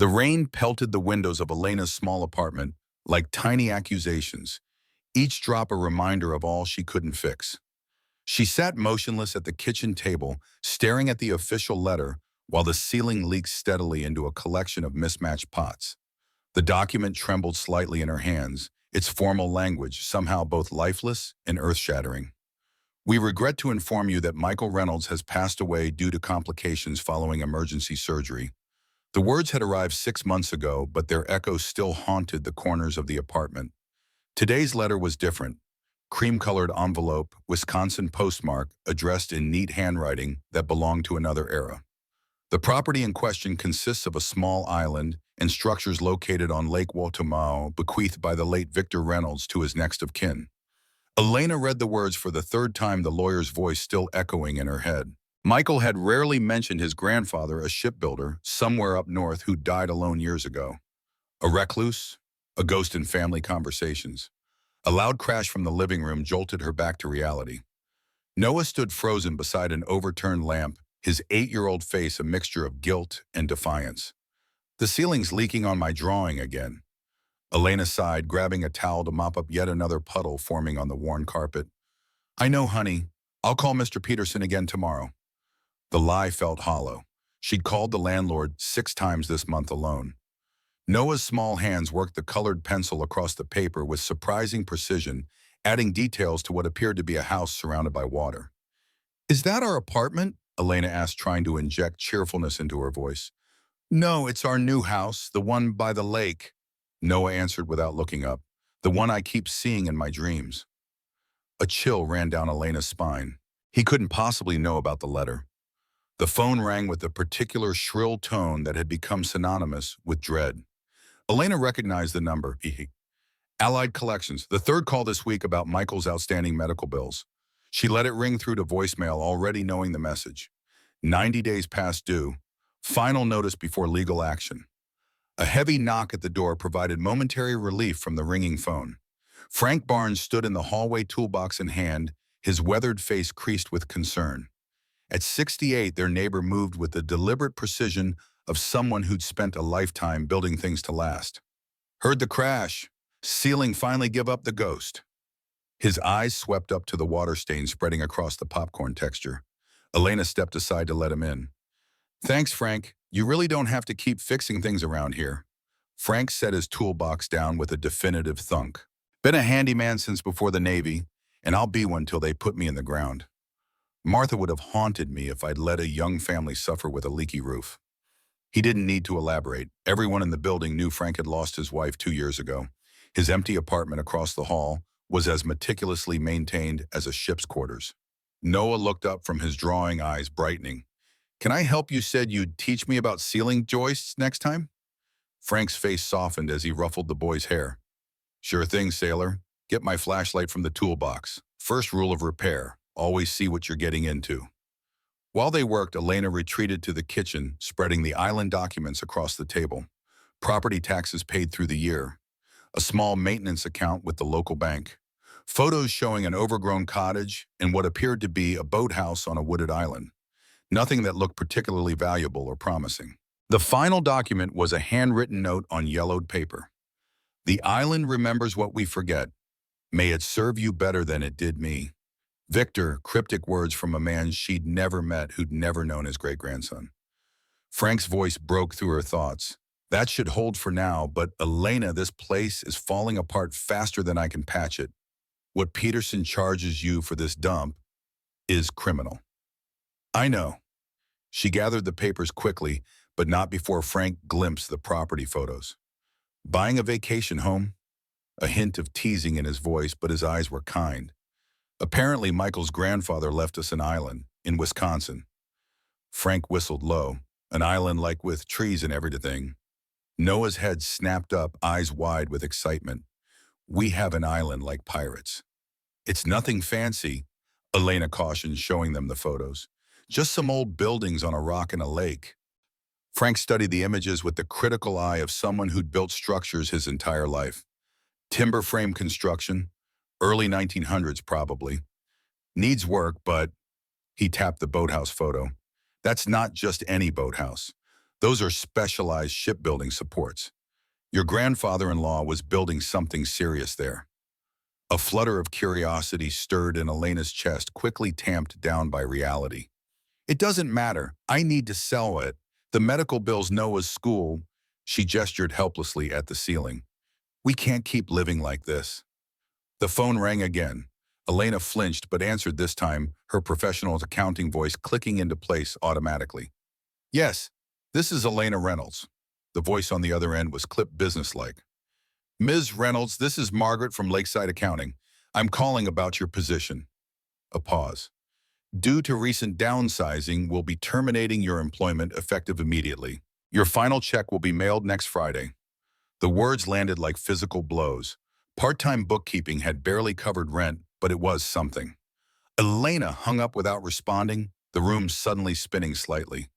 The rain pelted the windows of Elena's small apartment like tiny accusations, each drop a reminder of all she couldn't fix. She sat motionless at the kitchen table, staring at the official letter while the ceiling leaked steadily into a collection of mismatched pots. The document trembled slightly in her hands, its formal language somehow both lifeless and earth-shattering. We regret to inform you that Michael Reynolds has passed away due to complications following emergency surgery. The words had arrived 6 months ago, but their echoes still haunted the corners of the apartment. Today's letter was different. Cream-colored envelope, Wisconsin postmark, addressed in neat handwriting that belonged to another era. The property in question consists of a small island and structures located on Lake Watomao, bequeathed by the late Victor Reynolds to his next of kin. Elena read the words for the third time, the lawyer's voice still echoing in her head. Michael had rarely mentioned his grandfather, a shipbuilder, somewhere up north who died alone years ago. A recluse, a ghost in family conversations. A loud crash from the living room jolted her back to reality. Noah stood frozen beside an overturned lamp, his 8-year-old face a mixture of guilt and defiance. The ceiling's leaking on my drawing again. Elena sighed, grabbing a towel to mop up yet another puddle forming on the worn carpet. I know, honey. I'll call Mr. Peterson again tomorrow. The lie felt hollow. She'd called the landlord 6 times this month alone. Noah's small hands worked the colored pencil across the paper with surprising precision, adding details to what appeared to be a house surrounded by water. Is that our apartment? Elena asked, trying to inject cheerfulness into her voice. No, it's our new house, the one by the lake. Noah answered without looking up. The one I keep seeing in my dreams. A chill ran down Elena's spine. He couldn't possibly know about the letter. The phone rang with a particular shrill tone that had become synonymous with dread. Elena recognized the number. Allied Collections, the third call this week about Michael's outstanding medical bills. She let it ring through to voicemail, already knowing the message. 90 days past due. Final notice before legal action. A heavy knock at the door provided momentary relief from the ringing phone. Frank Barnes stood in the hallway, toolbox in hand, his weathered face creased with concern. At 68, their neighbor moved with the deliberate precision of someone who'd spent a lifetime building things to last. Heard the crash. Ceiling finally give up the ghost. His eyes swept up to the water stain spreading across the popcorn texture. Elena stepped aside to let him in. Thanks, Frank. You really don't have to keep fixing things around here. Frank set his toolbox down with a definitive thunk. Been a handyman since before the Navy, and I'll be one till they put me in the ground. Martha would have haunted me if I'd let a young family suffer with a leaky roof. He didn't need to elaborate. Everyone in the building knew Frank had lost his wife 2 years ago. His empty apartment across the hall was as meticulously maintained as a ship's quarters. Noah looked up from his drawing, eyes brightening. Can I help? You said you'd teach me about ceiling joists next time? Frank's face softened as he ruffled the boy's hair. Sure thing, sailor. Get my flashlight from the toolbox. First rule of repair, always see what you're getting into. While they worked, Elena retreated to the kitchen, spreading the island documents across the table. Property taxes paid through the year. A small maintenance account with the local bank. Photos showing an overgrown cottage and what appeared to be a boathouse on a wooded island. Nothing that looked particularly valuable or promising. The final document was a handwritten note on yellowed paper. The island remembers what we forget. May it serve you better than it did me. Victor, cryptic words from a man she'd never met, who'd never known his great-grandson. Frank's voice broke through her thoughts. That should hold for now, but Elena, this place is falling apart faster than I can patch it. What Peterson charges you for this dump is criminal. I know. She gathered the papers quickly, but not before Frank glimpsed the property photos. Buying a vacation home? A hint of teasing in his voice, but his eyes were kind. Apparently, Michael's grandfather left us an island in Wisconsin. Frank whistled low. An island like with trees and everything. Noah's head snapped up, eyes wide with excitement. We have an island like pirates. It's nothing fancy, Elena cautioned, showing them the photos. Just some old buildings on a rock in a lake. Frank studied the images with the critical eye of someone who'd built structures his entire life. Timber frame construction, early 1900s probably. Needs work, but he tapped the boathouse photo. That's not just any boathouse. Those are specialized shipbuilding supports. Your grandfather-in-law was building something serious there. A flutter of curiosity stirred in Elena's chest, quickly tamped down by reality. It doesn't matter. I need to sell it. The medical bills, Noah's school. She gestured helplessly at the ceiling. We can't keep living like this. The phone rang again. Elena flinched but answered this time, her professional accounting voice clicking into place automatically. Yes, this is Elena Reynolds. The voice on the other end was clipped businesslike. Ms. Reynolds, this is Margaret from Lakeside Accounting. I'm calling about your position. A pause. Due to recent downsizing, we'll be terminating your employment effective immediately. Your final check will be mailed next Friday. The words landed like physical blows. Part-time bookkeeping had barely covered rent, but it was something. Elena hung up without responding, the room suddenly spinning slightly.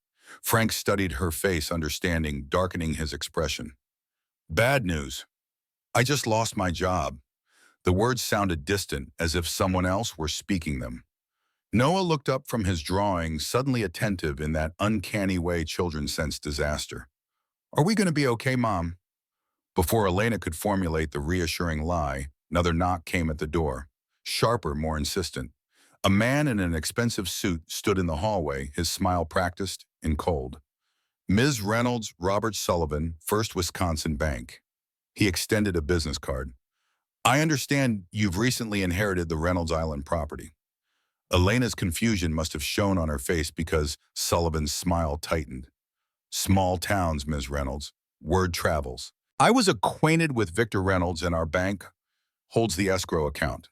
Frank studied her face, understanding, darkening his expression. Bad news. I just lost my job. The words sounded distant, as if someone else were speaking them. Noah looked up from his drawing, suddenly attentive in that uncanny way children sense disaster. Are we going to be okay, Mom? Before Elena could formulate the reassuring lie, another knock came at the door. Sharper, more insistent. A man in an expensive suit stood in the hallway, his smile practiced and cold. Ms. Reynolds, Robert Sullivan, First Wisconsin Bank. He extended a business card. I understand you've recently inherited the Reynolds Island property. Elena's confusion must have shown on her face because Sullivan's smile tightened. Small towns, Ms. Reynolds. Word travels. I was acquainted with Victor Reynolds, and our bank holds the escrow account.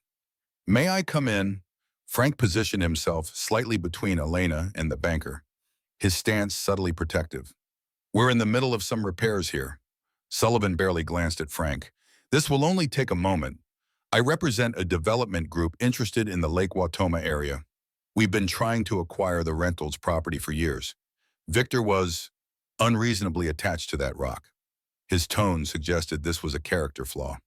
May I come in? Frank positioned himself slightly between Elena and the banker, his stance subtly protective. We're in the middle of some repairs here. Sullivan barely glanced at Frank. This will only take a moment. I represent a development group interested in the Lake Watoma area. We've been trying to acquire the rentals property for years. Victor was unreasonably attached to that rock. His tone suggested this was a character flaw.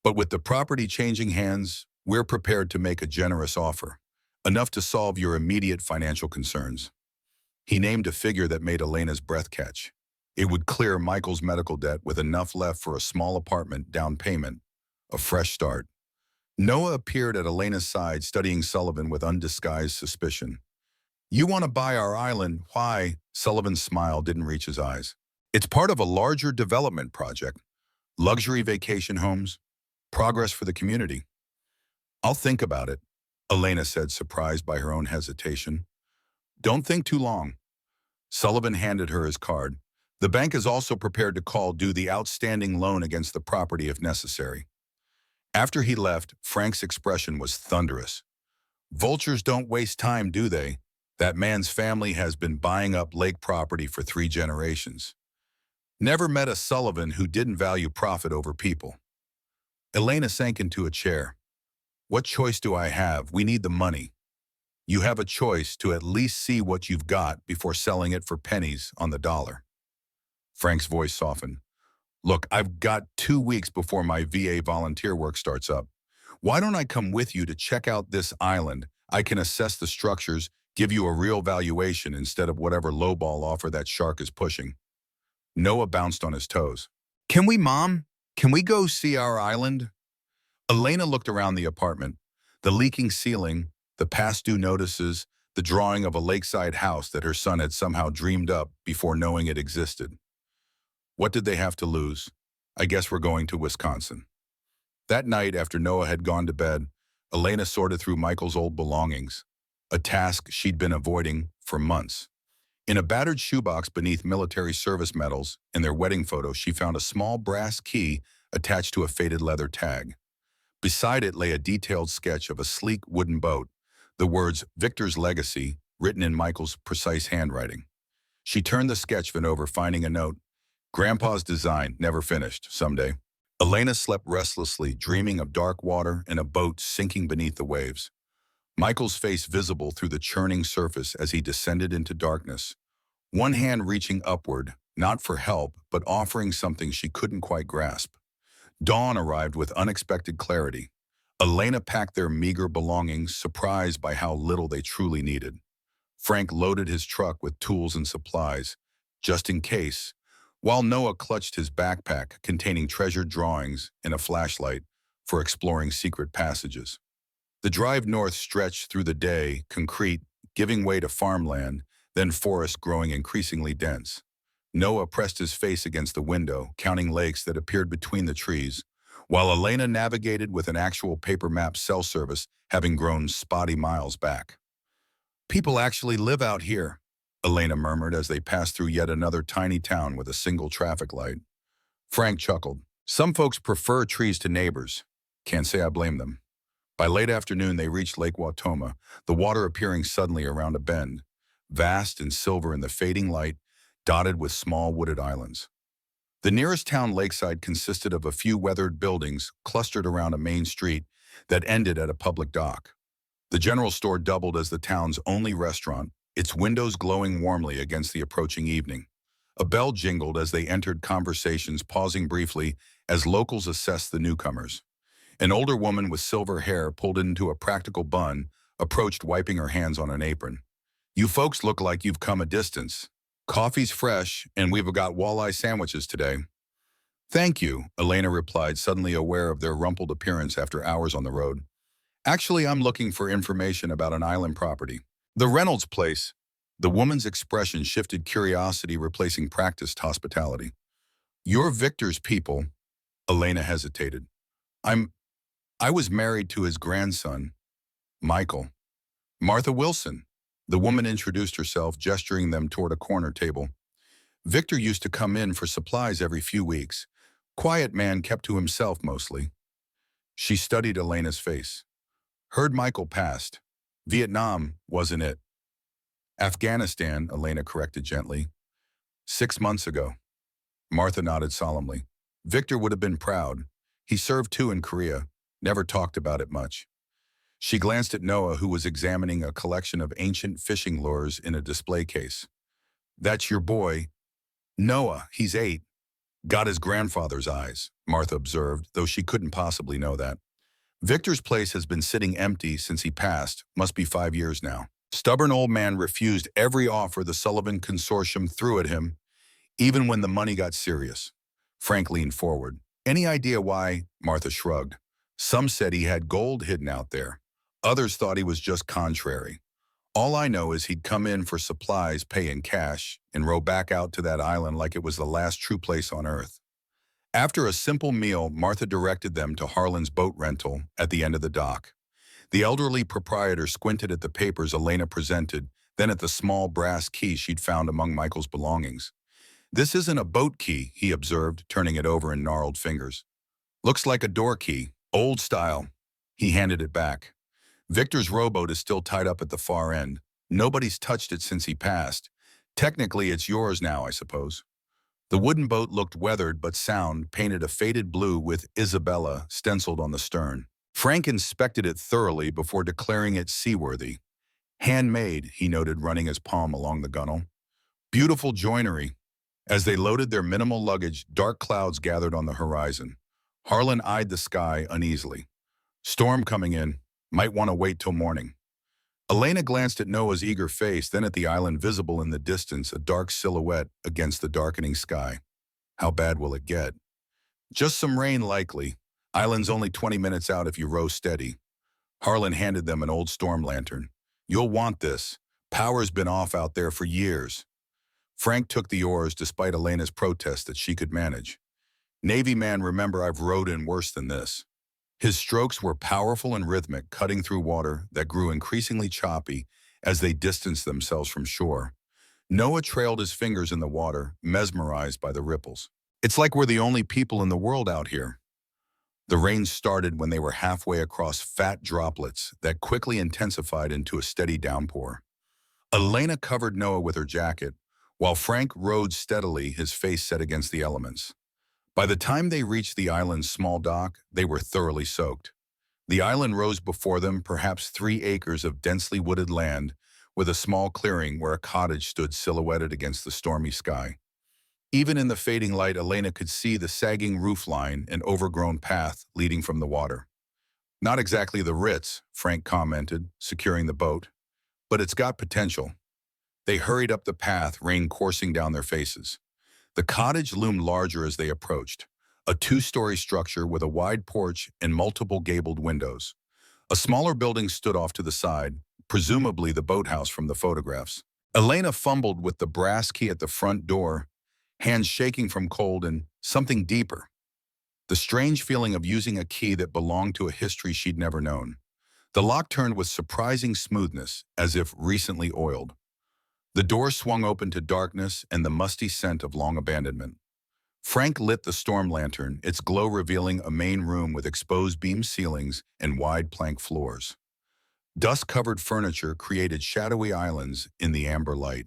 But with the property changing hands, we're prepared to make a generous offer, enough to solve your immediate financial concerns. He named a figure that made Elena's breath catch. It would clear Michael's medical debt with enough left for a small apartment down payment, a fresh start. Noah appeared at Elena's side, studying Sullivan with undisguised suspicion. You want to buy our island? Why? Sullivan's smile didn't reach his eyes. It's part of a larger development project. Luxury vacation homes. Progress for the community. I'll think about it, Elena said, surprised by her own hesitation. Don't think too long. Sullivan handed her his card. The bank is also prepared to call due the outstanding loan against the property if necessary. After he left, Frank's expression was thunderous. Vultures don't waste time, do they? That man's family has been buying up lake property for 3 generations. Never met a Sullivan who didn't value profit over people. Elena sank into a chair. What choice do I have? We need the money. You have a choice to at least see what you've got before selling it for pennies on the dollar. Frank's voice softened. Look, I've got 2 weeks before my VA volunteer work starts up. Why don't I come with you to check out this island? I can assess the structures, give you a real valuation instead of whatever lowball offer that shark is pushing. Noah bounced on his toes. Can we, Mom? Can we go see our island? Elena looked around the apartment. The leaking ceiling, the past due notices, the drawing of a lakeside house that her son had somehow dreamed up before knowing it existed. What did they have to lose? I guess we're going to Wisconsin. That night, after Noah had gone to bed, Elena sorted through Michael's old belongings, a task she'd been avoiding for months. In a battered shoebox beneath military service medals and their wedding photo, she found a small brass key attached to a faded leather tag. Beside it lay a detailed sketch of a sleek wooden boat, the words Victor's Legacy written in Michael's precise handwriting. She turned the sketch over, finding a note. Grandpa's design, never finished, someday. Elena slept restlessly, dreaming of dark water and a boat sinking beneath the waves. Michael's face visible through the churning surface as he descended into darkness. One hand reaching upward, not for help, but offering something she couldn't quite grasp. Dawn arrived with unexpected clarity. Elena packed their meager belongings, surprised by how little they truly needed. Frank loaded his truck with tools and supplies, just in case, while Noah clutched his backpack containing treasured drawings and a flashlight for exploring secret passages. The drive north stretched through the day, concrete, giving way to farmland, then forest growing increasingly dense. Noah pressed his face against the window, counting lakes that appeared between the trees, while Elena navigated with an actual paper map cell service having grown spotty miles back. People actually live out here, Elena murmured as they passed through yet another tiny town with a single traffic light. Frank chuckled. Some folks prefer trees to neighbors. Can't say I blame them. By late afternoon, they reached Lake Watoma, the water appearing suddenly around a bend, vast and silver in the fading light, dotted with small wooded islands. The nearest town lakeside consisted of a few weathered buildings clustered around a main street that ended at a public dock. The general store doubled as the town's only restaurant, its windows glowing warmly against the approaching evening. A bell jingled as they entered conversations, pausing briefly as locals assessed the newcomers. An older woman with silver hair pulled into a practical bun approached, wiping her hands on an apron. You folks look like you've come a distance. Coffee's fresh, and we've got walleye sandwiches today. Thank you, Elena replied, suddenly aware of their rumpled appearance after hours on the road. Actually, I'm looking for information about an island property. The Reynolds place. The woman's expression shifted, curiosity replacing practiced hospitality. You're Victor's people. Elena hesitated. I was married to his grandson, Michael. Martha Wilson. The woman introduced herself, gesturing them toward a corner table. Victor used to come in for supplies every few weeks. Quiet man, kept to himself mostly. She studied Elena's face. Heard Michael passed. Vietnam, wasn't it? Afghanistan, Elena corrected gently. 6 months ago. Martha nodded solemnly. Victor would have been proud. He served too in Korea. Never talked about it much. She glanced at Noah, who was examining a collection of ancient fishing lures in a display case. That's your boy. Noah, he's 8. Got his grandfather's eyes, Martha observed, though she couldn't possibly know that. Victor's place has been sitting empty since he passed, must be 5 years now. Stubborn old man refused every offer the Sullivan Consortium threw at him, even when the money got serious. Frank leaned forward. Any idea why? Martha shrugged. Some said he had gold hidden out there. Others thought he was just contrary. All I know is he'd come in for supplies, pay in cash, and row back out to that island like it was the last true place on earth. After a simple meal, Martha directed them to Harlan's boat rental at the end of the dock. The elderly proprietor squinted at the papers Elena presented, then at the small brass key she'd found among Michael's belongings. This isn't a boat key, he observed, turning it over in gnarled fingers. Looks like a door key, old style. He handed it back. Victor's rowboat is still tied up at the far end. Nobody's touched it since he passed. Technically, it's yours now, I suppose. The wooden boat looked weathered but sound, painted a faded blue with Isabella stenciled on the stern. Frank inspected it thoroughly before declaring it seaworthy. Handmade, he noted, running his palm along the gunwale. Beautiful joinery. As they loaded their minimal luggage, dark clouds gathered on the horizon. Harlan eyed the sky uneasily. Storm coming in. Might want to wait till morning. Elena glanced at Noah's eager face, then at the island visible in the distance, a dark silhouette against the darkening sky. How bad will it get? Just some rain likely. Island's only 20 minutes out if you row steady. Harlan handed them an old storm lantern. You'll want this. Power's been off out there for years. Frank took the oars despite Elena's protest that she could manage. Navy man, remember I've rowed in worse than this. His strokes were powerful and rhythmic, cutting through water that grew increasingly choppy as they distanced themselves from shore. Noah trailed his fingers in the water, mesmerized by the ripples. It's like we're the only people in the world out here. The rain started when they were halfway across fat droplets that quickly intensified into a steady downpour. Elena covered Noah with her jacket, while Frank rowed steadily, his face set against the elements. By the time they reached the island's small dock, they were thoroughly soaked. The island rose before them, perhaps 3 acres of densely wooded land, with a small clearing where a cottage stood silhouetted against the stormy sky. Even in the fading light, Elena could see the sagging roofline and overgrown path leading from the water. Not exactly the Ritz, Frank commented, securing the boat, but it's got potential. They hurried up the path, rain coursing down their faces. The cottage loomed larger as they approached, a two-story structure with a wide porch and multiple gabled windows. A smaller building stood off to the side, presumably the boathouse from the photographs. Elena fumbled with the brass key at the front door, hands shaking from cold and something deeper, the strange feeling of using a key that belonged to a history she'd never known. The lock turned with surprising smoothness, as if recently oiled. The door swung open to darkness and the musty scent of long abandonment. Frank lit the storm lantern, its glow revealing a main room with exposed beam ceilings and wide plank floors. Dust-covered furniture created shadowy islands in the amber light.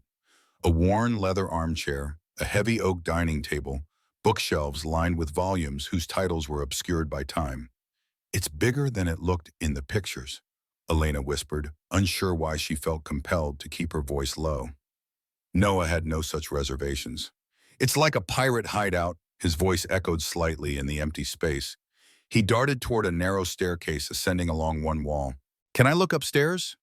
A worn leather armchair, a heavy oak dining table, bookshelves lined with volumes whose titles were obscured by time. "It's bigger than it looked in the pictures," Elena whispered, unsure why she felt compelled to keep her voice low. Noah had no such reservations. "It's like a pirate hideout," his voice echoed slightly in the empty space. He darted toward a narrow staircase ascending along one wall. "Can I look upstairs?"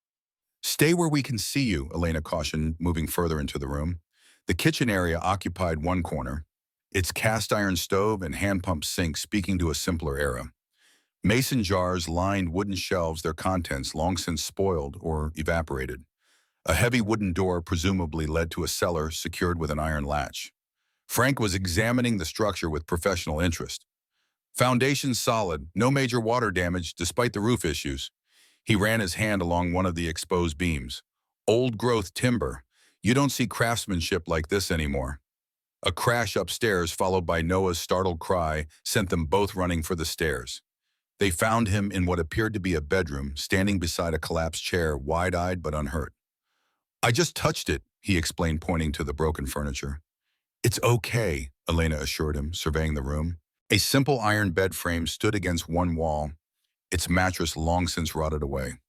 "Stay where we can see you," Elena cautioned, moving further into the room. The kitchen area occupied one corner, its cast-iron stove and hand-pump sink speaking to a simpler era. Mason jars lined wooden shelves, their contents long since spoiled or evaporated. A heavy wooden door presumably led to a cellar secured with an iron latch. Frank was examining the structure with professional interest. "Foundations solid, no major water damage despite the roof issues." He ran his hand along one of the exposed beams. "Old-growth timber. You don't see craftsmanship like this anymore." A crash upstairs, followed by Noah's startled cry, sent them both running for the stairs. They found him in what appeared to be a bedroom, standing beside a collapsed chair, wide-eyed but unhurt. "I just touched it," he explained, pointing to the broken furniture. "It's okay," Elena assured him, surveying the room. A simple iron bed frame stood against one wall, its mattress long since rotted away.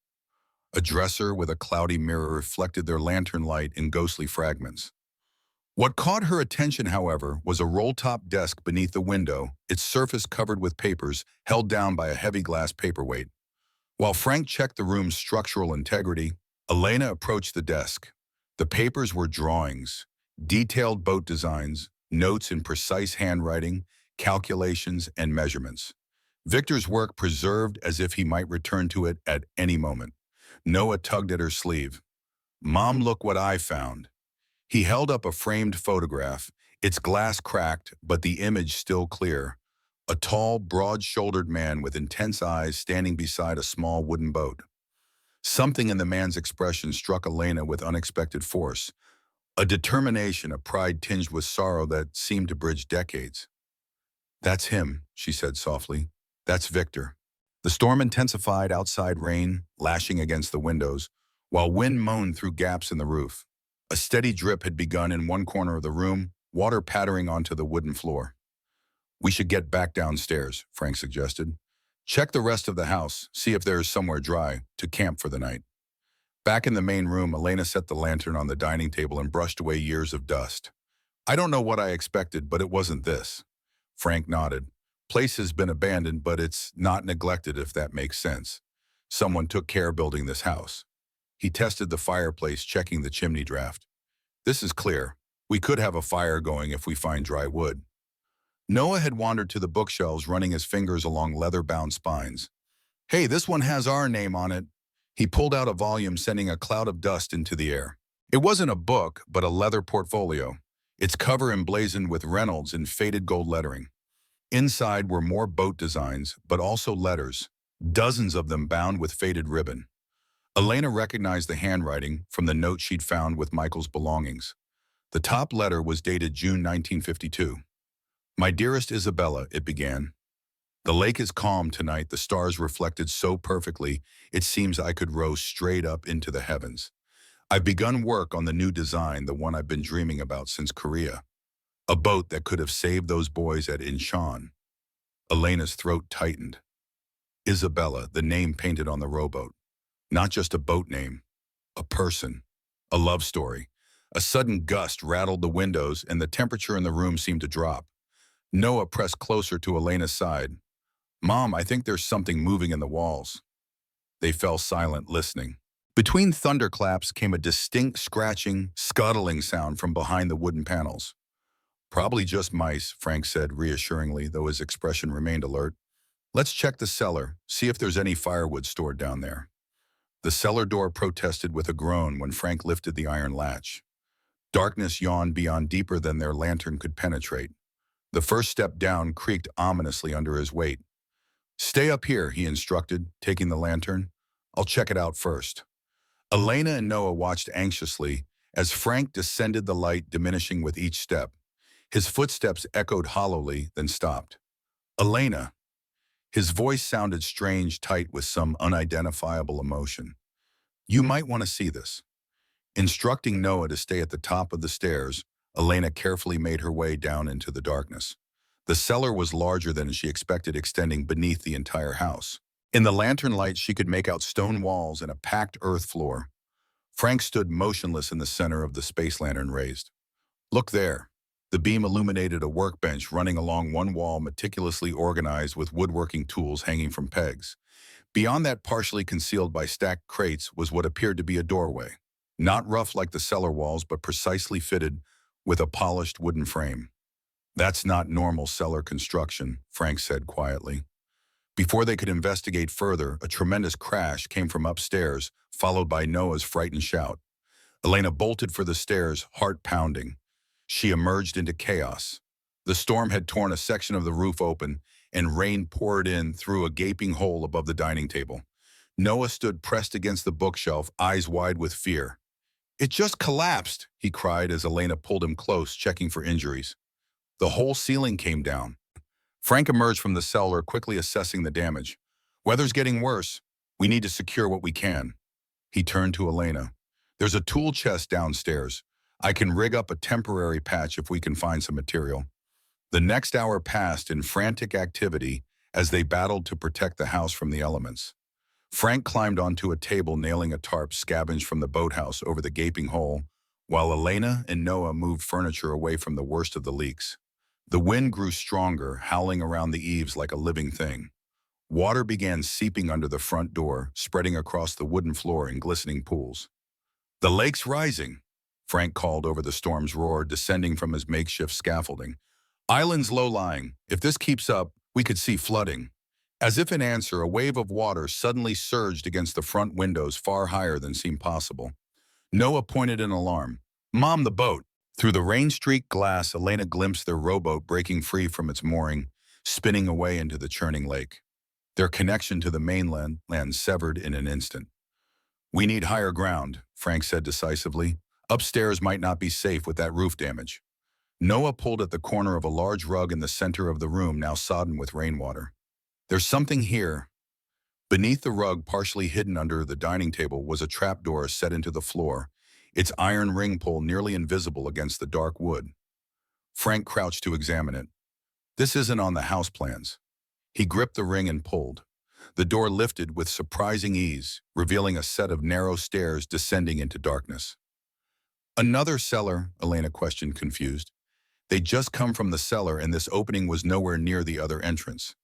A dresser with a cloudy mirror reflected their lantern light in ghostly fragments. What caught her attention, however, was a roll-top desk beneath the window, its surface covered with papers held down by a heavy glass paperweight. While Frank checked the room's structural integrity, Elena approached the desk. The papers were drawings, detailed boat designs, notes in precise handwriting, calculations, and measurements. Victor's work preserved as if he might return to it at any moment. Noah tugged at her sleeve. "Mom, look what I found." He held up a framed photograph, its glass cracked, but the image still clear. A tall, broad-shouldered man with intense eyes standing beside a small wooden boat. Something in the man's expression struck Elena with unexpected force. A determination, a pride tinged with sorrow that seemed to bridge decades. "That's him," she said softly. "That's Victor." The storm intensified, outside rain lashing against the windows, while wind moaned through gaps in the roof. A steady drip had begun in one corner of the room, water pattering onto the wooden floor. "We should get back downstairs," Frank suggested. "Check the rest of the house, see if there is somewhere dry, to camp for the night." Back in the main room, Elena set the lantern on the dining table and brushed away years of dust. "I don't know what I expected, but it wasn't this." Frank nodded. "Place has been abandoned, but it's not neglected, if that makes sense. Someone took care building this house." He tested the fireplace, checking the chimney draft. "This is clear. We could have a fire going if we find dry wood." Noah had wandered to the bookshelves, running his fingers along leather-bound spines. "Hey, this one has our name on it." He pulled out a volume, sending a cloud of dust into the air. It wasn't a book, but a leather portfolio, its cover emblazoned with Reynolds in faded gold lettering. Inside were more boat designs, but also letters, dozens of them bound with faded ribbon. Elena recognized the handwriting from the note she'd found with Michael's belongings. The top letter was dated June 1952. "My dearest Isabella," it began. "The lake is calm tonight, the stars reflected so perfectly, it seems I could row straight up into the heavens. I've begun work on the new design, the one I've been dreaming about since Korea. A boat that could have saved those boys at Incheon." Elena's throat tightened. Isabella, the name painted on the rowboat. Not just a boat name, a person, a love story. A sudden gust rattled the windows and the temperature in the room seemed to drop. Noah pressed closer to Elena's side. "Mom, I think there's something moving in the walls." They fell silent, listening. Between thunderclaps came a distinct scratching, scuttling sound from behind the wooden panels. Probably just mice, Frank said reassuringly, though his expression remained alert. Let's check the cellar, see if there's any firewood stored down there. The cellar door protested with a groan when Frank lifted the iron latch. Darkness yawned beyond deeper than their lantern could penetrate. The first step down creaked ominously under his weight. Stay up here, he instructed, taking the lantern. I'll check it out first. Elena and Noah watched anxiously as Frank descended the light, diminishing with each step. His footsteps echoed hollowly, then stopped. Elena. His voice sounded strange, tight with some unidentifiable emotion. You might want to see this. Instructing Noah to stay at the top of the stairs, Elena carefully made her way down into the darkness. The cellar was larger than she expected, extending beneath the entire house. In the lantern light, she could make out stone walls and a packed earth floor. Frank stood motionless in the center of the space lantern raised. Look there. The beam illuminated a workbench running along one wall, meticulously organized with woodworking tools hanging from pegs. Beyond that, partially concealed by stacked crates, was what appeared to be a doorway. Not rough like the cellar walls, but precisely fitted with a polished wooden frame. That's not normal cellar construction, Frank said quietly. Before they could investigate further, a tremendous crash came from upstairs, followed by Noah's frightened shout. Elena bolted for the stairs, heart pounding. She emerged into chaos. The storm had torn a section of the roof open, and rain poured in through a gaping hole above the dining table. Noah stood pressed against the bookshelf, eyes wide with fear. It just collapsed, he cried as Elena pulled him close, checking for injuries. The whole ceiling came down. Frank emerged from the cellar, quickly assessing the damage. Weather's getting worse. We need to secure what we can. He turned to Elena. There's a tool chest downstairs. I can rig up a temporary patch if we can find some material. The next hour passed in frantic activity as they battled to protect the house from the elements. Frank climbed onto a table, nailing a tarp scavenged from the boathouse over the gaping hole, while Elena and Noah moved furniture away from the worst of the leaks. The wind grew stronger, howling around the eaves like a living thing. Water began seeping under the front door, spreading across the wooden floor in glistening pools. The lake's rising, Frank called over the storm's roar, descending from his makeshift scaffolding. Island's low-lying. If this keeps up, we could see flooding. As if in answer, a wave of water suddenly surged against the front windows far higher than seemed possible. Noah pointed in alarm. Mom, the boat! Through the rain-streaked glass, Elena glimpsed their rowboat breaking free from its mooring, spinning away into the churning lake. Their connection to the mainland severed in an instant. We need higher ground, Frank said decisively. Upstairs might not be safe with that roof damage. Noah pulled at the corner of a large rug in the center of the room, now sodden with rainwater. There's something here. Beneath the rug, partially hidden under the dining table, was a trapdoor set into the floor, its iron ring pull nearly invisible against the dark wood. Frank crouched to examine it. This isn't on the house plans. He gripped the ring and pulled. The door lifted with surprising ease, revealing a set of narrow stairs descending into darkness. Another cellar, Elena questioned, confused. They'd just come from the cellar, and this opening was nowhere near the other entrance.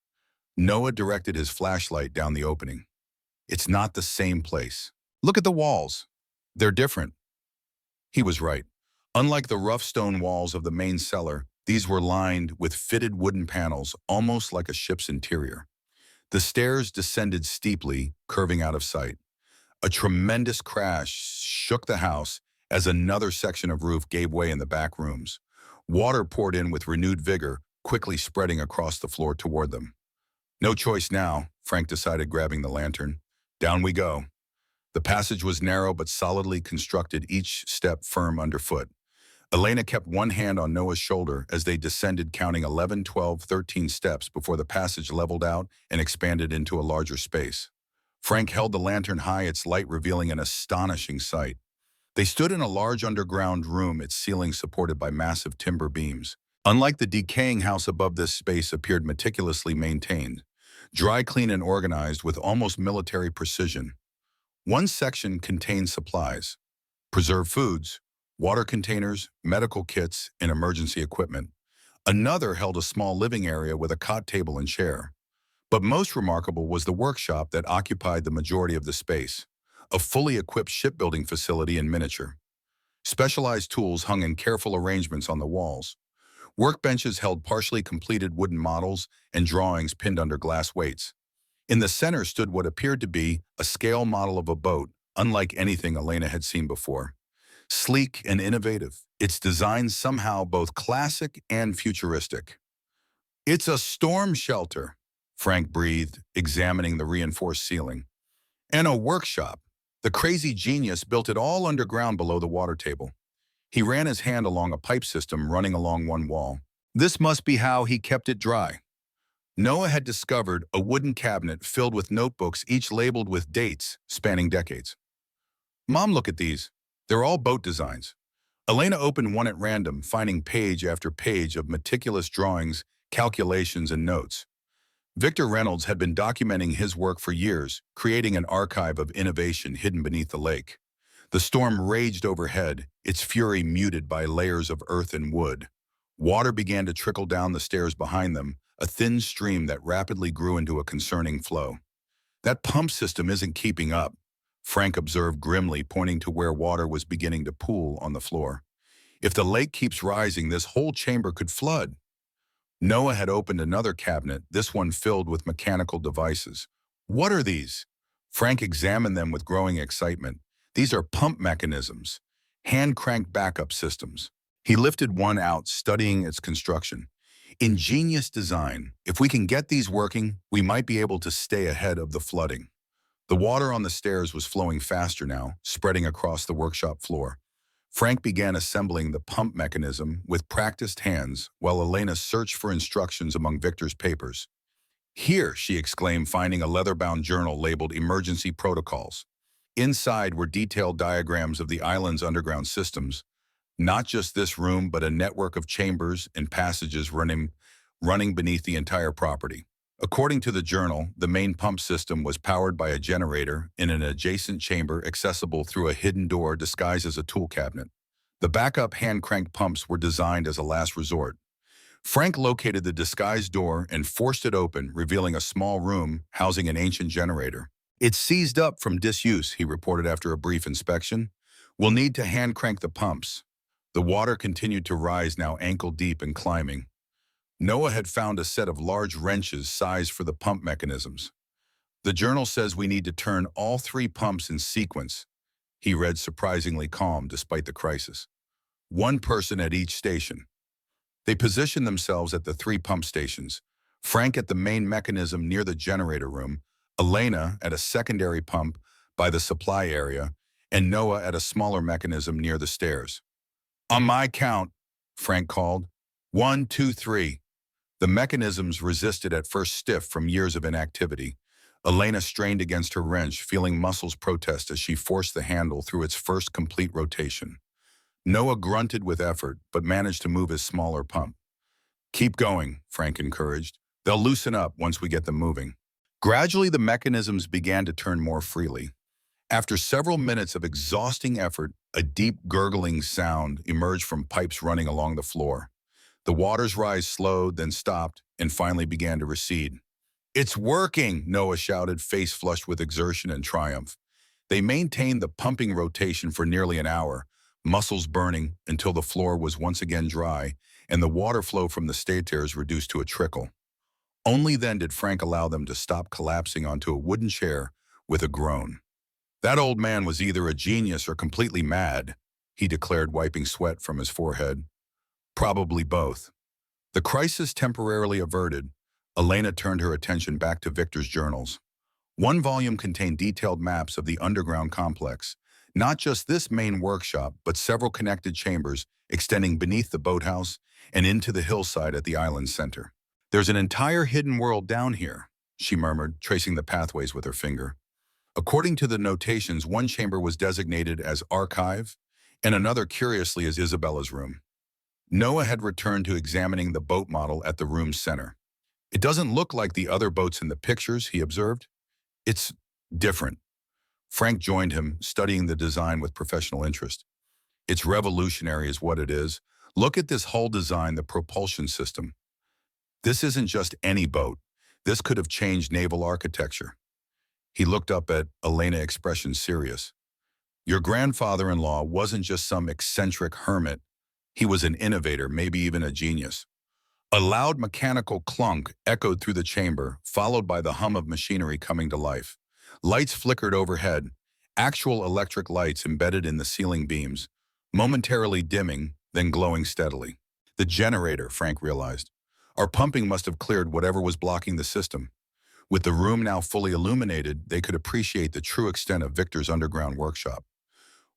Noah directed his flashlight down the opening. It's not the same place. Look at the walls. They're different. He was right. Unlike the rough stone walls of the main cellar, these were lined with fitted wooden panels, almost like a ship's interior. The stairs descended steeply, curving out of sight. A tremendous crash shook the house as another section of roof gave way in the back rooms. Water poured in with renewed vigor, quickly spreading across the floor toward them. No choice now, Frank decided, grabbing the lantern. Down we go. The passage was narrow but solidly constructed, each step firm underfoot. Elena kept one hand on Noah's shoulder as they descended, counting 11, 12, 13 steps before the passage leveled out and expanded into a larger space. Frank held the lantern high, its light revealing an astonishing sight. They stood in a large underground room, its ceiling supported by massive timber beams. Unlike the decaying house above, this space appeared meticulously maintained, dry, clean, and organized with almost military precision. One section contained supplies, preserved foods, water containers, medical kits, and emergency equipment. Another held a small living area with a cot, table, and chair. But most remarkable was the workshop that occupied the majority of the space. a fully equipped shipbuilding facility in miniature. Specialized tools hung in careful arrangements on the walls. Workbenches held partially completed wooden models and drawings pinned under glass weights. In the center stood what appeared to be a scale model of a boat, unlike anything Elena had seen before. Sleek and innovative, its design somehow both classic and futuristic. "It's a storm shelter," Frank breathed, examining the reinforced ceiling. "And a workshop. The crazy genius built it all underground below the water table." He ran his hand along a pipe system running along one wall. This must be how he kept it dry. Noah had discovered a wooden cabinet filled with notebooks, each labeled with dates spanning decades. "Mom, look at these. They're all boat designs." Elena opened one at random, finding page after page of meticulous drawings, calculations, and notes. Victor Reynolds had been documenting his work for years, creating an archive of innovation hidden beneath the lake. The storm raged overhead, its fury muted by layers of earth and wood. Water began to trickle down the stairs behind them, a thin stream that rapidly grew into a concerning flow. "That pump system isn't keeping up," Frank observed grimly, pointing to where water was beginning to pool on the floor. "If the lake keeps rising, this whole chamber could flood." Noah had opened another cabinet, this one filled with mechanical devices. "What are these?" Frank examined them with growing excitement. "These are pump mechanisms, hand-crank backup systems." He lifted one out, studying its construction. "Ingenious design. If we can get these working, we might be able to stay ahead of the flooding." The water on the stairs was flowing faster now, spreading across the workshop floor. Frank began assembling the pump mechanism with practiced hands while Elena searched for instructions among Victor's papers. "Here," she exclaimed, finding a leather-bound journal labeled Emergency Protocols. Inside were detailed diagrams of the island's underground systems, not just this room, but a network of chambers and passages running beneath the entire property. According to the journal, the main pump system was powered by a generator in an adjacent chamber accessible through a hidden door disguised as a tool cabinet. The backup hand-crank pumps were designed as a last resort. Frank located the disguised door and forced it open, revealing a small room housing an ancient generator. "It's seized up from disuse," he reported after a brief inspection. "We'll need to hand-crank the pumps." The water continued to rise, now ankle-deep and climbing. Noah had found a set of large wrenches sized for the pump mechanisms. "The journal says we need to turn all 3 pumps in sequence," he read, surprisingly calm despite the crisis. "One person at each station." They positioned themselves at the 3 pump stations, Frank at the main mechanism near the generator room, Elena at a secondary pump by the supply area, and Noah at a smaller mechanism near the stairs. "On my count," Frank called. 1, 2, 3. The mechanisms resisted, at first stiff from years of inactivity. Elena strained against her wrench, feeling muscles protest as she forced the handle through its first complete rotation. Noah grunted with effort, but managed to move his smaller pump. "Keep going," Frank encouraged. "They'll loosen up once we get them moving." Gradually, the mechanisms began to turn more freely. After several minutes of exhausting effort, a deep gurgling sound emerged from pipes running along the floor. The water's rise slowed, then stopped, and finally began to recede. "It's working!" Noah shouted, face flushed with exertion and triumph. They maintained the pumping rotation for nearly an hour, muscles burning until the floor was once again dry and the water flow from the stairs reduced to a trickle. Only then did Frank allow them to stop collapsing onto a wooden chair with a groan. "That old man was either a genius or completely mad," he declared, wiping sweat from his forehead. "Probably both." The crisis temporarily averted, Elena turned her attention back to Victor's journals. One volume contained detailed maps of the underground complex, not just this main workshop, but several connected chambers extending beneath the boathouse and into the hillside at the island's center. "There's an entire hidden world down here," she murmured, tracing the pathways with her finger. According to the notations, one chamber was designated as archive, and another, curiously, as Isabella's room. Noah had returned to examining the boat model at the room's center. "It doesn't look like the other boats in the pictures," he observed. "It's different." Frank joined him, studying the design with professional interest. "It's revolutionary is what it is. Look at this hull design, the propulsion system. This isn't just any boat. This could have changed naval architecture." He looked up at Elena, expression serious. Your grandfather-in-law wasn't just some eccentric hermit. He was an innovator, maybe even a genius. A loud mechanical clunk echoed through the chamber, followed by the hum of machinery coming to life. Lights flickered overhead, actual electric lights embedded in the ceiling beams, momentarily dimming, then glowing steadily. The generator, Frank realized. Our pumping must have cleared whatever was blocking the system. With the room now fully illuminated, they could appreciate the true extent of Victor's underground workshop.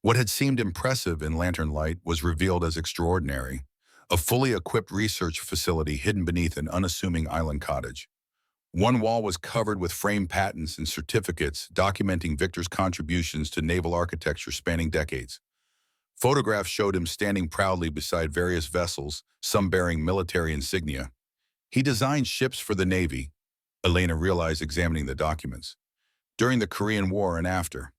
What had seemed impressive in lantern light was revealed as extraordinary, a fully equipped research facility hidden beneath an unassuming island cottage. One wall was covered with framed patents and certificates documenting Victor's contributions to naval architecture spanning decades. Photographs showed him standing proudly beside various vessels, some bearing military insignia. He designed ships for the Navy, Elena realized examining the documents, during the Korean War and after.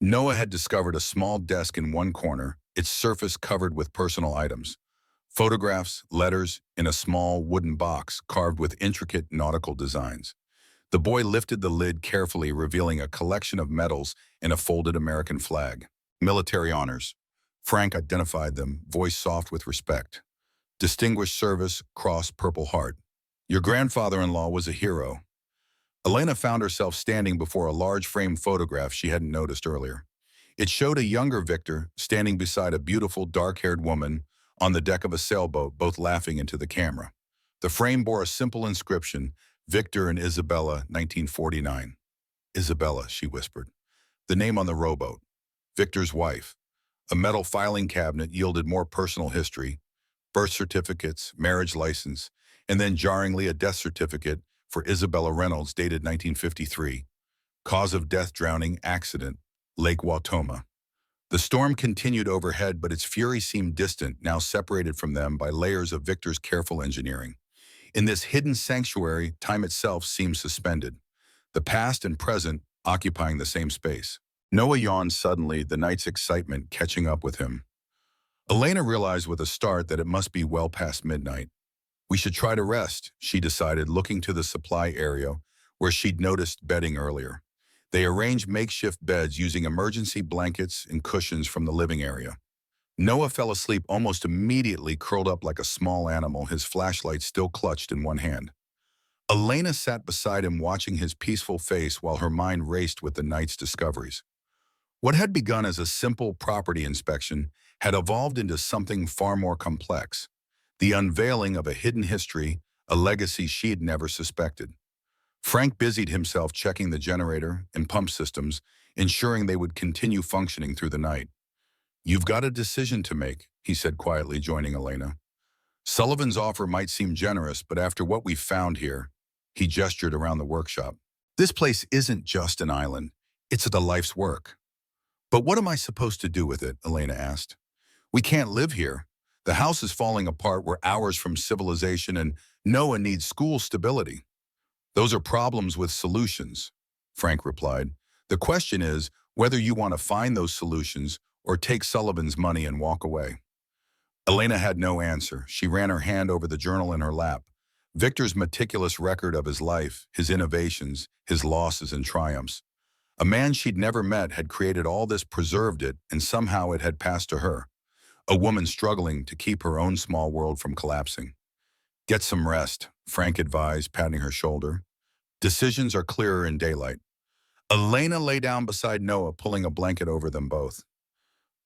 Noah had discovered a small desk in one corner, its surface covered with personal items. Photographs, letters, in a small wooden box carved with intricate nautical designs. The boy lifted the lid carefully, revealing a collection of medals and a folded American flag. Military honors. Frank identified them, voice soft with respect. Distinguished Service, Cross, Purple Heart. Your grandfather-in-law was a hero. Elena found herself standing before a large framed photograph she hadn't noticed earlier. It showed a younger Victor standing beside a beautiful dark-haired woman on the deck of a sailboat, both laughing into the camera. The frame bore a simple inscription, Victor and Isabella, 1949. Isabella, she whispered. The name on the rowboat. Victor's wife. A metal filing cabinet yielded more personal history, birth certificates, marriage license, and then jarringly a death certificate for Isabella Reynolds dated 1953. Cause of death drowning accident, Lake Watoma. The storm continued overhead, but its fury seemed distant, now separated from them by layers of Victor's careful engineering. In this hidden sanctuary, time itself seemed suspended, the past and present occupying the same space. Noah yawned suddenly, the night's excitement catching up with him. Elena realized with a start that it must be well past midnight. We should try to rest, she decided, looking to the supply area where she'd noticed bedding earlier. They arranged makeshift beds using emergency blankets and cushions from the living area. Noah fell asleep almost immediately, curled up like a small animal, his flashlight still clutched in one hand. Elena sat beside him, watching his peaceful face while her mind raced with the night's discoveries. What had begun as a simple property inspection had evolved into something far more complex, the unveiling of a hidden history, a legacy she had never suspected. Frank busied himself checking the generator and pump systems, ensuring they would continue functioning through the night. You've got a decision to make, he said quietly, joining Elena. Sullivan's offer might seem generous, but after what we've found here, he gestured around the workshop. This place isn't just an island, it's the life's work. But what am I supposed to do with it? Elena asked. We can't live here. The house is falling apart. We're hours from civilization, and Noah needs school stability. Those are problems with solutions, Frank replied. The question is whether you want to find those solutions or take Sullivan's money and walk away. Elena had no answer. She ran her hand over the journal in her lap. Victor's meticulous record of his life, his innovations, his losses and triumphs. A man she'd never met had created all this, preserved it, and somehow it had passed to her. A woman struggling to keep her own small world from collapsing. Get some rest, Frank advised, patting her shoulder. Decisions are clearer in daylight. Elena lay down beside Noah, pulling a blanket over them both.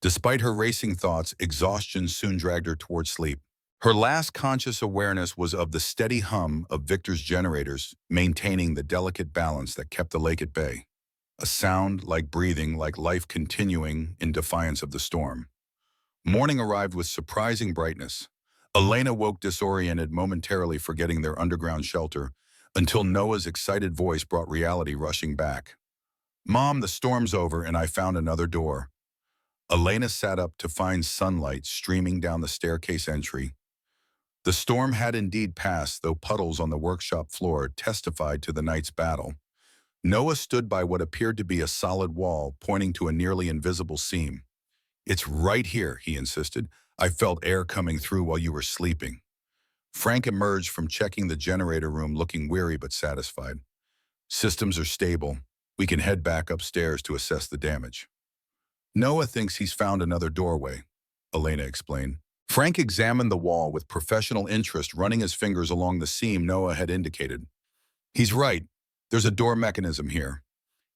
Despite her racing thoughts, exhaustion soon dragged her toward sleep. Her last conscious awareness was of the steady hum of Victor's generators, maintaining the delicate balance that kept the lake at bay. A sound like breathing, like life continuing in defiance of the storm. Morning arrived with surprising brightness. Elena woke disoriented, momentarily forgetting their underground shelter, until Noah's excited voice brought reality rushing back. Mom, the storm's over and I found another door. Elena sat up to find sunlight streaming down the staircase entry. The storm had indeed passed, though puddles on the workshop floor testified to the night's battle. Noah stood by what appeared to be a solid wall, pointing to a nearly invisible seam. It's right here, he insisted. I felt air coming through while you were sleeping. Frank emerged from checking the generator room, looking weary but satisfied. Systems are stable. We can head back upstairs to assess the damage. Noah thinks he's found another doorway, Elena explained. Frank examined the wall with professional interest, running his fingers along the seam Noah had indicated. He's right. There's a door mechanism here.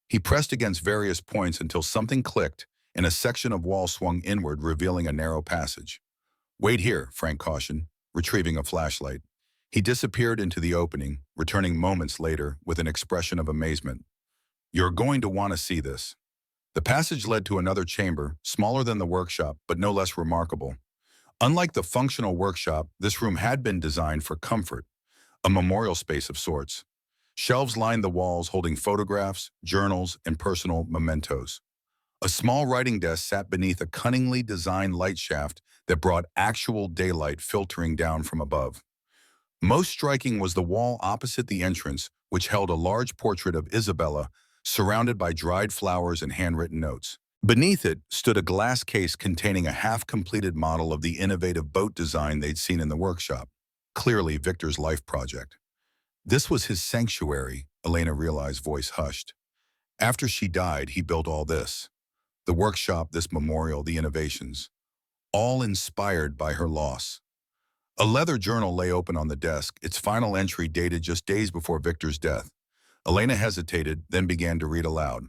He pressed against various points until something clicked and a section of wall swung inward, revealing a narrow passage. Wait here, Frank cautioned, retrieving a flashlight. He disappeared into the opening, returning moments later with an expression of amazement. You're going to want to see this. The passage led to another chamber, smaller than the workshop, but no less remarkable. Unlike the functional workshop, this room had been designed for comfort, a memorial space of sorts. Shelves lined the walls holding photographs, journals, and personal mementos. A small writing desk sat beneath a cunningly designed light shaft that brought actual daylight filtering down from above. Most striking was the wall opposite the entrance, which held a large portrait of Isabella, surrounded by dried flowers and handwritten notes. Beneath it stood a glass case containing a half-completed model of the innovative boat design they'd seen in the workshop. Clearly Victor's life project. This was his sanctuary, Elena realized, voice hushed. After she died, he built all this. The workshop, this memorial, the innovations. All inspired by her loss. A leather journal lay open on the desk, its final entry dated just days before Victor's death. Elena hesitated, then began to read aloud.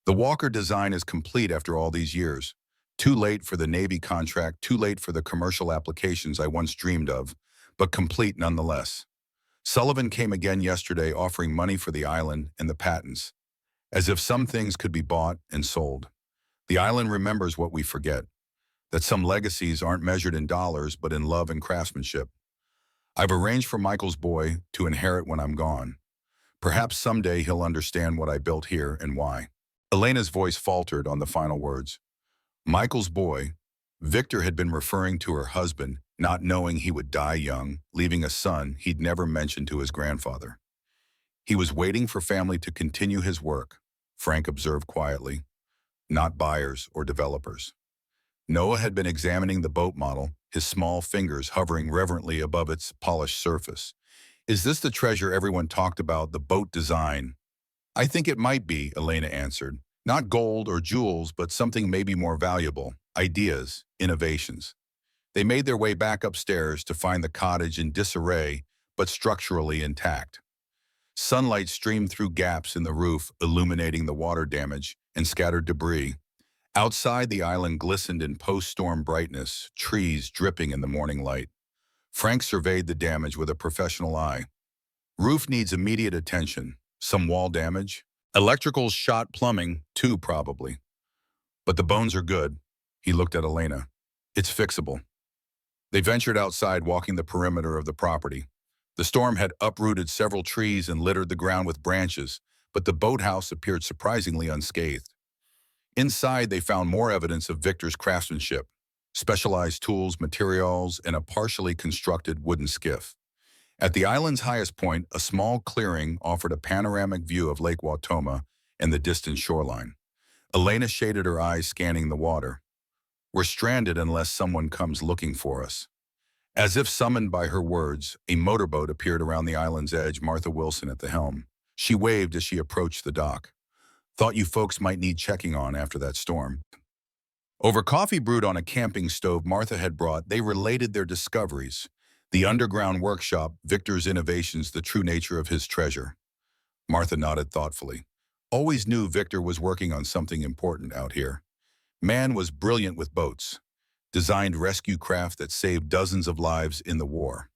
The Walker design is complete after all these years. Too late for the Navy contract, too late for the commercial applications I once dreamed of, but complete nonetheless. Sullivan came again yesterday offering money for the island and the patents, as if some things could be bought and sold. The island remembers what we forget, that some legacies aren't measured in dollars but in love and craftsmanship. I've arranged for Michael's boy to inherit when I'm gone. Perhaps someday he'll understand what I built here and why. Elena's voice faltered on the final words. Michael's boy. Victor had been referring to her husband, not knowing he would die young, leaving a son he'd never mentioned to his grandfather. He was waiting for family to continue his work, Frank observed quietly, not buyers or developers. Noah had been examining the boat model, his small fingers hovering reverently above its polished surface. Is this the treasure everyone talked about, the boat design? I think it might be, Elena answered. Not gold or jewels, but something maybe more valuable. Ideas, innovations. They made their way back upstairs to find the cottage in disarray, but structurally intact. Sunlight streamed through gaps in the roof, illuminating the water damage and scattered debris. Outside, the island glistened in post-storm brightness, trees dripping in the morning light. Frank surveyed the damage with a professional eye. Roof needs immediate attention. Some wall damage. Electricals shot, plumbing, too, probably. But the bones are good. He looked at Elena. It's fixable. They ventured outside, walking the perimeter of the property. The storm had uprooted several trees and littered the ground with branches, but the boathouse appeared surprisingly unscathed. Inside, they found more evidence of Victor's craftsmanship, specialized tools, materials, and a partially constructed wooden skiff. At the island's highest point, a small clearing offered a panoramic view of Lake Watoma and the distant shoreline. Elena shaded her eyes, scanning the water. We're stranded unless someone comes looking for us. As if summoned by her words, a motorboat appeared around the island's edge, Martha Wilson at the helm. She waved as she approached the dock. Thought you folks might need checking on after that storm. Over coffee brewed on a camping stove Martha had brought, they related their discoveries. The underground workshop, Victor's innovations, the true nature of his treasure. Martha nodded thoughtfully. Always knew Victor was working on something important out here. Man was brilliant with boats. Designed rescue craft that saved dozens of lives in the war.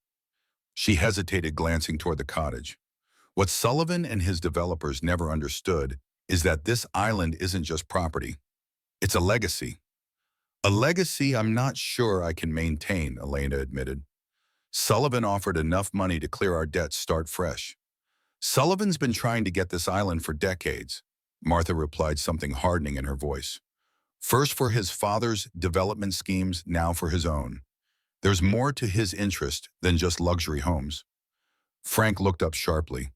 She hesitated, glancing toward the cottage. What Sullivan and his developers never understood is that this island isn't just property. It's a legacy. A legacy I'm not sure I can maintain, Elena admitted. Sullivan offered enough money to clear our debts, start fresh. Sullivan's been trying to get this island for decades, Martha replied, something hardening in her voice. First for his father's development schemes, now for his own. There's more to his interest than just luxury homes. Frank looked up sharply.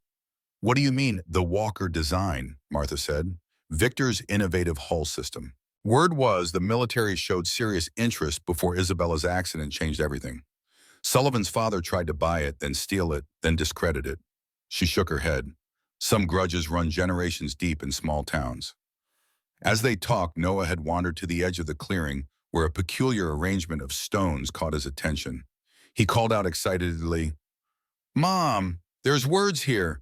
What do you mean, the Walker design? Martha said. Victor's innovative hull system. Word was the military showed serious interest before Isabella's accident changed everything. Sullivan's father tried to buy it, then steal it, then discredit it. She shook her head. Some grudges run generations deep in small towns. As they talked, Noah had wandered to the edge of the clearing where a peculiar arrangement of stones caught his attention. He called out excitedly, "Mom, there's words here."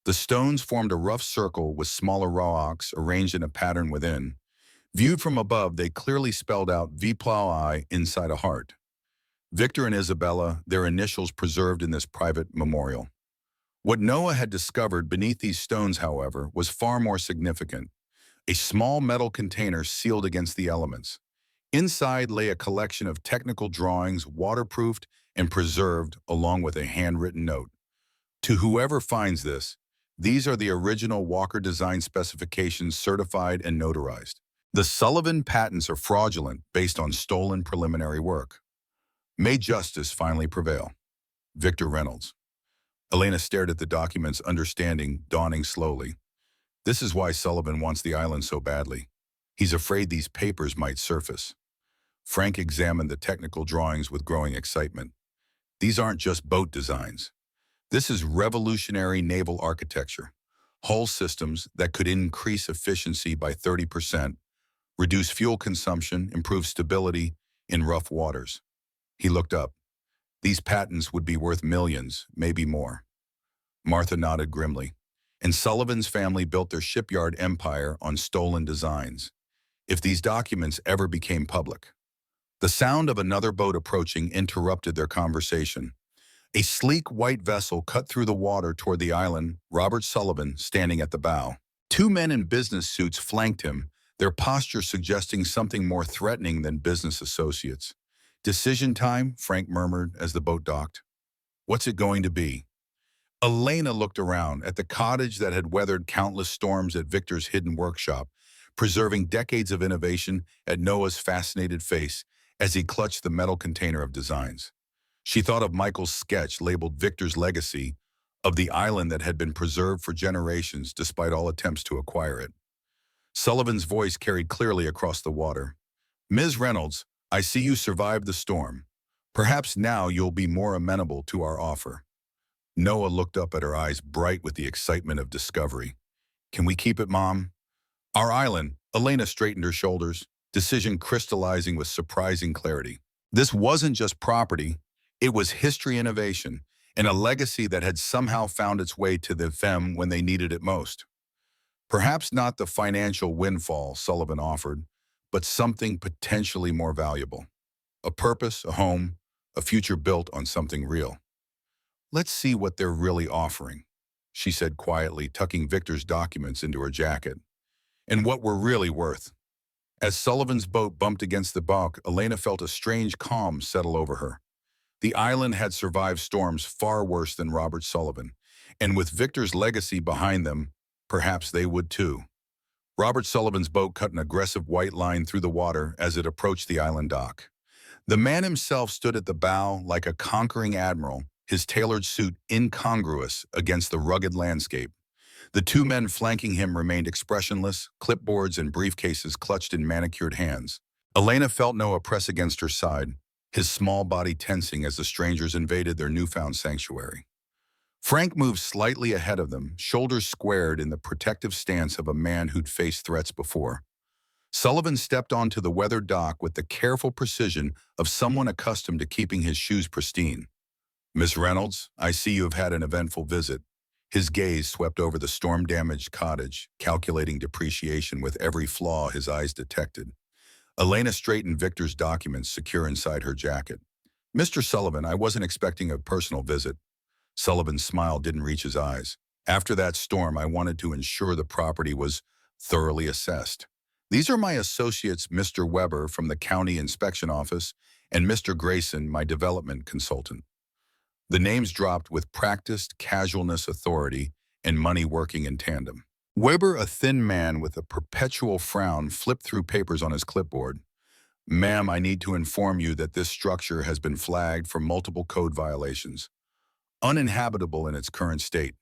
The stones formed a rough circle with smaller rocks arranged in a pattern within. Viewed from above, they clearly spelled out VPLI inside a heart. Victor and Isabella, their initials preserved in this private memorial. What Noah had discovered beneath these stones, however, was far more significant. A small metal container sealed against the elements. Inside lay a collection of technical drawings, waterproofed and preserved, along with a handwritten note. To whoever finds this, these are the original Walker design specifications, certified and notarized. The Sullivan patents are fraudulent based on stolen preliminary work. May justice finally prevail. Victor Reynolds. Elena stared at the documents, understanding dawning slowly. This is why Sullivan wants the island so badly. He's afraid these papers might surface. Frank examined the technical drawings with growing excitement. These aren't just boat designs. This is revolutionary naval architecture. Hull systems that could increase efficiency by 30%, reduce fuel consumption, improve stability in rough waters. He looked up. These patents would be worth millions, maybe more. Martha nodded grimly. And Sullivan's family built their shipyard empire on stolen designs. If these documents ever became public. The sound of another boat approaching interrupted their conversation. A sleek white vessel cut through the water toward the island, Robert Sullivan standing at the bow. Two men in business suits flanked him, their posture suggesting something more threatening than business associates. "Decision time," Frank murmured as the boat docked. "What's it going to be?" Elena looked around at the cottage that had weathered countless storms at Victor's hidden workshop, preserving decades of innovation at Noah's fascinated face as he clutched the metal container of designs. She thought of Michael's sketch labeled Victor's Legacy, of the island that had been preserved for generations despite all attempts to acquire it. Sullivan's voice carried clearly across the water. "Ms. Reynolds, I see you survived the storm. Perhaps now you'll be more amenable to our offer." Noah looked up at her, eyes bright with the excitement of discovery. "Can we keep it, Mom?" "Our island," Elena straightened her shoulders, decision crystallizing with surprising clarity. This wasn't just property, it was history innovation, and a legacy that had somehow found its way to the femme when they needed it most. Perhaps not the financial windfall Sullivan offered, but something potentially more valuable. A purpose, a home, a future built on something real. "Let's see what they're really offering," she said quietly, tucking Victor's documents into her jacket. "And what we're really worth." As Sullivan's boat bumped against the dock, Elena felt a strange calm settle over her. The island had survived storms far worse than Robert Sullivan, and with Victor's legacy behind them, perhaps they would too. Robert Sullivan's boat cut an aggressive white line through the water as it approached the island dock. The man himself stood at the bow like a conquering admiral, his tailored suit incongruous against the rugged landscape. The two men flanking him remained expressionless, clipboards and briefcases clutched in manicured hands. Elena felt Noah press against her side, his small body tensing as the strangers invaded their newfound sanctuary. Frank moved slightly ahead of them, shoulders squared in the protective stance of a man who'd faced threats before. Sullivan stepped onto the weathered dock with the careful precision of someone accustomed to keeping his shoes pristine. "Miss Reynolds, I see you have had an eventful visit." His gaze swept over the storm-damaged cottage, calculating depreciation with every flaw his eyes detected. Elena straightened Victor's documents secure inside her jacket. "Mr. Sullivan, I wasn't expecting a personal visit." Sullivan's smile didn't reach his eyes. "After that storm, I wanted to ensure the property was thoroughly assessed. These are my associates, Mr. Weber from the County Inspection Office and Mr. Grayson, my development consultant." The names dropped with practiced casualness, authority, and money working in tandem. Weber, a thin man with a perpetual frown, flipped through papers on his clipboard. "Ma'am, I need to inform you that this structure has been flagged for multiple code violations. Uninhabitable in its current state."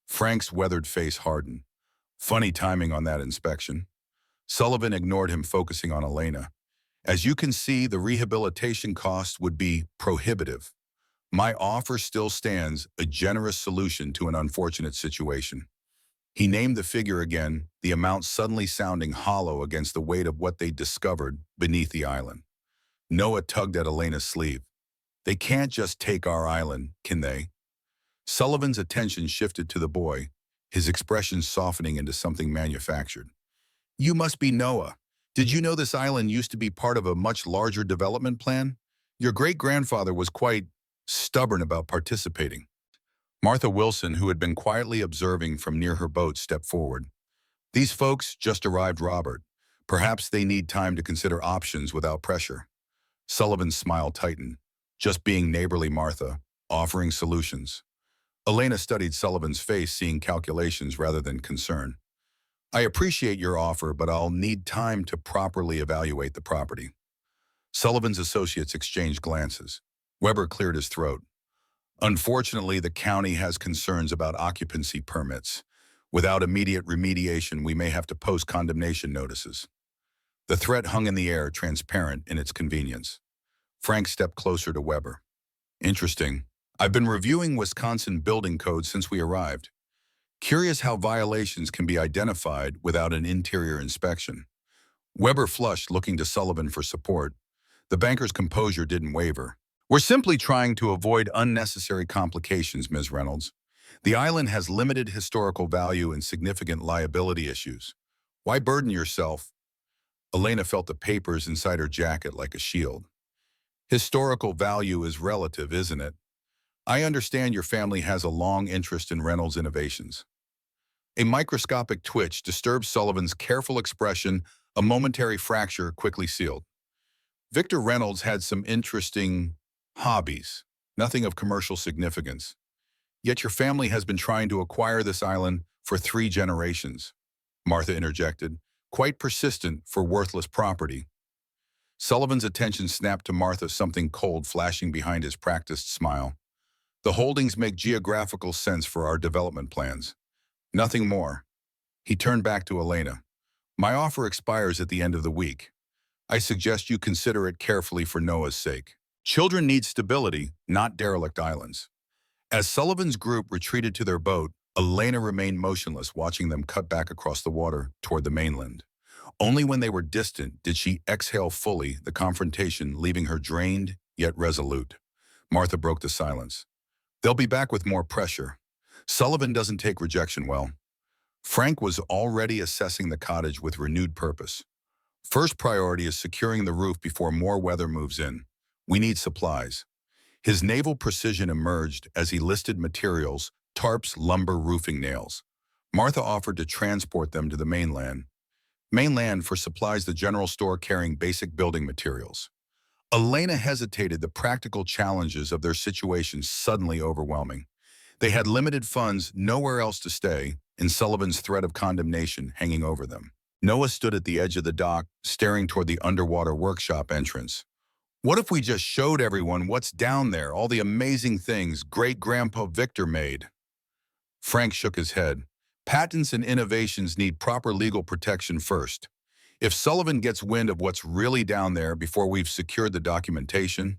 Frank's weathered face hardened. Funny timing on that inspection. Sullivan ignored him, focusing on Elena. "As you can see, the rehabilitation cost would be prohibitive. My offer still stands, a generous solution to an unfortunate situation." He named the figure again, the amount suddenly sounding hollow against the weight of what they'd discovered beneath the island. Noah tugged at Elena's sleeve. They can't just take our island, can they? Sullivan's attention shifted to the boy, his expression softening into something manufactured. You must be Noah. Did you know this island used to be part of a much larger development plan? Your great-grandfather was quite stubborn about participating. Martha Wilson, who had been quietly observing from near her boat, stepped forward. These folks just arrived, Robert. Perhaps they need time to consider options without pressure. Sullivan's smile tightened. Just being neighborly, Martha, offering solutions. Elena studied Sullivan's face, seeing calculations rather than concern. I appreciate your offer, but I'll need time to properly evaluate the property. Sullivan's associates exchanged glances. Weber cleared his throat. Unfortunately, the county has concerns about occupancy permits. Without immediate remediation, we may have to post condemnation notices. The threat hung in the air, transparent in its convenience. Frank stepped closer to Weber. Interesting. I've been reviewing Wisconsin building codes since we arrived. Curious how violations can be identified without an interior inspection. Weber flushed, looking to Sullivan for support. The banker's composure didn't waver. We're simply trying to avoid unnecessary complications, Ms. Reynolds. The island has limited historical value and significant liability issues. Why burden yourself? Elena felt the papers inside her jacket like a shield. Historical value is relative, isn't it? I understand your family has a long interest in Reynolds innovations. A microscopic twitch disturbed Sullivan's careful expression, a momentary fracture quickly sealed. Victor Reynolds had some interesting hobbies, nothing of commercial significance. Yet your family has been trying to acquire this island for 3 generations, Martha interjected, quite persistent for worthless property. Sullivan's attention snapped to Martha, something cold flashing behind his practiced smile. The holdings make geographical sense for our development plans. Nothing more. He turned back to Elena. My offer expires at the end of the week. I suggest you consider it carefully for Noah's sake. Children need stability, not derelict islands. As Sullivan's group retreated to their boat, Elena remained motionless, watching them cut back across the water toward the mainland. Only when they were distant did she exhale fully, the confrontation leaving her drained yet resolute. Martha broke the silence. They'll be back with more pressure. Sullivan doesn't take rejection well. Frank was already assessing the cottage with renewed purpose. First priority is securing the roof before more weather moves in. We need supplies. His naval precision emerged as he listed materials: tarps, lumber, roofing nails. Martha offered to transport them to the mainland. Mainland for supplies, the general store carrying basic building materials. Elena hesitated, the practical challenges of their situation suddenly overwhelming. They had limited funds, nowhere else to stay, and Sullivan's threat of condemnation hanging over them. Noah stood at the edge of the dock, staring toward the underwater workshop entrance. What if we just showed everyone what's down there, all the amazing things great-grandpa Victor made? Frank shook his head. Patents and innovations need proper legal protection first. If Sullivan gets wind of what's really down there before we've secured the documentation—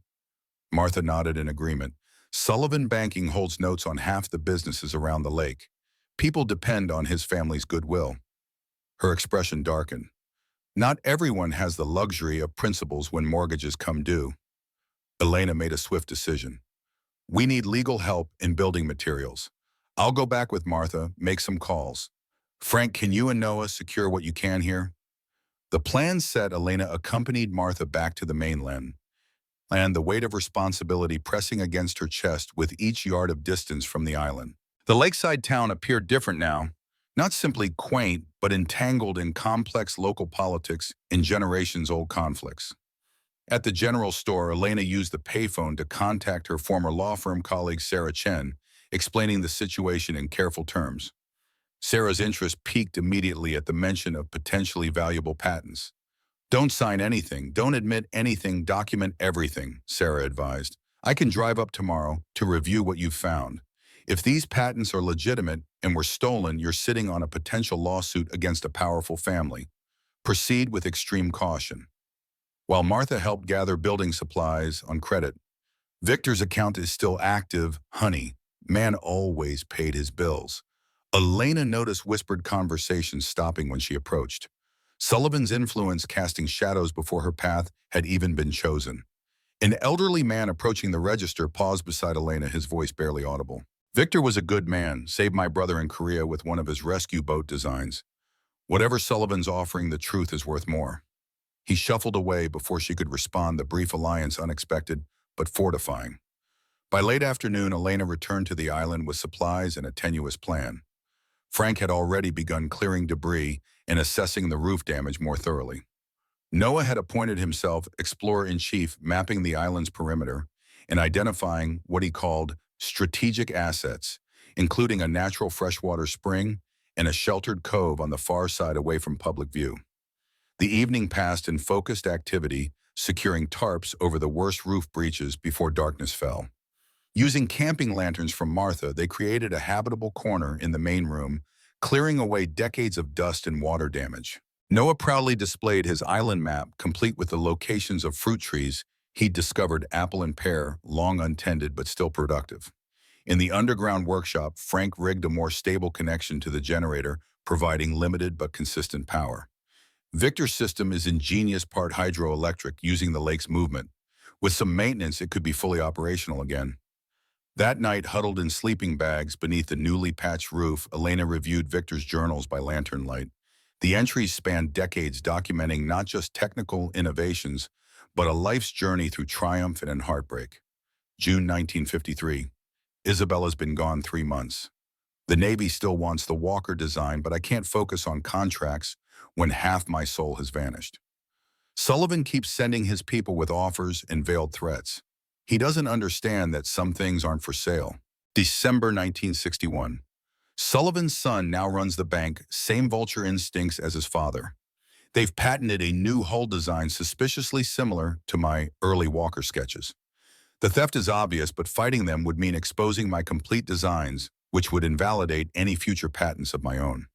Martha nodded in agreement. Sullivan Banking holds notes on half the businesses around the lake. People depend on his family's goodwill. Her expression darkened. Not everyone has the luxury of principals when mortgages come due. Elena made a swift decision. We need legal help in building materials. I'll go back with Martha, make some calls. Frank, can you and Noah secure what you can here? The plan set, Elena accompanied Martha back to the mainland, and the weight of responsibility pressing against her chest with each yard of distance from the island. The lakeside town appeared different now, not simply quaint, but entangled in complex local politics and generations-old conflicts. At the general store, Elena used the payphone to contact her former law firm colleague Sarah Chen, explaining the situation in careful terms. Sarah's interest peaked immediately at the mention of potentially valuable patents. Don't sign anything, don't admit anything, document everything, Sarah advised. I can drive up tomorrow to review what you've found. If these patents are legitimate and were stolen, you're sitting on a potential lawsuit against a powerful family. Proceed with extreme caution. While Martha helped gather building supplies on credit, Victor's account is still active. Honey, man always paid his bills. Elena noticed whispered conversations stopping when she approached. Sullivan's influence casting shadows before her path had even been chosen. An elderly man approaching the register paused beside Elena, his voice barely audible. Victor was a good man, saved my brother in Korea with one of his rescue boat designs. Whatever Sullivan's offering, the truth is worth more. He shuffled away before she could respond, the brief alliance unexpected but fortifying. By late afternoon, Elena returned to the island with supplies and a tenuous plan. Frank had already begun clearing debris and assessing the roof damage more thoroughly. Noah had appointed himself explorer-in-chief, mapping the island's perimeter and identifying what he called strategic assets, including a natural freshwater spring and a sheltered cove on the far side away from public view. The evening passed in focused activity, securing tarps over the worst roof breaches before darkness fell. Using camping lanterns from Martha, they created a habitable corner in the main room, clearing away decades of dust and water damage. Noah proudly displayed his island map, complete with the locations of fruit trees he'd discovered, apple and pear, long untended but still productive. In the underground workshop, Frank rigged a more stable connection to the generator, providing limited but consistent power. Victor's system is ingenious, part hydroelectric, using the lake's movement. With some maintenance, it could be fully operational again. That night, huddled in sleeping bags beneath the newly patched roof, Elena reviewed Victor's journals by lantern light. The entries spanned decades, documenting not just technical innovations, but a life's journey through triumph and heartbreak. June 1953. Isabella's been gone 3 months. The Navy still wants the Walker design, but I can't focus on contracts when half my soul has vanished. Sullivan keeps sending his people with offers and veiled threats. He doesn't understand that some things aren't for sale. December 1961. Sullivan's son now runs the bank, same vulture instincts as his father. They've patented a new hull design suspiciously similar to my early Walker sketches. The theft is obvious, but fighting them would mean exposing my complete designs, which would invalidate any future patents of my own.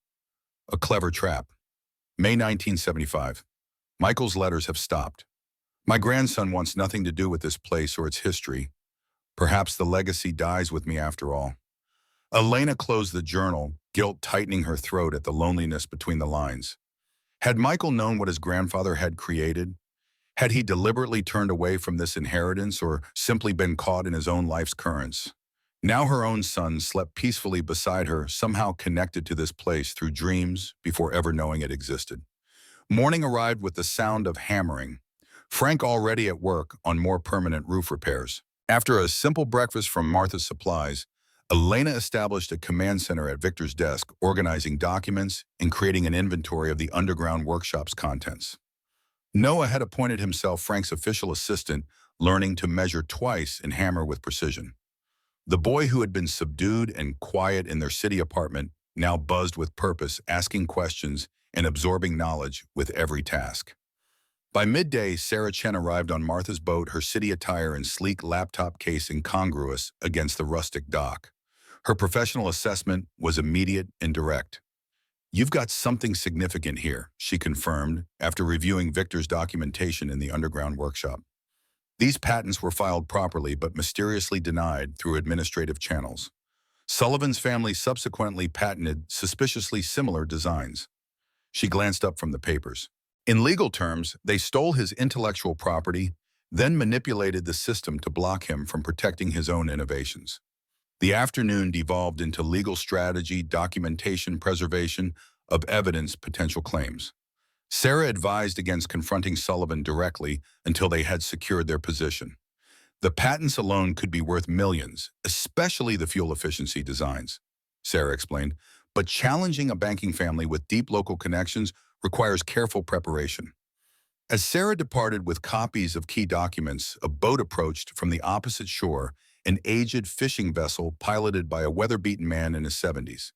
A clever trap. May 1975. Michael's letters have stopped. My grandson wants nothing to do with this place or its history. Perhaps the legacy dies with me after all. Elena closed the journal, guilt tightening her throat at the loneliness between the lines. Had Michael known what his grandfather had created? Had he deliberately turned away from this inheritance or simply been caught in his own life's currents? Now her own son slept peacefully beside her, somehow connected to this place through dreams before ever knowing it existed. Morning arrived with the sound of hammering. Frank already at work on more permanent roof repairs. After a simple breakfast from Martha's Supplies, Elena established a command center at Victor's desk, organizing documents and creating an inventory of the underground workshop's contents. Noah had appointed himself Frank's official assistant, learning to measure twice and hammer with precision. The boy who had been subdued and quiet in their city apartment now buzzed with purpose, asking questions and absorbing knowledge with every task. By midday, Sarah Chen arrived on Martha's boat, her city attire and sleek laptop case incongruous against the rustic dock. Her professional assessment was immediate and direct. "You've got something significant here," she confirmed after reviewing Victor's documentation in the underground workshop. These patents were filed properly but mysteriously denied through administrative channels. Sullivan's family subsequently patented suspiciously similar designs. She glanced up from the papers. In legal terms, they stole his intellectual property, then manipulated the system to block him from protecting his own innovations. The afternoon devolved into legal strategy, documentation, preservation of evidence, potential claims. Sarah advised against confronting Sullivan directly until they had secured their position. The patents alone could be worth millions, especially the fuel efficiency designs, Sarah explained, but challenging a banking family with deep local connections requires careful preparation. As Sarah departed with copies of key documents, a boat approached from the opposite shore, an aged fishing vessel piloted by a weather-beaten man in his 70s.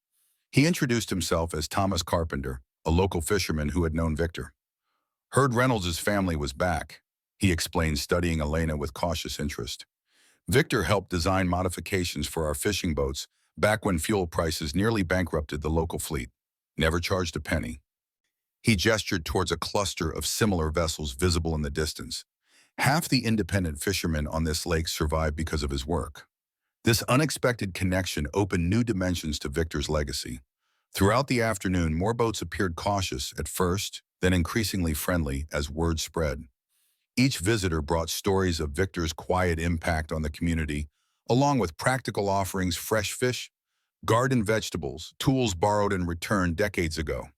He introduced himself as Thomas Carpenter, a local fisherman who had known Victor. "Heard Reynolds' family was back," he explained, studying Elena with cautious interest. "Victor helped design modifications for our fishing boats back when fuel prices nearly bankrupted the local fleet. Never charged a penny." He gestured towards a cluster of similar vessels visible in the distance. Half the independent fishermen on this lake survived because of his work. This unexpected connection opened new dimensions to Victor's legacy. Throughout the afternoon, more boats appeared cautious at first, then increasingly friendly as word spread. Each visitor brought stories of Victor's quiet impact on the community, along with practical offerings: fresh fish, garden vegetables, tools borrowed and returned decades ago.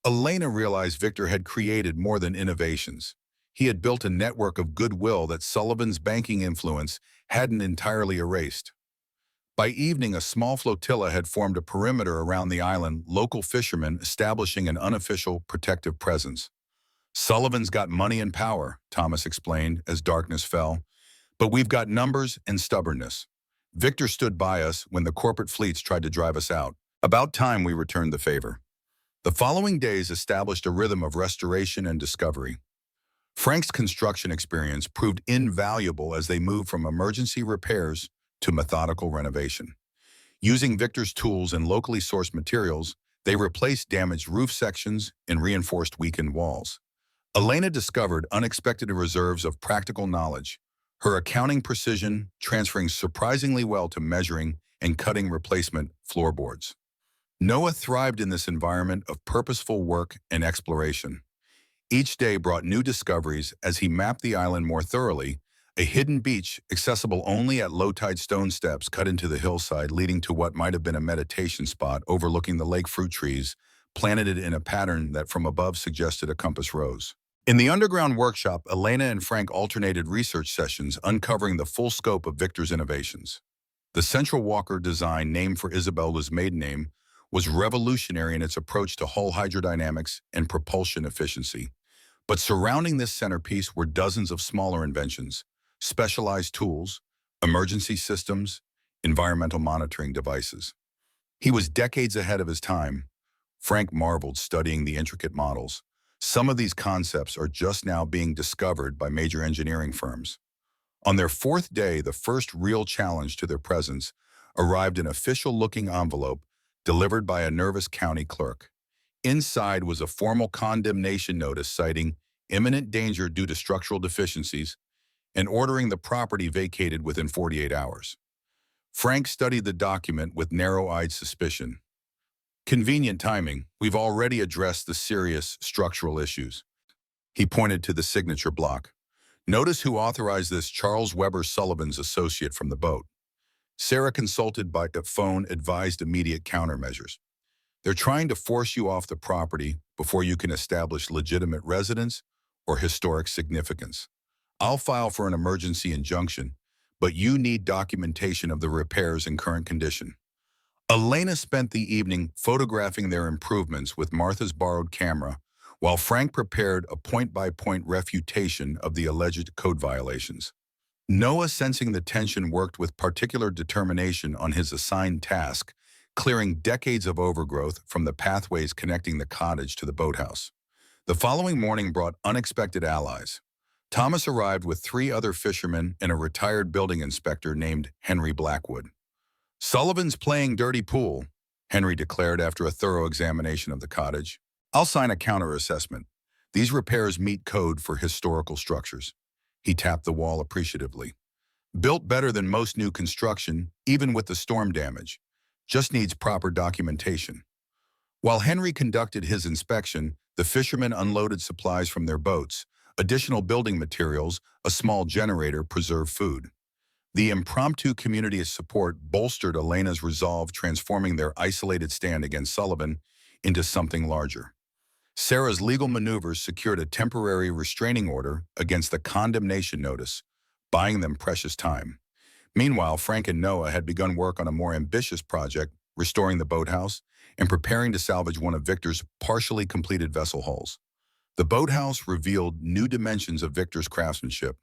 Elena realized Victor had created more than innovations. He had built a network of goodwill that Sullivan's banking influence hadn't entirely erased. By evening, a small flotilla had formed a perimeter around the island, local fishermen establishing an unofficial protective presence. "Sullivan's got money and power," Thomas explained as darkness fell, "but we've got numbers and stubbornness. Victor stood by us when the corporate fleets tried to drive us out. About time we returned the favor." The following days established a rhythm of restoration and discovery. Frank's construction experience proved invaluable as they moved from emergency repairs to methodical renovation. Using Victor's tools and locally sourced materials, they replaced damaged roof sections and reinforced weakened walls. Elena discovered unexpected reserves of practical knowledge, her accounting precision transferring surprisingly well to measuring and cutting replacement floorboards. Noah thrived in this environment of purposeful work and exploration. Each day brought new discoveries as he mapped the island more thoroughly: a hidden beach accessible only at low-tide stone steps cut into the hillside leading to what might have been a meditation spot overlooking the lake fruit trees, planted in a pattern that from above suggested a compass rose. In the underground workshop, Elena and Frank alternated research sessions uncovering the full scope of Victor's innovations. The Central Walker design, named for Isabella's maiden name, was revolutionary in its approach to hull hydrodynamics and propulsion efficiency. But surrounding this centerpiece were dozens of smaller inventions: specialized tools, emergency systems, environmental monitoring devices. He was decades ahead of his time. Frank marveled studying the intricate models. Some of these concepts are just now being discovered by major engineering firms. On their fourth day, the first real challenge to their presence arrived: an official-looking envelope delivered by a nervous county clerk. Inside was a formal condemnation notice citing imminent danger due to structural deficiencies and ordering the property vacated within 48 hours. Frank studied the document with narrow-eyed suspicion. "Convenient timing. We've already addressed the serious structural issues." He pointed to the signature block. "Notice who authorized this: Charles Weber, Sullivan's associate from the boat." Sarah, consulted by the phone, advised immediate countermeasures. "They're trying to force you off the property before you can establish legitimate residence or historic significance. I'll file for an emergency injunction, but you need documentation of the repairs in current condition." Elena spent the evening photographing their improvements with Martha's borrowed camera, while Frank prepared a point-by-point refutation of the alleged code violations. Noah, sensing the tension, worked with particular determination on his assigned task, clearing decades of overgrowth from the pathways connecting the cottage to the boathouse. The following morning brought unexpected allies. Thomas arrived with 3 other fishermen and a retired building inspector named Henry Blackwood. "Sullivan's playing dirty pool," Henry declared after a thorough examination of the cottage. "I'll sign a counter-assessment. These repairs meet code for historical structures." He tapped the wall appreciatively. "Built better than most new construction, even with the storm damage. Just needs proper documentation." While Henry conducted his inspection, the fishermen unloaded supplies from their boats: additional building materials, a small generator, preserved food. The impromptu community support bolstered Elena's resolve, transforming their isolated stand against Sullivan into something larger. Sarah's legal maneuvers secured a temporary restraining order against the condemnation notice, buying them precious time. Meanwhile, Frank and Noah had begun work on a more ambitious project: restoring the boathouse and preparing to salvage one of Victor's partially completed vessel hulls. The boathouse revealed new dimensions of Victor's craftsmanship.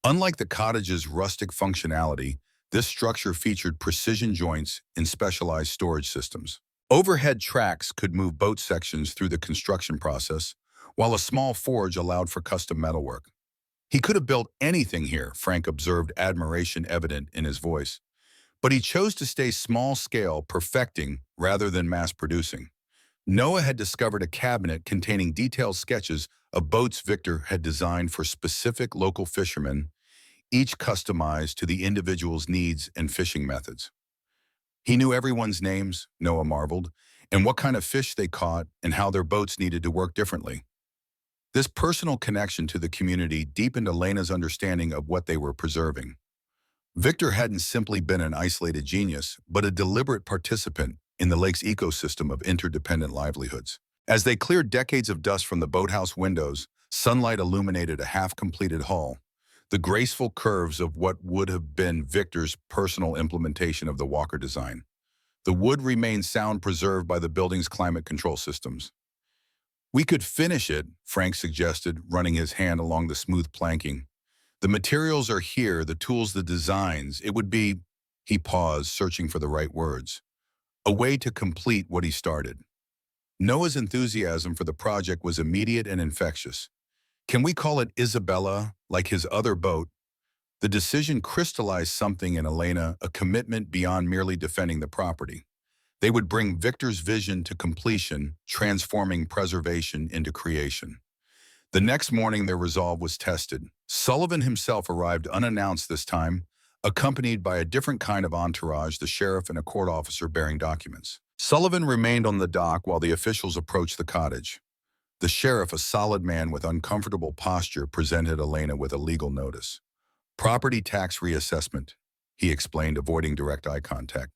Unlike the cottage's rustic functionality, this structure featured precision joints and specialized storage systems. Overhead tracks could move boat sections through the construction process, while a small forge allowed for custom metalwork. "He could have built anything here," Frank observed, admiration evident in his voice. "But he chose to stay small-scale, perfecting rather than mass-producing." Noah had discovered a cabinet containing detailed sketches of boats Victor had designed for specific local fishermen, each customized to the individual's needs and fishing methods. "He knew everyone's names," Noah marveled, and what kind of fish they caught and how their boats needed to work differently. This personal connection to the community deepened Elena's understanding of what they were preserving. Victor hadn't simply been an isolated genius, but a deliberate participant in the lake's ecosystem of interdependent livelihoods. As they cleared decades of dust from the boathouse windows, sunlight illuminated a half-completed hull, the graceful curves of what would have been Victor's personal implementation of the Walker design. The wood remained sound-preserved by the building's climate control systems. "We could finish it," Frank suggested, running his hand along the smooth planking. "The materials are here, the tools, the designs. It would be—" He paused, searching for the right words. "A way to complete what he started." Noah's enthusiasm for the project was immediate and infectious. "Can we call it Isabella, like his other boat?" The decision crystallized something in Elena, a commitment beyond merely defending the property. They would bring Victor's vision to completion, transforming preservation into creation. The next morning, their resolve was tested. Sullivan himself arrived unannounced this time, accompanied by a different kind of entourage, the sheriff and a court officer bearing documents. Sullivan remained on the dock while the officials approached the cottage. The sheriff, a solid man with uncomfortable posture, presented Elena with a legal notice. "Property tax reassessment," he explained, avoiding direct eye contact,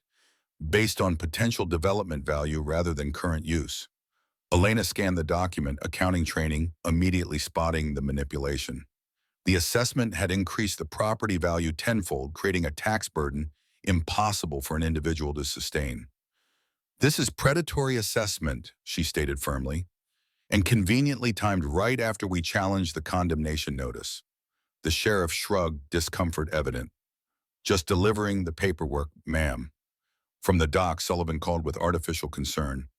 "based on potential development value rather than current use." Elena scanned the document, accounting training, immediately spotting the manipulation. The assessment had increased the property value tenfold, creating a tax burden impossible for an individual to sustain. "This is predatory assessment," she stated firmly, "and conveniently timed right after we challenged the condemnation notice." The sheriff shrugged, discomfort evident. "Just delivering the paperwork, ma'am." From the dock, Sullivan called with artificial concern.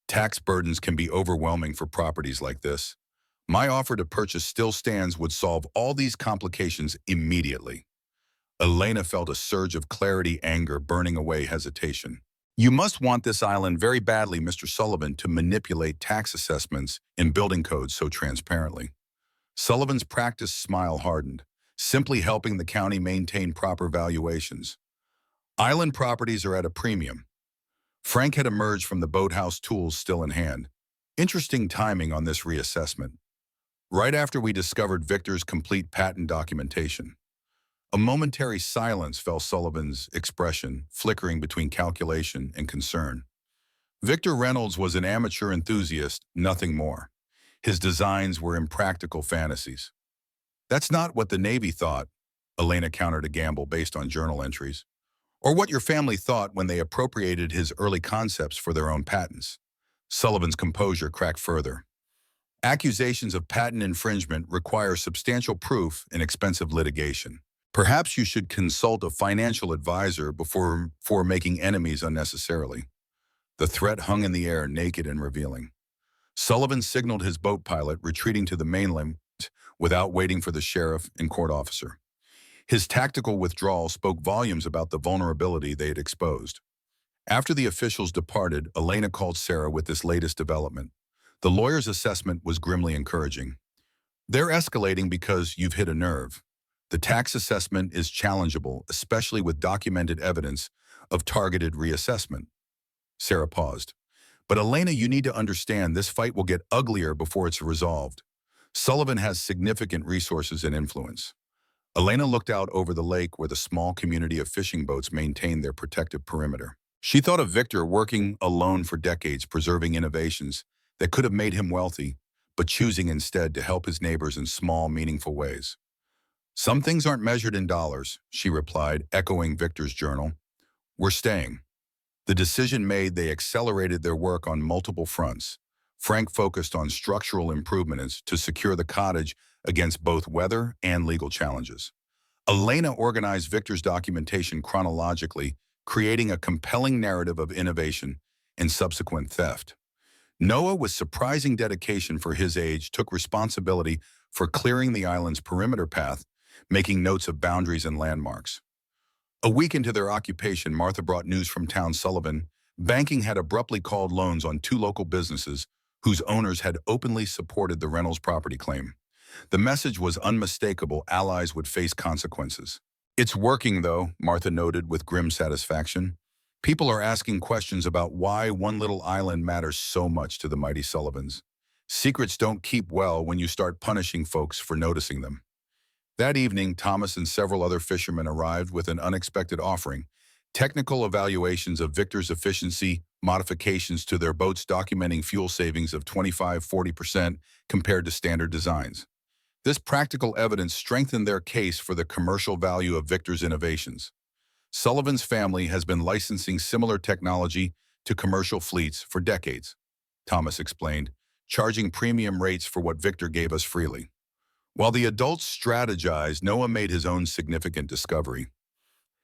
"Tax burdens can be overwhelming for properties like this. My offer to purchase still stands would solve all these complications immediately." Elena felt a surge of clarity, anger, burning away hesitation. "You must want this island very badly, Mr. Sullivan, to manipulate tax assessments and building codes so transparently." Sullivan's practiced smile hardened, "Simply helping the county maintain proper valuations. Island properties are at a premium." Frank had emerged from the boathouse, tools still in hand. "Interesting timing on this reassessment. Right after we discovered Victor's complete patent documentation." A momentary silence fell Sullivan's expression, flickering between calculation and concern. Victor Reynolds was an amateur enthusiast, nothing more. His designs were impractical fantasies. "That's not what the Navy thought," Elena countered a gamble based on journal entries. "Or what your family thought when they appropriated his early concepts for their own patents." Sullivan's composure cracked further. "Accusations of patent infringement require substantial proof and expensive litigation. Perhaps you should consult a financial advisor before making enemies unnecessarily." The threat hung in the air, naked and revealing. Sullivan signaled his boat pilot, retreating to the mainland without waiting for the sheriff and court officer. His tactical withdrawal spoke volumes about the vulnerability they had exposed. After the officials departed, Elena called Sarah with this latest development. The lawyer's assessment was grimly encouraging. "They're escalating because you've hit a nerve. The tax assessment is challengeable, especially with documented evidence of targeted reassessment." Sarah paused. "But Elena, you need to understand this fight will get uglier before it's resolved. Sullivan has significant resources and influence." Elena looked out over the lake where the small community of fishing boats maintained their protective perimeter. She thought of Victor working alone for decades, preserving innovations that could have made him wealthy, but choosing instead to help his neighbors in small, meaningful ways. "Some things aren't measured in dollars," she replied, echoing Victor's journal. "We're staying." The decision made, they accelerated their work on multiple fronts. Frank focused on structural improvements to secure the cottage against both weather and legal challenges. Elena organized Victor's documentation chronologically, creating a compelling narrative of innovation and subsequent theft. Noah, with surprising dedication for his age, took responsibility for clearing the island's perimeter path, making notes of boundaries and landmarks. A week into their occupation, Martha brought news from town. Sullivan banking had abruptly called loans on two local businesses whose owners had openly supported the Reynolds property claim. The message was unmistakable: allies would face consequences. "It's working, though," Martha noted with grim satisfaction. People are asking questions about why one little island matters so much to the mighty Sullivans. Secrets don't keep well when you start punishing folks for noticing them. That evening, Thomas and several other fishermen arrived with an unexpected offering: technical evaluations of Victor's efficiency, modifications to their boats documenting fuel savings of 25–40% compared to standard designs. This practical evidence strengthened their case for the commercial value of Victor's innovations. Sullivan's family has been licensing similar technology to commercial fleets for decades, Thomas explained, charging premium rates for what Victor gave us freely. While the adults strategized, Noah made his own significant discovery.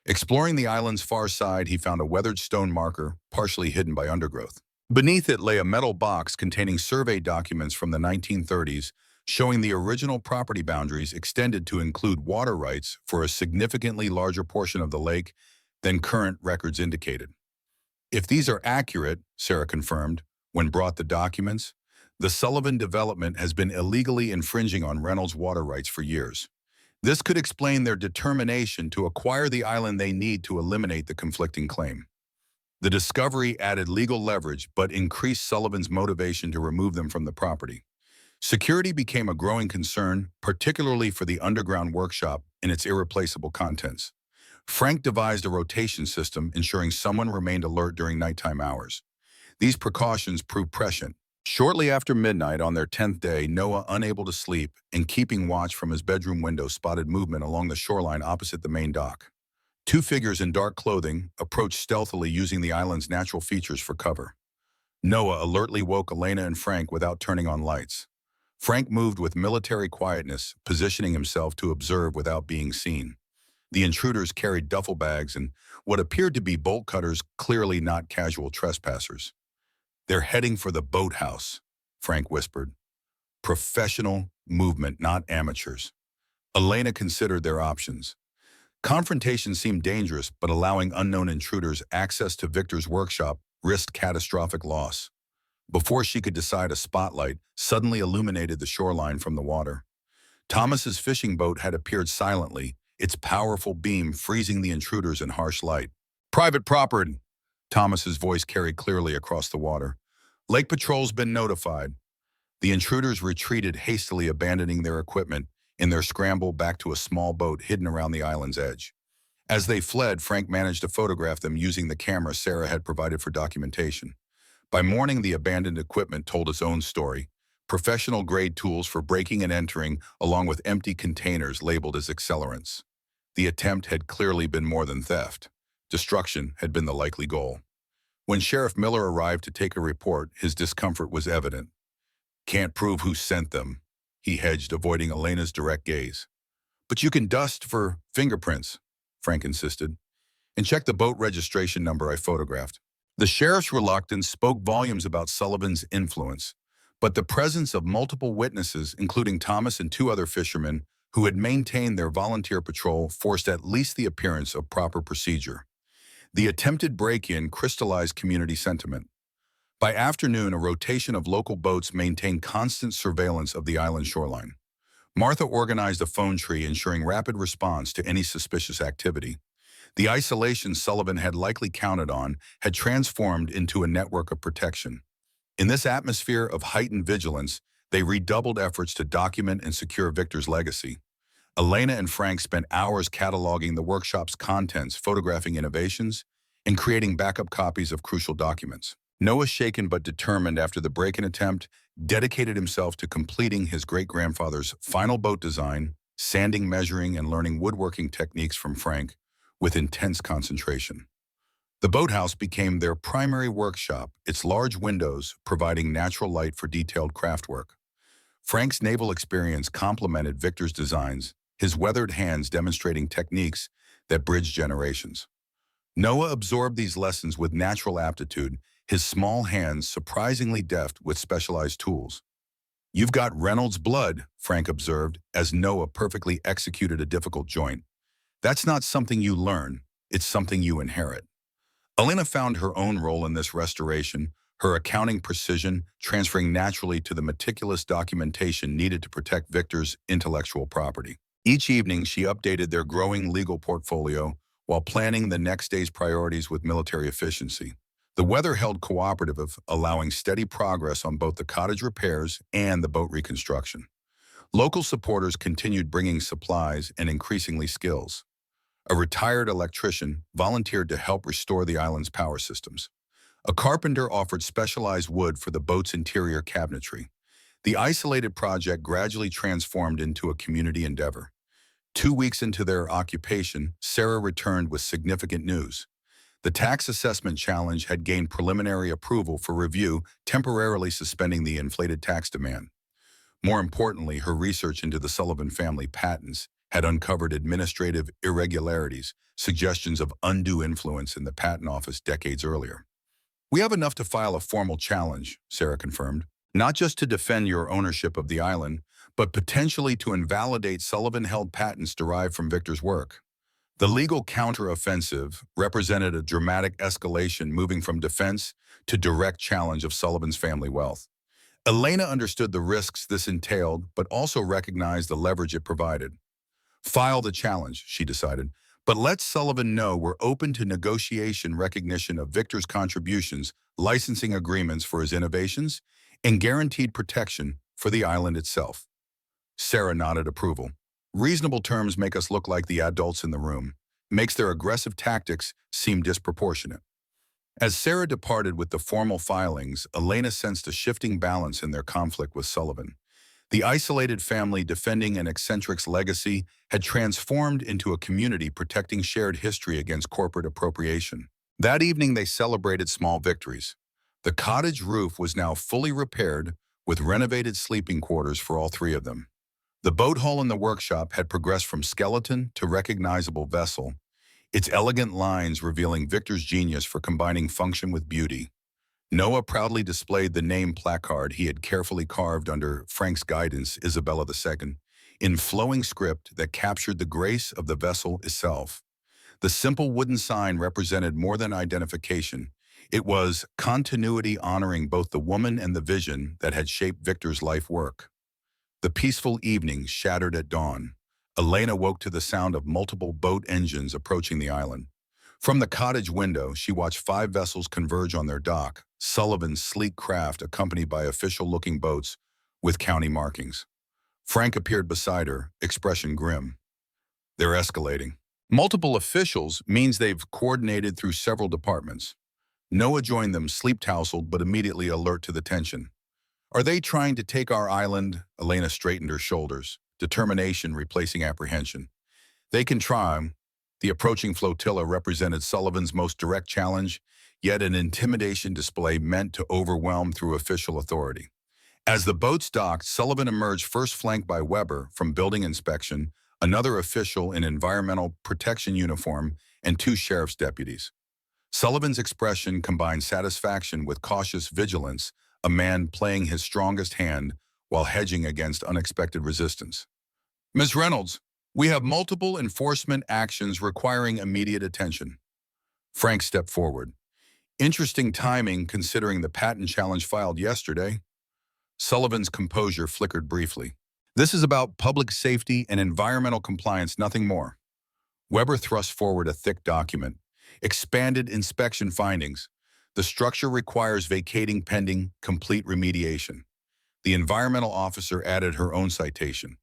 Exploring the island's far side, he found a weathered stone marker, partially hidden by undergrowth. Beneath it lay a metal box containing survey documents from the 1930s, showing the original property boundaries extended to include water rights for a significantly larger portion of the lake than current records indicated. If these are accurate, Sarah confirmed, when brought the documents, the Sullivan development has been illegally infringing on Reynolds' water rights for years. This could explain their determination to acquire the island they need to eliminate the conflicting claim. The discovery added legal leverage but increased Sullivan's motivation to remove them from the property. Security became a growing concern, particularly for the underground workshop and its irreplaceable contents. Frank devised a rotation system ensuring someone remained alert during nighttime hours. These precautions proved prescient. Shortly after midnight on their 10th day, Noah, unable to sleep and keeping watch from his bedroom window, spotted movement along the shoreline opposite the main dock. Two figures in dark clothing approached stealthily, using the island's natural features for cover. Noah alertly woke Elena and Frank without turning on lights. Frank moved with military quietness, positioning himself to observe without being seen. The intruders carried duffel bags and what appeared to be bolt cutters, clearly not casual trespassers. "They're heading for the boathouse," Frank whispered. "Professional movement, not amateurs." Elena considered their options. Confrontation seemed dangerous, but allowing unknown intruders access to Victor's workshop risked catastrophic loss. Before she could decide, a spotlight suddenly illuminated the shoreline from the water. Thomas's fishing boat had appeared silently, its powerful beam freezing the intruders in harsh light. "Private property," Thomas's voice carried clearly across the water. "Lake Patrol's been notified." The intruders retreated hastily, abandoning their equipment in their scramble back to a small boat hidden around the island's edge. As they fled, Frank managed to photograph them using the camera Sarah had provided for documentation. By morning, the abandoned equipment told its own story: professional-grade tools for breaking and entering, along with empty containers labeled as accelerants. The attempt had clearly been more than theft. Destruction had been the likely goal. When Sheriff Miller arrived to take a report, his discomfort was evident. "Can't prove who sent them," he hedged, avoiding Elena's direct gaze. "But you can dust for fingerprints," Frank insisted, "and check the boat registration number I photographed." The sheriff's reluctance spoke volumes about Sullivan's influence, but the presence of multiple witnesses, including Thomas and two other fishermen who had maintained their volunteer patrol, forced at least the appearance of proper procedure. The attempted break-in crystallized community sentiment. By afternoon, a rotation of local boats maintained constant surveillance of the island shoreline. Martha organized a phone tree, ensuring rapid response to any suspicious activity. The isolation Sullivan had likely counted on had transformed into a network of protection. In this atmosphere of heightened vigilance, they redoubled efforts to document and secure Victor's legacy. Elena and Frank spent hours cataloging the workshop's contents, photographing innovations, and creating backup copies of crucial documents. Noah, shaken but determined after the break-in attempt, dedicated himself to completing his great-grandfather's final boat design, sanding, measuring, and learning woodworking techniques from Frank with intense concentration. The boathouse became their primary workshop, its large windows providing natural light for detailed craftwork. Frank's naval experience complemented Victor's designs, his weathered hands demonstrating techniques that bridged generations. Noah absorbed these lessons with natural aptitude, his small hands surprisingly deft with specialized tools. "You've got Reynolds blood," Frank observed, as Noah perfectly executed a difficult joint. "That's not something you learn, it's something you inherit." Elena found her own role in this restoration, her accounting precision transferring naturally to the meticulous documentation needed to protect Victor's intellectual property. Each evening, she updated their growing legal portfolio, while planning the next day's priorities with military efficiency. The weather held cooperative, allowing steady progress on both the cottage repairs and the boat reconstruction. Local supporters continued bringing supplies and increasingly skills. A retired electrician volunteered to help restore the island's power systems. A carpenter offered specialized wood for the boat's interior cabinetry. The isolated project gradually transformed into a community endeavor. 2 weeks into their occupation, Sarah returned with significant news. The tax assessment challenge had gained preliminary approval for review, temporarily suspending the inflated tax demand. More importantly, her research into the Sullivan family patents had uncovered administrative irregularities, suggestions of undue influence in the patent office decades earlier. "We have enough to file a formal challenge," Sarah confirmed, "not just to defend your ownership of the island, but potentially to invalidate Sullivan-held patents derived from Victor's work." The legal counteroffensive represented a dramatic escalation, moving from defense to direct challenge of Sullivan's family wealth. Elena understood the risks this entailed, but also recognized the leverage it provided. "File the challenge," she decided, "but let Sullivan know we're open to negotiation, recognition of Victor's contributions, licensing agreements for his innovations, and guaranteed protection for the island itself." Sarah nodded approval. "Reasonable terms make us look like the adults in the room, makes their aggressive tactics seem disproportionate." As Sarah departed with the formal filings, Elena sensed a shifting balance in their conflict with Sullivan. The isolated family defending an eccentric's legacy had transformed into a community protecting shared history against corporate appropriation. That evening they celebrated small victories. The cottage roof was now fully repaired, with renovated sleeping quarters for all three of them. The boat hull in the workshop had progressed from skeleton to recognizable vessel, its elegant lines revealing Victor's genius for combining function with beauty. Noah proudly displayed the name placard he had carefully carved under Frank's guidance, Isabella II, in flowing script that captured the grace of the vessel itself. The simple wooden sign represented more than identification. It was continuity, honoring both the woman and the vision that had shaped Victor's life work. The peaceful evening shattered at dawn. Elena woke to the sound of multiple boat engines approaching the island. From the cottage window, she watched 5 vessels converge on their dock, Sullivan's sleek craft accompanied by official-looking boats with county markings. Frank appeared beside her, expression grim. "They're escalating." Multiple officials means they've coordinated through several departments. Noah joined them, sleep-tousled but immediately alert to the tension. "Are they trying to take our island?" Elena straightened her shoulders, determination replacing apprehension. "They can try." The approaching flotilla represented Sullivan's most direct challenge, yet an intimidation display meant to overwhelm through official authority. As the boats docked, Sullivan emerged, first flanked by Weber from building inspection, another official in environmental protection uniform, and 2 sheriff's deputies. Sullivan's expression combined satisfaction with cautious vigilance, a man playing his strongest hand while hedging against unexpected resistance. "Ms. Reynolds, we have multiple enforcement actions requiring immediate attention." Frank stepped forward. "Interesting timing considering the patent challenge filed yesterday." Sullivan's composure flickered briefly. "This is about public safety and environmental compliance, nothing more." Weber thrust forward a thick document. "Expanded inspection findings. The structure requires vacating pending complete remediation." The environmental officer added her own citation.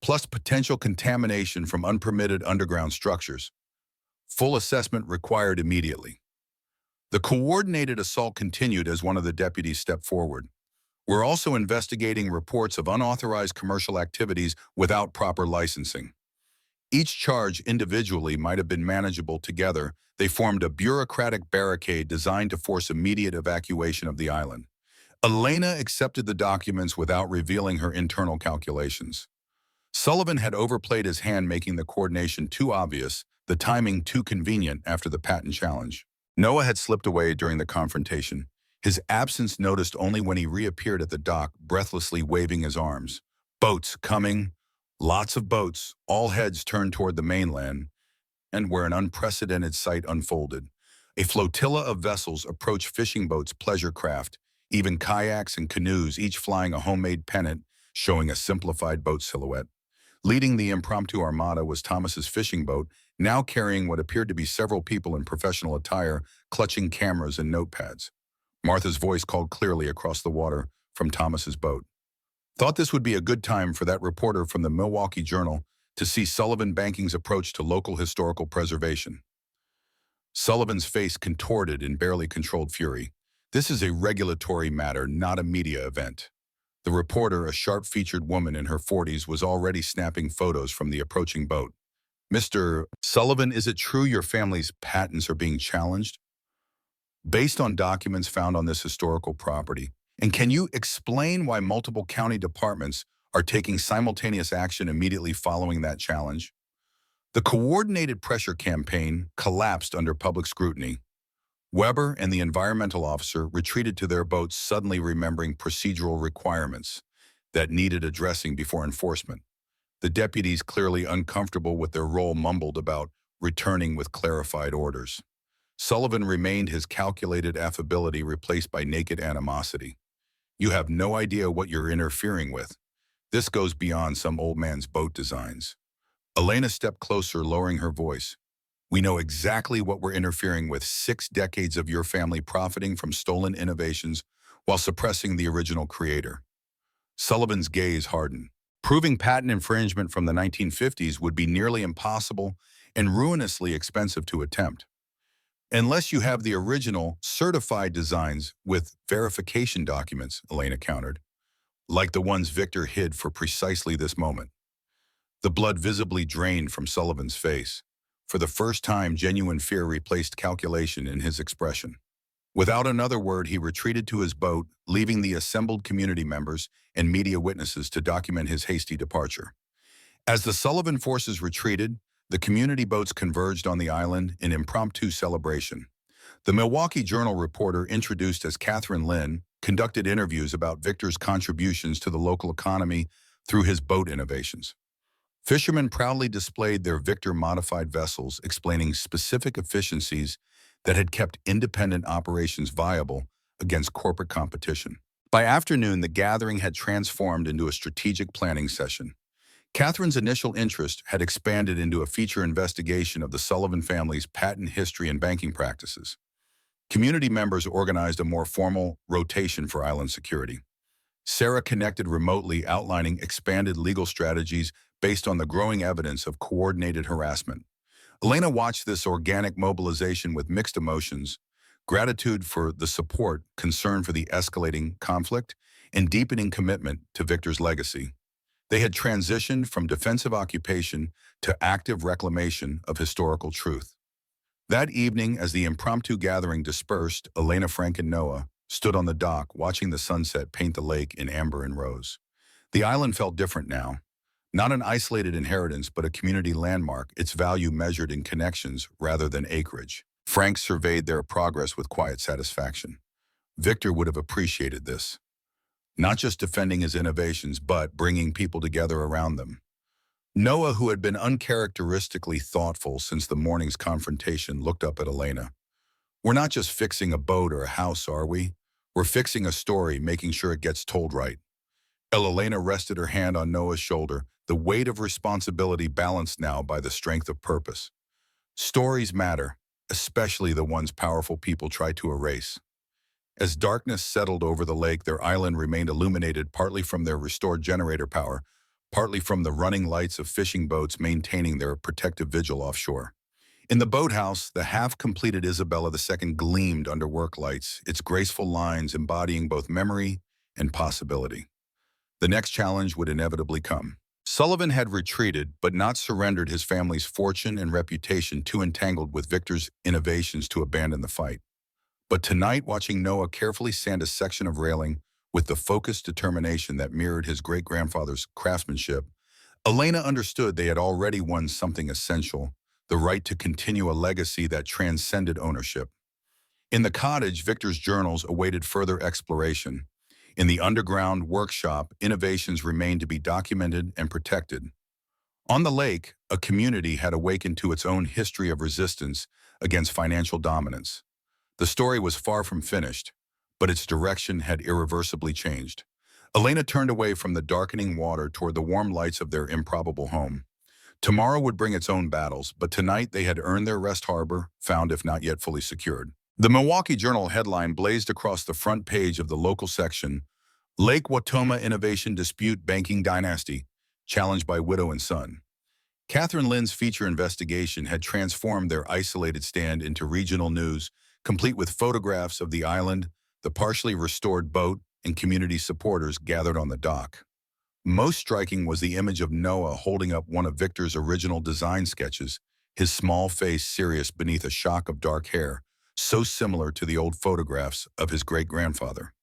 "Plus potential contamination from unpermitted underground structures. Full assessment required immediately." The coordinated assault continued as one of the deputies stepped forward. "We're also investigating reports of unauthorized commercial activities without proper licensing." Each charge individually might have been manageable. Together, they formed a bureaucratic barricade designed to force immediate evacuation of the island. Elena accepted the documents without revealing her internal calculations. Sullivan had overplayed his hand, making the coordination too obvious, the timing too convenient after the patent challenge. Noah had slipped away during the confrontation, his absence noticed only when he reappeared at the dock, breathlessly waving his arms. Boats coming, lots of boats, all heads turned toward the mainland, and where an unprecedented sight unfolded. A flotilla of vessels approached: fishing boats, pleasure craft, even kayaks and canoes, each flying a homemade pennant showing a simplified boat silhouette. Leading the impromptu armada was Thomas's fishing boat, now carrying what appeared to be several people in professional attire, clutching cameras and notepads. Martha's voice called clearly across the water from Thomas's boat. Thought this would be a good time for that reporter from the Milwaukee Journal to see Sullivan Banking's approach to local historical preservation. Sullivan's face contorted in barely controlled fury. This is a regulatory matter, not a media event. The reporter, a sharp-featured woman in her 40s, was already snapping photos from the approaching boat. Mr. Sullivan, is it true your family's patents are being challenged? Based on documents found on this historical property, and can you explain why multiple county departments are taking simultaneous action immediately following that challenge? The coordinated pressure campaign collapsed under public scrutiny. Weber and the environmental officer retreated to their boats, suddenly remembering procedural requirements that needed addressing before enforcement. The deputies, clearly uncomfortable with their role, mumbled about returning with clarified orders. Sullivan remained, his calculated affability replaced by naked animosity. You have no idea what you're interfering with. This goes beyond some old man's boat designs. Elena stepped closer, lowering her voice. We know exactly what we're interfering with: 6 decades of your family profiting from stolen innovations while suppressing the original creator. Sullivan's gaze hardened. Proving patent infringement from the 1950s would be nearly impossible and ruinously expensive to attempt. Unless you have the original, certified designs with verification documents, Elena countered, like the ones Victor hid for precisely this moment. The blood visibly drained from Sullivan's face. For the first time, genuine fear replaced calculation in his expression. Without another word, he retreated to his boat, leaving the assembled community members and media witnesses to document his hasty departure. As the Sullivan forces retreated, the community boats converged on the island in impromptu celebration. The Milwaukee Journal reporter, introduced as Catherine Lynn, conducted interviews about Victor's contributions to the local economy through his boat innovations. Fishermen proudly displayed their Victor-modified vessels, explaining specific efficiencies that had kept independent operations viable against corporate competition. By afternoon, the gathering had transformed into a strategic planning session. Catherine's initial interest had expanded into a feature investigation of the Sullivan family's patent history and banking practices. Community members organized a more formal rotation for island security. Sarah connected remotely, outlining expanded legal strategies based on the growing evidence of coordinated harassment. Elena watched this organic mobilization with mixed emotions: gratitude for the support, concern for the escalating conflict, and deepening commitment to Victor's legacy. They had transitioned from defensive occupation to active reclamation of historical truth. That evening, as the impromptu gathering dispersed, Elena, Frank, and Noah stood on the dock, watching the sunset paint the lake in amber and rose. The island felt different now. Not an isolated inheritance, but a community landmark, its value measured in connections rather than acreage. Frank surveyed their progress with quiet satisfaction. Victor would have appreciated this. Not just defending his innovations, but bringing people together around them. Noah, who had been uncharacteristically thoughtful since the morning's confrontation, looked up at Elena. We're not just fixing a boat or a house, are we? We're fixing a story, making sure it gets told right. Elena rested her hand on Noah's shoulder, the weight of responsibility balanced now by the strength of purpose. Stories matter, especially the ones powerful people try to erase. As darkness settled over the lake, their island remained illuminated, partly from their restored generator power, partly from the running lights of fishing boats maintaining their protective vigil offshore. In the boathouse, the half-completed Isabella II gleamed under work lights, its graceful lines embodying both memory and possibility. The next challenge would inevitably come. Sullivan had retreated, but not surrendered his family's fortune and reputation, too entangled with Victor's innovations to abandon the fight. But tonight, watching Noah carefully sand a section of railing with the focused determination that mirrored his great-grandfather's craftsmanship, Elena understood they had already won something essential: the right to continue a legacy that transcended ownership. In the cottage, Victor's journals awaited further exploration. In the underground workshop, innovations remained to be documented and protected. On the lake, a community had awakened to its own history of resistance against financial dominance. The story was far from finished, but its direction had irreversibly changed. Elena turned away from the darkening water toward the warm lights of their improbable home. Tomorrow would bring its own battles, but tonight they had earned their rest harbor, found if not yet fully secured. The Milwaukee Journal headline blazed across the front page of the local section, Lake Watoma Innovation Dispute Banking Dynasty, challenged by widow and son. Catherine Lynn's feature investigation had transformed their isolated stand into regional news, complete with photographs of the island, the partially restored boat, and community supporters gathered on the dock. Most striking was the image of Noah holding up one of Victor's original design sketches, his small face serious beneath a shock of dark hair, so similar to the old photographs of his great-grandfather.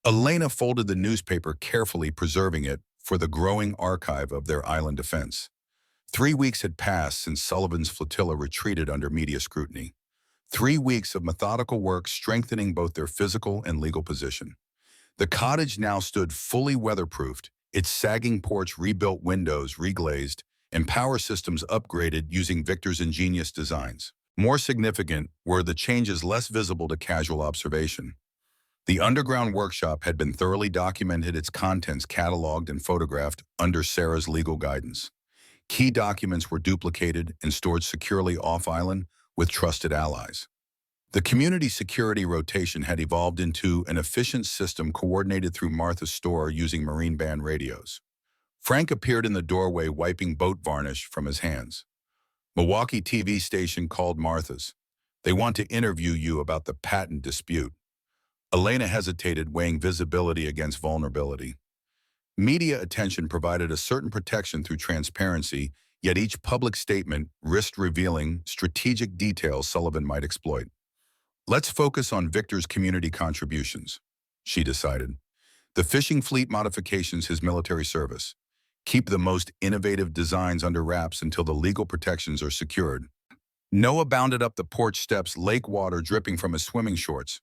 Elena folded the newspaper carefully, preserving it for the growing archive of their island defense. 3 weeks had passed since Sullivan's flotilla retreated under media scrutiny. 3 weeks of methodical work strengthening both their physical and legal position. The cottage now stood fully weatherproofed, its sagging porch rebuilt, windows reglazed, and power systems upgraded using Victor's ingenious designs. More significant were the changes less visible to casual observation. The underground workshop had been thoroughly documented, its contents cataloged and photographed under Sarah's legal guidance. Key documents were duplicated and stored securely off-island with trusted allies. The community security rotation had evolved into an efficient system coordinated through Martha's store using marine band radios. Frank appeared in the doorway wiping boat varnish from his hands. Milwaukee TV station called Martha's. They want to interview you about the patent dispute. Elena hesitated, weighing visibility against vulnerability. Media attention provided a certain protection through transparency, yet each public statement risked revealing strategic details Sullivan might exploit. Let's focus on Victor's community contributions, she decided. The fishing fleet modifications, his military service. Keep the most innovative designs under wraps until the legal protections are secured. Noah bounded up the porch steps, lake water dripping from his swimming shorts.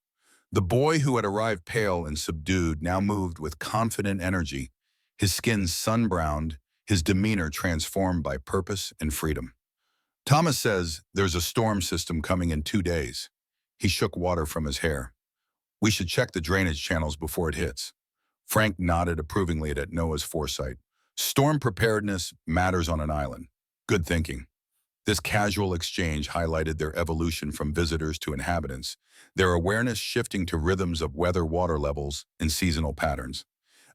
The boy who had arrived pale and subdued now moved with confident energy, his skin sun-browned, his demeanor transformed by purpose and freedom. Thomas says there's a storm system coming in 2 days. He shook water from his hair. We should check the drainage channels before it hits. Frank nodded approvingly at Noah's foresight. Storm preparedness matters on an island. Good thinking. This casual exchange highlighted their evolution from visitors to inhabitants, their awareness shifting to rhythms of weather, water levels, and seasonal patterns.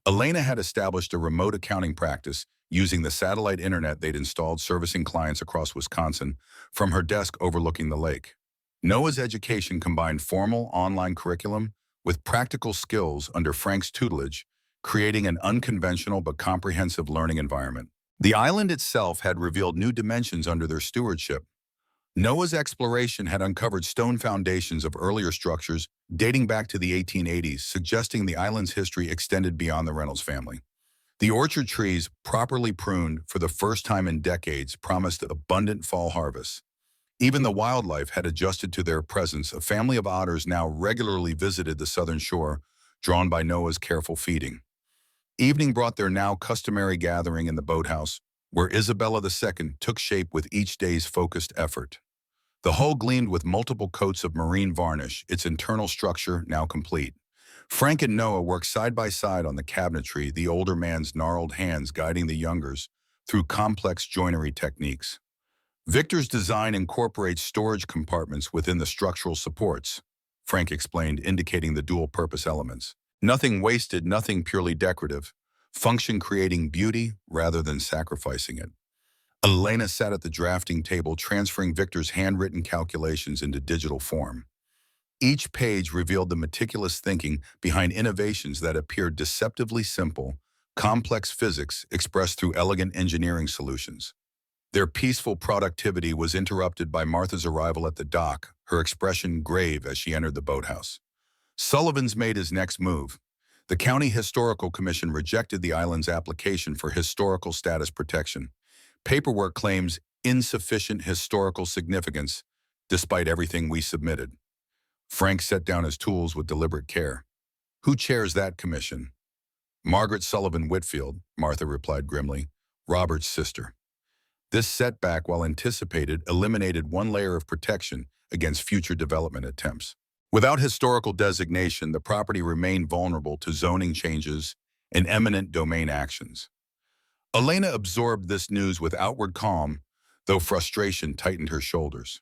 Elena had established a remote accounting practice using the satellite internet they'd installed, servicing clients across Wisconsin from her desk overlooking the lake. Noah's education combined formal online curriculum with practical skills under Frank's tutelage, creating an unconventional but comprehensive learning environment. The island itself had revealed new dimensions under their stewardship. Noah's exploration had uncovered stone foundations of earlier structures dating back to the 1880s, suggesting the island's history extended beyond the Reynolds family. The orchard trees, properly pruned for the first time in decades, promised abundant fall harvests. Even the wildlife had adjusted to their presence. A family of otters now regularly visited the southern shore, drawn by Noah's careful feeding. Evening brought their now customary gathering in the boathouse, where Isabella II took shape with each day's focused effort. The hull gleamed with multiple coats of marine varnish, its internal structure now complete. Frank and Noah worked side by side on the cabinetry, the older man's gnarled hands guiding the younger's through complex joinery techniques. Victor's design incorporates storage compartments within the structural supports, Frank explained, indicating the dual-purpose elements. Nothing wasted, nothing purely decorative, function creating beauty rather than sacrificing it. Elena sat at the drafting table, transferring Victor's handwritten calculations into digital form. Each page revealed the meticulous thinking behind innovations that appeared deceptively simple, complex physics expressed through elegant engineering solutions. Their peaceful productivity was interrupted by Martha's arrival at the dock, her expression grave as she entered the boathouse. Sullivan's made his next move. The County Historical Commission rejected the island's application for historical status protection. Paperwork claims insufficient historical significance, despite everything we submitted. Frank set down his tools with deliberate care. Who chairs that commission? Margaret Sullivan Whitfield, Martha replied grimly, Robert's sister. This setback, while anticipated, eliminated one layer of protection against future development attempts. Without historical designation, the property remained vulnerable to zoning changes and eminent domain actions. Elena absorbed this news with outward calm, though frustration tightened her shoulders.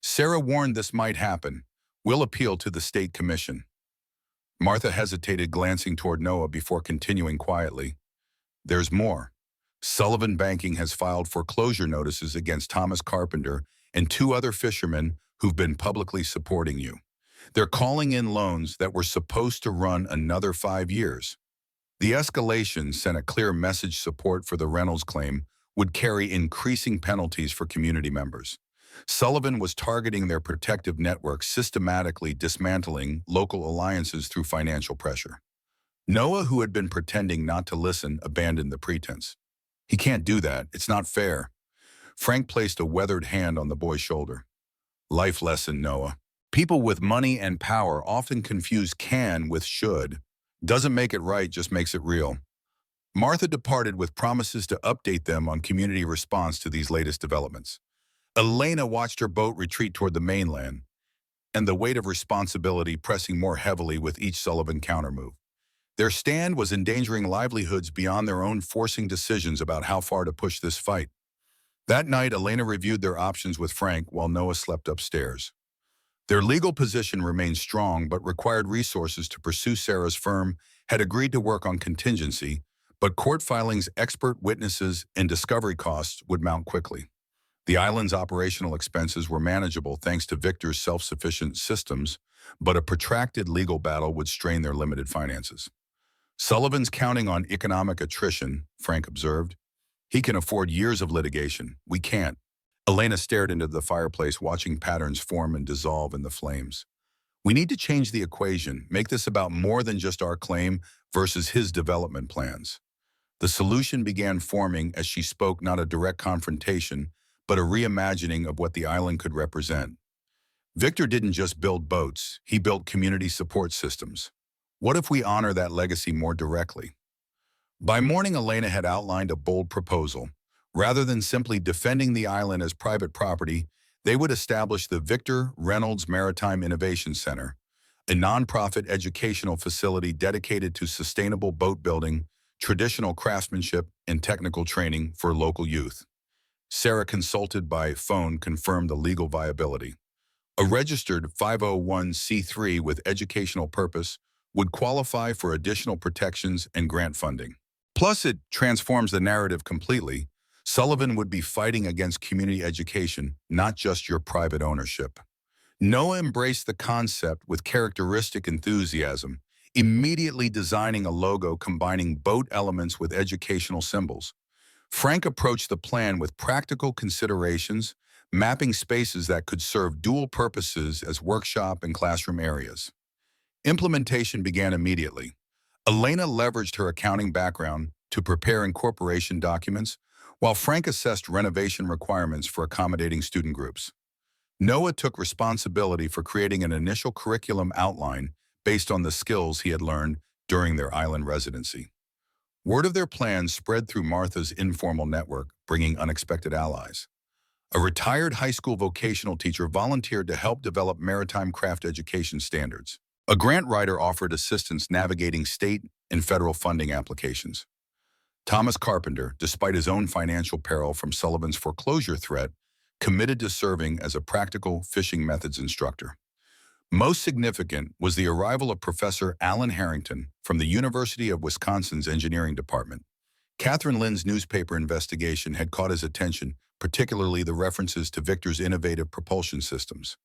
Sarah warned this might happen. We'll appeal to the state commission. Martha hesitated, glancing toward Noah before continuing quietly. There's more. Sullivan Banking has filed foreclosure notices against Thomas Carpenter and two other fishermen who've been publicly supporting you. They're calling in loans that were supposed to run another 5 years. The escalation sent a clear message: support for the Reynolds claim would carry increasing penalties for community members. Sullivan was targeting their protective network, systematically dismantling local alliances through financial pressure. Noah, who had been pretending not to listen, abandoned the pretense. He can't do that. It's not fair. Frank placed a weathered hand on the boy's shoulder. Life lesson, Noah. People with money and power often confuse can with should. Doesn't make it right, just makes it real. Martha departed with promises to update them on community response to these latest developments. Elena watched her boat retreat toward the mainland, and the weight of responsibility pressing more heavily with each Sullivan countermove. Their stand was endangering livelihoods beyond their own, forcing decisions about how far to push this fight. That night, Elena reviewed their options with Frank while Noah slept upstairs. Their legal position remained strong but required resources to pursue. Sarah's firm had agreed to work on contingency, but court filings, expert witnesses, and discovery costs would mount quickly. The island's operational expenses were manageable thanks to Victor's self-sufficient systems, but a protracted legal battle would strain their limited finances. Sullivan's counting on economic attrition, Frank observed. He can afford years of litigation. We can't. Elena stared into the fireplace, watching patterns form and dissolve in the flames. We need to change the equation, make this about more than just our claim versus his development plans. The solution began forming as she spoke, not a direct confrontation, but a reimagining of what the island could represent. Victor didn't just build boats, he built community support systems. What if we honor that legacy more directly? By morning, Elena had outlined a bold proposal. Rather than simply defending the island as private property, they would establish the Victor Reynolds Maritime Innovation Center, a nonprofit educational facility dedicated to sustainable boat building, traditional craftsmanship, and technical training for local youth. Sarah, consulted by phone, confirmed the legal viability. A registered 501c3 with educational purpose would qualify for additional protections and grant funding. Plus, it transforms the narrative completely. Sullivan would be fighting against community education, not just your private ownership. Noah embraced the concept with characteristic enthusiasm, immediately designing a logo combining boat elements with educational symbols. Frank approached the plan with practical considerations, mapping spaces that could serve dual purposes as workshop and classroom areas. Implementation began immediately. Elena leveraged her accounting background to prepare incorporation documents, while Frank assessed renovation requirements for accommodating student groups. Noah took responsibility for creating an initial curriculum outline based on the skills he had learned during their island residency. Word of their plans spread through Martha's informal network, bringing unexpected allies. A retired high school vocational teacher volunteered to help develop maritime craft education standards. A grant writer offered assistance navigating state and federal funding applications. Thomas Carpenter, despite his own financial peril from Sullivan's foreclosure threat, committed to serving as a practical fishing methods instructor. Most significant was the arrival of Professor Alan Harrington from the University of Wisconsin's engineering department. Catherine Lynn's newspaper investigation had caught his attention, particularly the references to Victor's innovative propulsion systems.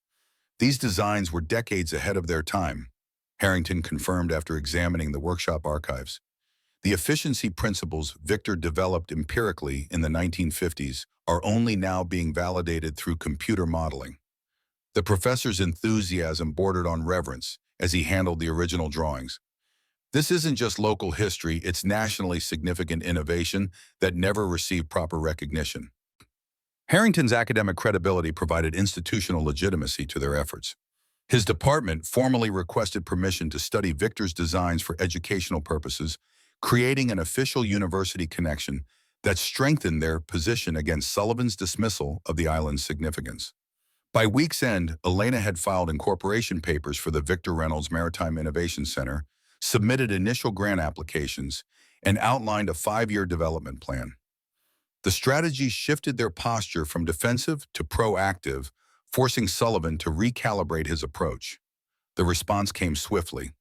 These designs were decades ahead of their time, Harrington confirmed after examining the workshop archives. The efficiency principles Victor developed empirically in the 1950s are only now being validated through computer modeling. The professor's enthusiasm bordered on reverence as he handled the original drawings. This isn't just local history, it's nationally significant innovation that never received proper recognition. Harrington's academic credibility provided institutional legitimacy to their efforts. His department formally requested permission to study Victor's designs for educational purposes, creating an official university connection that strengthened their position against Sullivan's dismissal of the island's significance. By week's end, Elena had filed incorporation papers for the Victor Reynolds Maritime Innovation Center, submitted initial grant applications, and outlined a 5-year development plan. The strategy shifted their posture from defensive to proactive, forcing Sullivan to recalibrate his approach. The response came swiftly.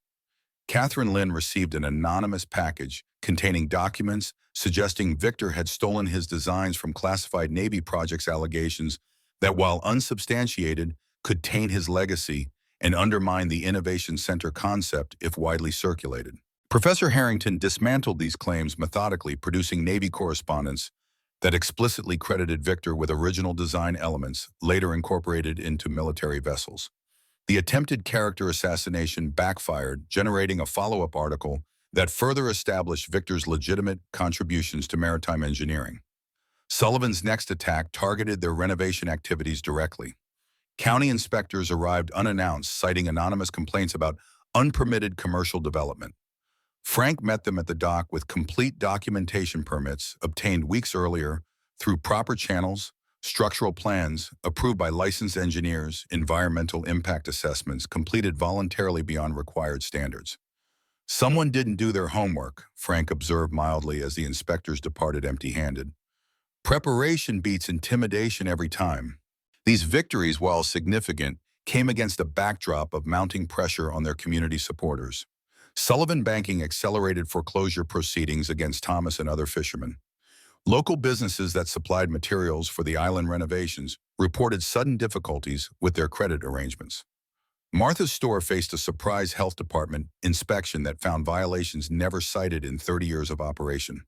Catherine Lynn received an anonymous package containing documents suggesting Victor had stolen his designs from classified Navy projects, allegations that, while unsubstantiated, could taint his legacy and undermine the Innovation Center concept if widely circulated. Professor Harrington dismantled these claims methodically, producing Navy correspondence that explicitly credited Victor with original design elements later incorporated into military vessels. The attempted character assassination backfired, generating a follow-up article that further established Victor's legitimate contributions to maritime engineering. Sullivan's next attack targeted their renovation activities directly. County inspectors arrived unannounced, citing anonymous complaints about unpermitted commercial development. Frank met them at the dock with complete documentation permits obtained weeks earlier through proper channels, structural plans approved by licensed engineers, environmental impact assessments completed voluntarily beyond required standards. "Someone didn't do their homework," Frank observed mildly as the inspectors departed empty-handed. "Preparation beats intimidation every time." These victories, while significant, came against a backdrop of mounting pressure on their community supporters. Sullivan Banking accelerated foreclosure proceedings against Thomas and other fishermen. Local businesses that supplied materials for the island renovations reported sudden difficulties with their credit arrangements. Martha's store faced a surprise health department inspection that found violations never cited in 30 years of operation.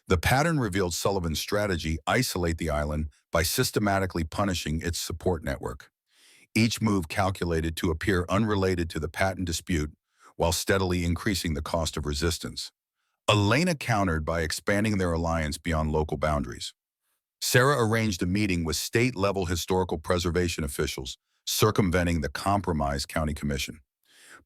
The pattern revealed Sullivan's strategy: isolate the island by systematically punishing its support network. Each move calculated to appear unrelated to the patent dispute while steadily increasing the cost of resistance. Elena countered by expanding their alliance beyond local boundaries. Sarah arranged a meeting with state-level historical preservation officials, circumventing the compromised county commission.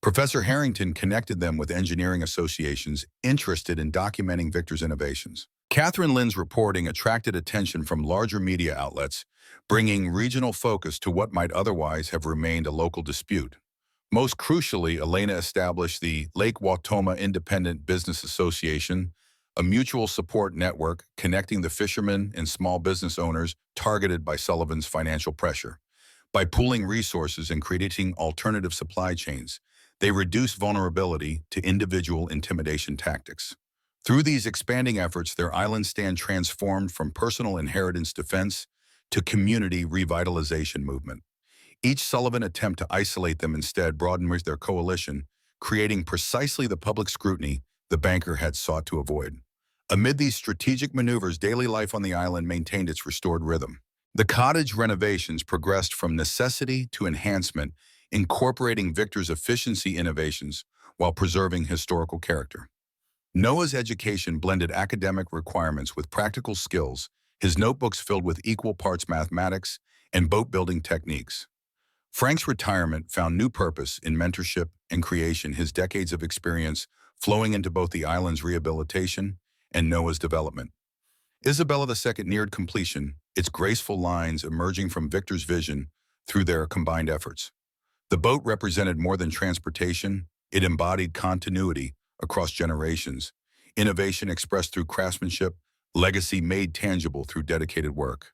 Professor Harrington connected them with engineering associations interested in documenting Victor's innovations. Catherine Lynn's reporting attracted attention from larger media outlets, bringing regional focus to what might otherwise have remained a local dispute. Most crucially, Elena established the Lake Watoma Independent Business Association, a mutual support network connecting the fishermen and small business owners targeted by Sullivan's financial pressure. By pooling resources and creating alternative supply chains, they reduced vulnerability to individual intimidation tactics. Through these expanding efforts, their island stand transformed from personal inheritance defense to community revitalization movement. Each Sullivan attempt to isolate them instead broadened their coalition, creating precisely the public scrutiny the banker had sought to avoid. Amid these strategic maneuvers, daily life on the island maintained its restored rhythm. The cottage renovations progressed from necessity to enhancement, incorporating Victor's efficiency innovations while preserving historical character. Noah's education blended academic requirements with practical skills, his notebooks filled with equal parts mathematics and boat-building techniques. Frank's retirement found new purpose in mentorship and creation, his decades of experience flowing into both the island's rehabilitation and Noah's development. Isabella II neared completion, its graceful lines emerging from Victor's vision through their combined efforts. The boat represented more than transportation; it embodied continuity across generations, innovation expressed through craftsmanship, legacy made tangible through dedicated work.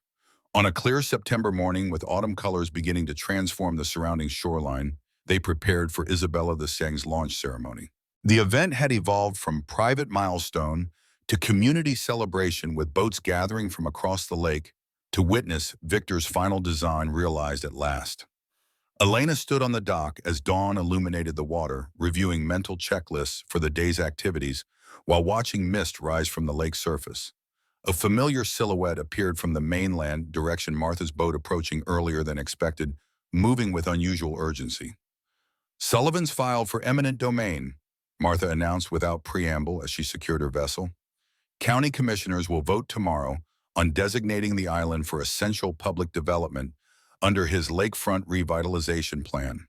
On a clear September morning, with autumn colors beginning to transform the surrounding shoreline, they prepared for Isabella II's launch ceremony. The event had evolved from private milestone to community celebration, with boats gathering from across the lake to witness Victor's final design realized at last. Elena stood on the dock as dawn illuminated the water, reviewing mental checklists for the day's activities while watching mist rise from the lake's surface. A familiar silhouette appeared from the mainland direction, Martha's boat approaching earlier than expected, moving with unusual urgency. "Sullivan's filed for eminent domain," Martha announced without preamble as she secured her vessel. "County commissioners will vote tomorrow on designating the island for essential public development under his lakefront revitalization plan."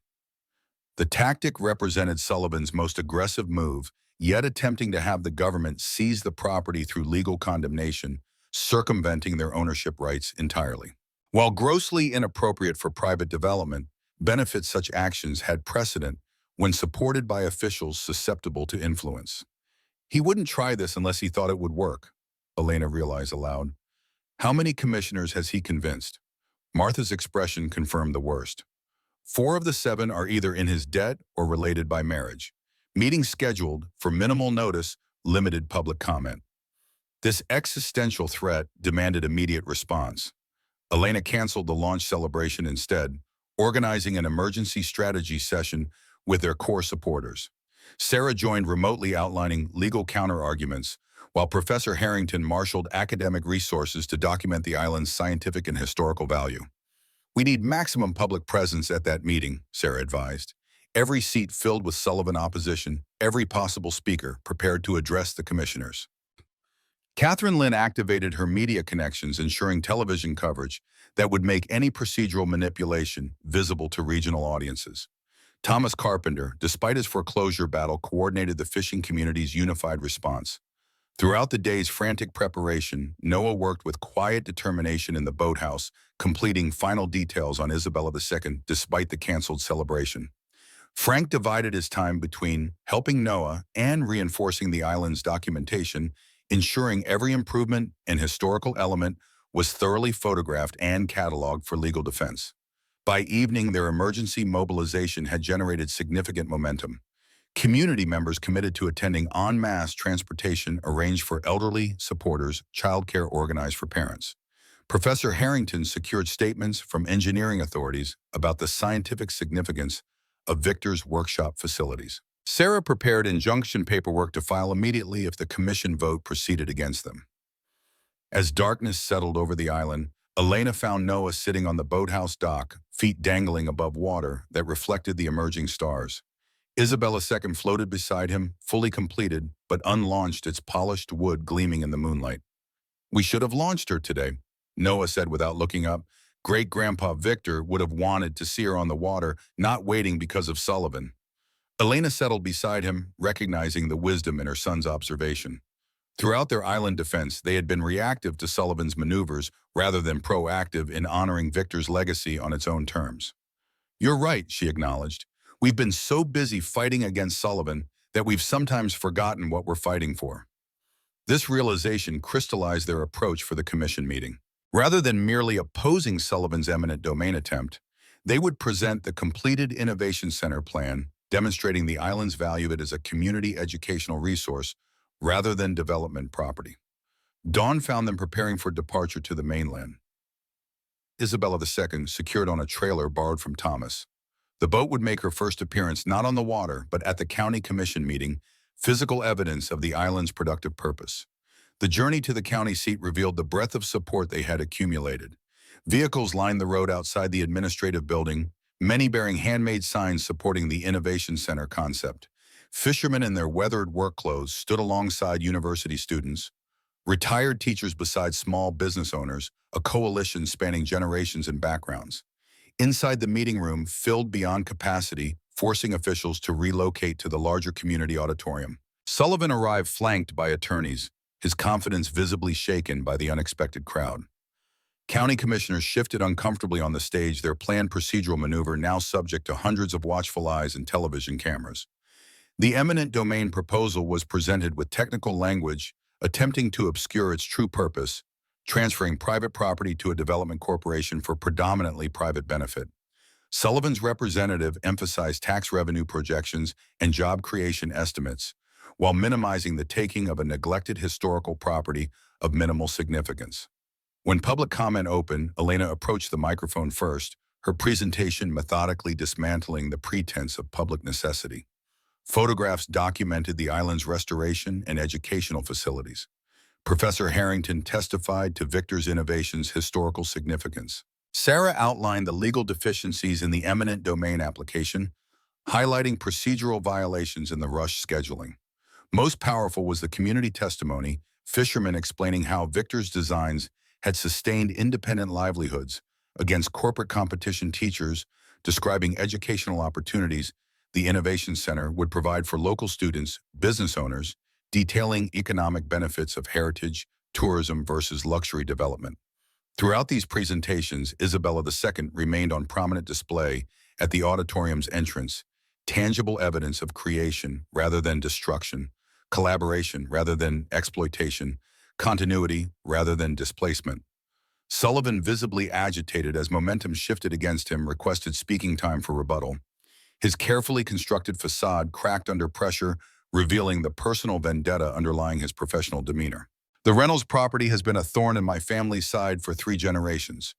The tactic represented Sullivan's most aggressive move, yet attempting to have the government seize the property through legal condemnation, circumventing their ownership rights entirely. While grossly inappropriate for private development, benefits such actions had precedent when supported by officials susceptible to influence. He wouldn't try this unless he thought it would work, Elena realized aloud. How many commissioners has he convinced? Martha's expression confirmed the worst. 4 of the 7 are either in his debt or related by marriage. Meetings scheduled for minimal notice, limited public comment. This existential threat demanded immediate response. Elena canceled the launch celebration instead, organizing an emergency strategy session with their core supporters. Sarah joined remotely outlining legal counterarguments, while Professor Harrington marshaled academic resources to document the island's scientific and historical value. We need maximum public presence at that meeting, Sarah advised. Every seat filled with Sullivan opposition, every possible speaker prepared to address the commissioners. Catherine Lynn activated her media connections, ensuring television coverage that would make any procedural manipulation visible to regional audiences. Thomas Carpenter, despite his foreclosure battle, coordinated the fishing community's unified response. Throughout the day's frantic preparation, Noah worked with quiet determination in the boathouse, completing final details on Isabella II despite the canceled celebration. Frank divided his time between helping Noah and reinforcing the island's documentation, ensuring every improvement and historical element was thoroughly photographed and cataloged for legal defense. By evening, their emergency mobilization had generated significant momentum. Community members committed to attending en masse transportation arranged for elderly supporters, childcare organized for parents. Professor Harrington secured statements from engineering authorities about the scientific significance of Victor's workshop facilities. Sarah prepared injunction paperwork to file immediately if the commission vote proceeded against them. As darkness settled over the island, Elena found Noah sitting on the boathouse dock, feet dangling above water that reflected the emerging stars. Isabella II floated beside him, fully completed, but unlaunched, its polished wood gleaming in the moonlight. "We should have launched her today," Noah said without looking up. Great-Grandpa Victor would have wanted to see her on the water, not waiting because of Sullivan. Elena settled beside him, recognizing the wisdom in her son's observation. Throughout their island defense, they had been reactive to Sullivan's maneuvers rather than proactive in honoring Victor's legacy on its own terms. "You're right," she acknowledged. "We've been so busy fighting against Sullivan that we've sometimes forgotten what we're fighting for." This realization crystallized their approach for the commission meeting. Rather than merely opposing Sullivan's eminent domain attempt, they would present the completed Innovation Center plan, demonstrating the island's value as a community educational resource rather than development property. Dawn found them preparing for departure to the mainland. Isabella II secured on a trailer borrowed from Thomas. The boat would make her first appearance not on the water, but at the county commission meeting, physical evidence of the island's productive purpose. The journey to the county seat revealed the breadth of support they had accumulated. Vehicles lined the road outside the administrative building, many bearing handmade signs supporting the Innovation Center concept. Fishermen in their weathered work clothes stood alongside university students, retired teachers beside small business owners, a coalition spanning generations and backgrounds. Inside the meeting room, filled beyond capacity, forcing officials to relocate to the larger community auditorium. Sullivan arrived flanked by attorneys, his confidence visibly shaken by the unexpected crowd. County commissioners shifted uncomfortably on the stage, their planned procedural maneuver now subject to hundreds of watchful eyes and television cameras. The eminent domain proposal was presented with technical language attempting to obscure its true purpose, transferring private property to a development corporation for predominantly private benefit. Sullivan's representative emphasized tax revenue projections and job creation estimates, while minimizing the taking of a neglected historical property of minimal significance. When public comment opened, Elena approached the microphone first, her presentation methodically dismantling the pretense of public necessity. Photographs documented the island's restoration and educational facilities. Professor Harrington testified to Victor's innovation's historical significance. Sarah outlined the legal deficiencies in the eminent domain application, highlighting procedural violations in the rush scheduling. Most powerful was the community testimony, fishermen explaining how Victor's designs had sustained independent livelihoods against corporate competition, teachers describing educational opportunities the Innovation Center would provide for local students, business owners, detailing economic benefits of heritage, tourism versus luxury development. Throughout these presentations, Isabella II remained on prominent display at the auditorium's entrance, tangible evidence of creation rather than destruction, collaboration rather than exploitation, continuity rather than displacement. Sullivan, visibly agitated as momentum shifted against him, requested speaking time for rebuttal. His carefully constructed facade cracked under pressure, revealing the personal vendetta underlying his professional demeanor. The Reynolds property has been a thorn in my family's side for 3 generations,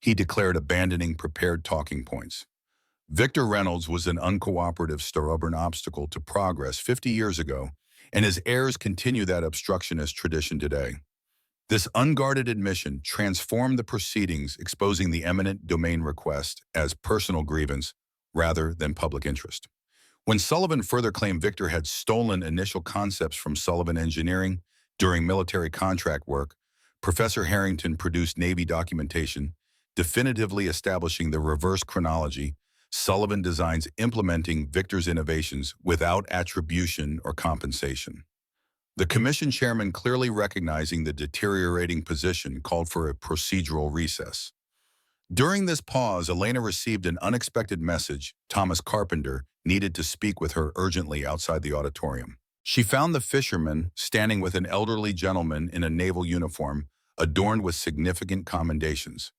he declared, abandoning prepared talking points. Victor Reynolds was an uncooperative, stubborn obstacle to progress 50 years ago, and his heirs continue that obstructionist tradition today. This unguarded admission transformed the proceedings, exposing the eminent domain request as personal grievance rather than public interest. When Sullivan further claimed Victor had stolen initial concepts from Sullivan Engineering during military contract work, Professor Harrington produced Navy documentation definitively establishing the reverse chronology, Sullivan designs implementing Victor's innovations without attribution or compensation. The commission chairman, clearly recognizing the deteriorating position, called for a procedural recess. During this pause, Elena received an unexpected message. Thomas Carpenter needed to speak with her urgently outside the auditorium. She found the fisherman standing with an elderly gentleman in a naval uniform adorned with significant commendations.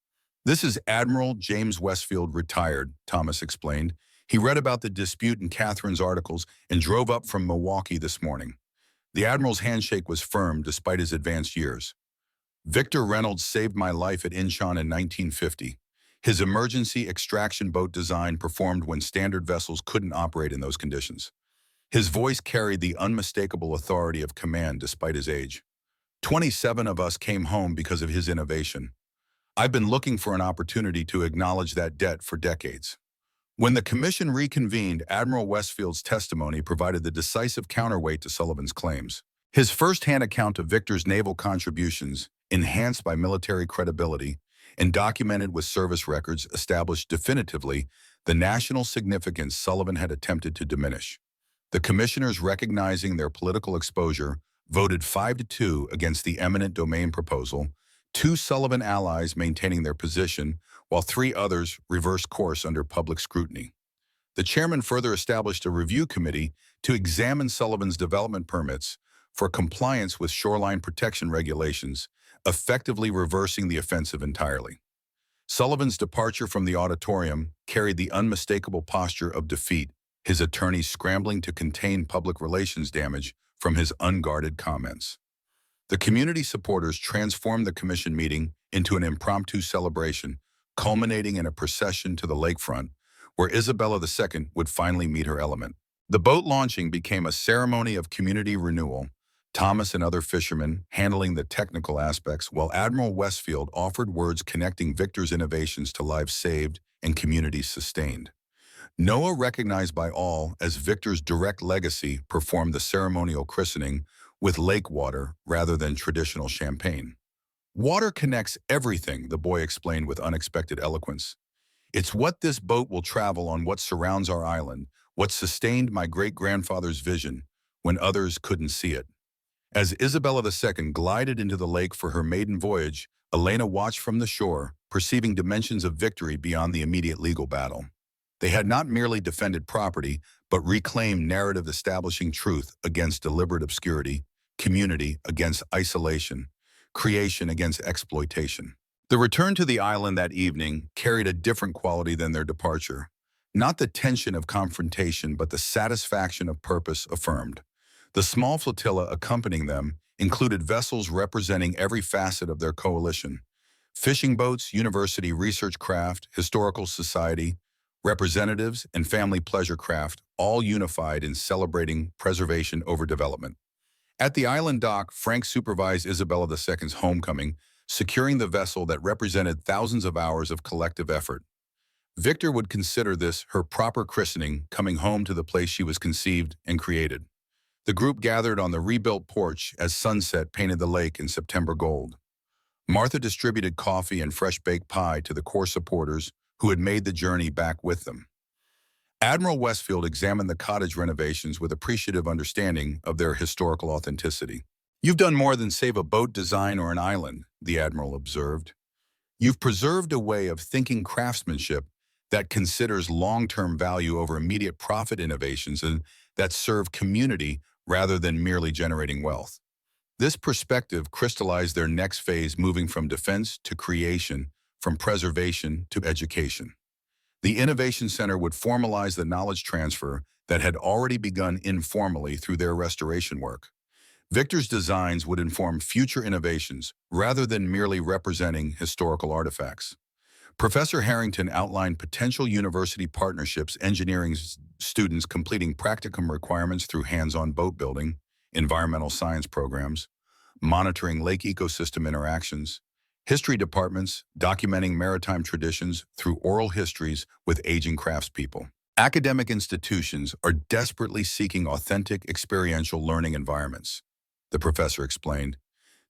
"This is Admiral James Westfield, retired," Thomas explained. "He read about the dispute in Catherine's articles and drove up from Milwaukee this morning." The Admiral's handshake was firm despite his advanced years. "Victor Reynolds saved my life at Incheon in 1950. His emergency extraction boat design performed when standard vessels couldn't operate in those conditions." His voice carried the unmistakable authority of command despite his age. 27 of us came home because of his innovation. I've been looking for an opportunity to acknowledge that debt for decades." When the commission reconvened, Admiral Westfield's testimony provided the decisive counterweight to Sullivan's claims. His first-hand account of Victor's naval contributions, enhanced by military credibility and documented with service records, established definitively the national significance Sullivan had attempted to diminish. The commissioners, recognizing their political exposure, voted 5-2 against the eminent domain proposal, 2 Sullivan allies maintaining their position, while 3 others reversed course under public scrutiny. The chairman further established a review committee to examine Sullivan's development permits for compliance with shoreline protection regulations, effectively reversing the offensive entirely. Sullivan's departure from the auditorium carried the unmistakable posture of defeat, his attorneys scrambling to contain public relations damage from his unguarded comments. The community supporters transformed the commission meeting into an impromptu celebration, culminating in a procession to the lakefront, where Isabella II would finally meet her element. The boat launching became a ceremony of community renewal, Thomas and other fishermen handling the technical aspects, while Admiral Westfield offered words connecting Victor's innovations to lives saved and communities sustained. Noah, recognized by all as Victor's direct legacy, performed the ceremonial christening with lake water rather than traditional champagne. "Water connects everything," the boy explained with unexpected eloquence. "It's what this boat will travel on, what surrounds our island, what sustained my great-grandfather's vision when others couldn't see it." As Isabella II glided into the lake for her maiden voyage, Elena watched from the shore, perceiving dimensions of victory beyond the immediate legal battle. They had not merely defended property, but reclaimed narrative, establishing truth against deliberate obscurity, community against isolation, creation against exploitation. The return to the island that evening carried a different quality than their departure. Not the tension of confrontation, but the satisfaction of purpose affirmed. The small flotilla accompanying them included vessels representing every facet of their coalition: fishing boats, university research craft, historical society, representatives, and family pleasure craft, all unified in celebrating preservation over development. At the island dock, Frank supervised Isabella II's homecoming, securing the vessel that represented thousands of hours of collective effort. Victor would consider this her proper christening, coming home to the place she was conceived and created. The group gathered on the rebuilt porch as sunset painted the lake in September gold. Martha distributed coffee and fresh-baked pie to the core supporters who had made the journey back with them. Admiral Westfield examined the cottage renovations with appreciative understanding of their historical authenticity. "You've done more than save a boat design or an island," the Admiral observed. "You've preserved a way of thinking craftsmanship that considers long-term value over immediate profit innovations and that serve community rather than merely generating wealth. This perspective crystallized their next phase, moving from defense to creation, from preservation to education. The Innovation Center would formalize the knowledge transfer that had already begun informally through their restoration work. Victor's designs would inform future innovations rather than merely representing historical artifacts. Professor Harrington outlined potential university partnerships, engineering students completing practicum requirements through hands-on boat building, environmental science programs, monitoring lake ecosystem interactions, history departments documenting maritime traditions through oral histories with aging craftspeople. Academic institutions are desperately seeking authentic experiential learning environments, the professor explained.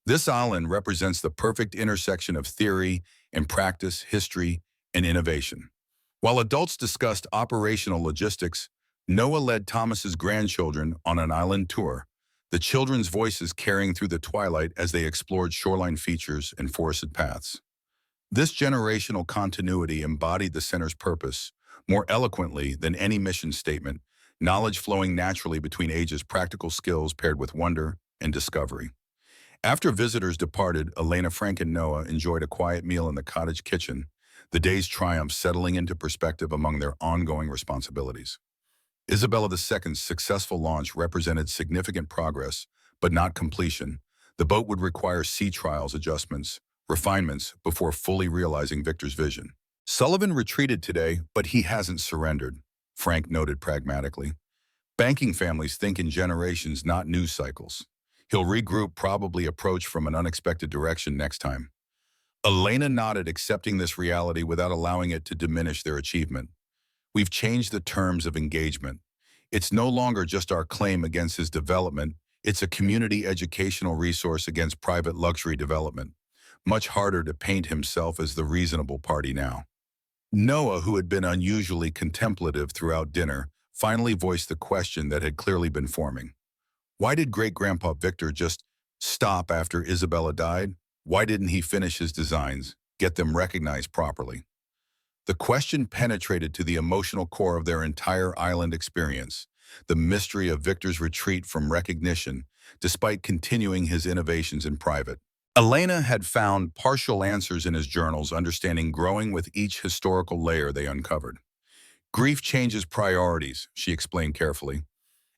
This island represents the perfect intersection of theory and practice, history, and innovation. While adults discussed operational logistics, Noah led Thomas's grandchildren on an island tour, the children's voices carrying through the twilight as they explored shoreline features and forested paths. This generational continuity embodied the center's purpose more eloquently than any mission statement, knowledge flowing naturally between ages, practical skills paired with wonder and discovery. After visitors departed, Elena, Frank, and Noah enjoyed a quiet meal in the cottage kitchen, the day's triumphs settling into perspective among their ongoing responsibilities. Isabella II's successful launch represented significant progress, but not completion. The boat would require sea trials, adjustments, refinements before fully realizing Victor's vision. Sullivan retreated today, but he hasn't surrendered, Frank noted pragmatically. Banking families think in generations, not news cycles. He'll regroup, probably approach from an unexpected direction next time. Elena nodded, accepting this reality without allowing it to diminish their achievement. We've changed the terms of engagement. It's no longer just our claim against his development, it's a community educational resource against private luxury development. Much harder to paint himself as the reasonable party now. Noah, who had been unusually contemplative throughout dinner, finally voiced the question that had clearly been forming. Why did great-grandpa Victor just stop after Isabella died? Why didn't he finish his designs, get them recognized properly? The question penetrated to the emotional core of their entire island experience, the mystery of Victor's retreat from recognition, despite continuing his innovations in private. Elena had found partial answers in his journals, understanding growing with each historical layer they uncovered. Grief changes priorities, she explained carefully.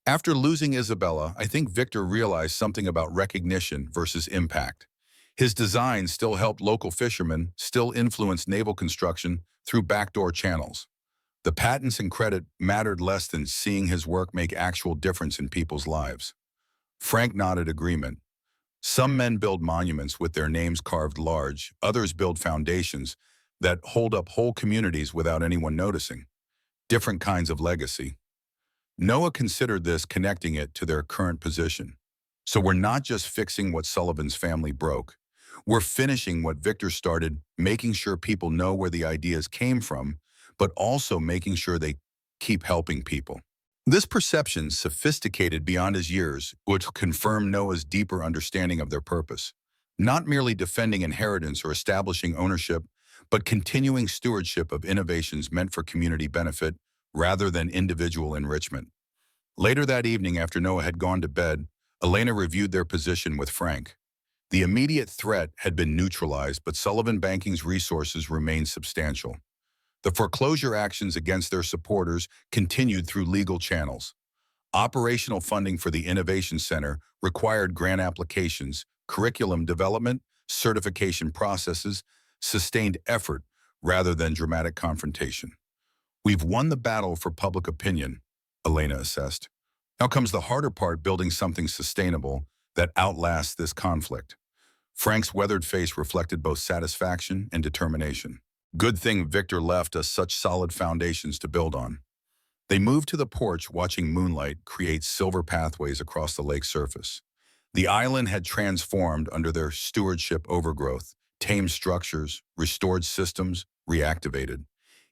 After losing Isabella, I think Victor realized something about recognition versus impact. His designs still helped local fishermen, still influenced naval construction through backdoor channels. The patents and credit mattered less than seeing his work make actual difference in people's lives. Frank nodded agreement. Some men build monuments with their names carved large, others build foundations that hold up whole communities without anyone noticing. Different kinds of legacy. Noah considered this, connecting it to their current position. So we're not just fixing what Sullivan's family broke. We're finishing what Victor started, making sure people know where the ideas came from, but also making sure they keep helping people. This perception, sophisticated beyond his years, would confirm Noah's deeper understanding of their purpose. Not merely defending inheritance or establishing ownership, but continuing stewardship of innovations meant for community benefit rather than individual enrichment. Later that evening, after Noah had gone to bed, Elena reviewed their position with Frank. The immediate threat had been neutralized, but Sullivan Banking's resources remained substantial. The foreclosure actions against their supporters continued through legal channels. Operational funding for the Innovation Center required grant applications, curriculum development, certification processes, sustained effort rather than dramatic confrontation. We've won the battle for public opinion, Elena assessed. Now comes the harder part, building something sustainable that outlasts this conflict. Frank's weathered face reflected both satisfaction and determination. Good thing Victor left us such solid foundations to build on. They moved to the porch, watching moonlight create silver pathways across the lake's surface. The island had transformed under their stewardship, overgrowth, tamed structures, restored systems, reactivated.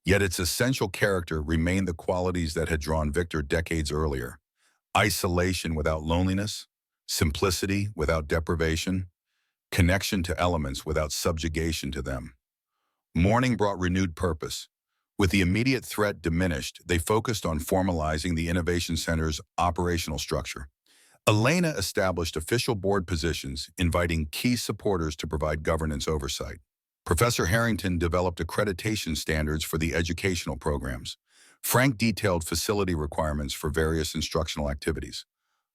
Yet its essential character remained the qualities that had drawn Victor decades earlier. Isolation without loneliness, simplicity without deprivation, connection to elements without subjugation to them. Morning brought renewed purpose. With the immediate threat diminished, they focused on formalizing the Innovation Center's operational structure. Elena established official board positions, inviting key supporters to provide governance oversight. Professor Harrington developed accreditation standards for the educational programs. Frank detailed facility requirements for various instructional activities.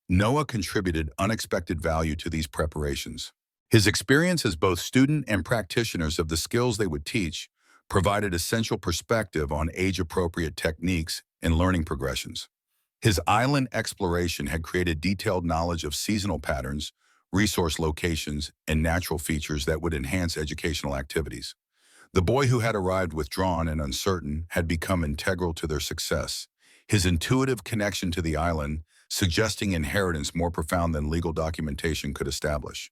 Noah contributed unexpected value to these preparations. His experience as both student and practitioners of the skills they would teach provided essential perspective on age-appropriate techniques and learning progressions. His island exploration had created detailed knowledge of seasonal patterns, resource locations, and natural features that would enhance educational activities. The boy who had arrived withdrawn and uncertain had become integral to their success. His intuitive connection to the island, suggesting inheritance more profound than legal documentation could establish.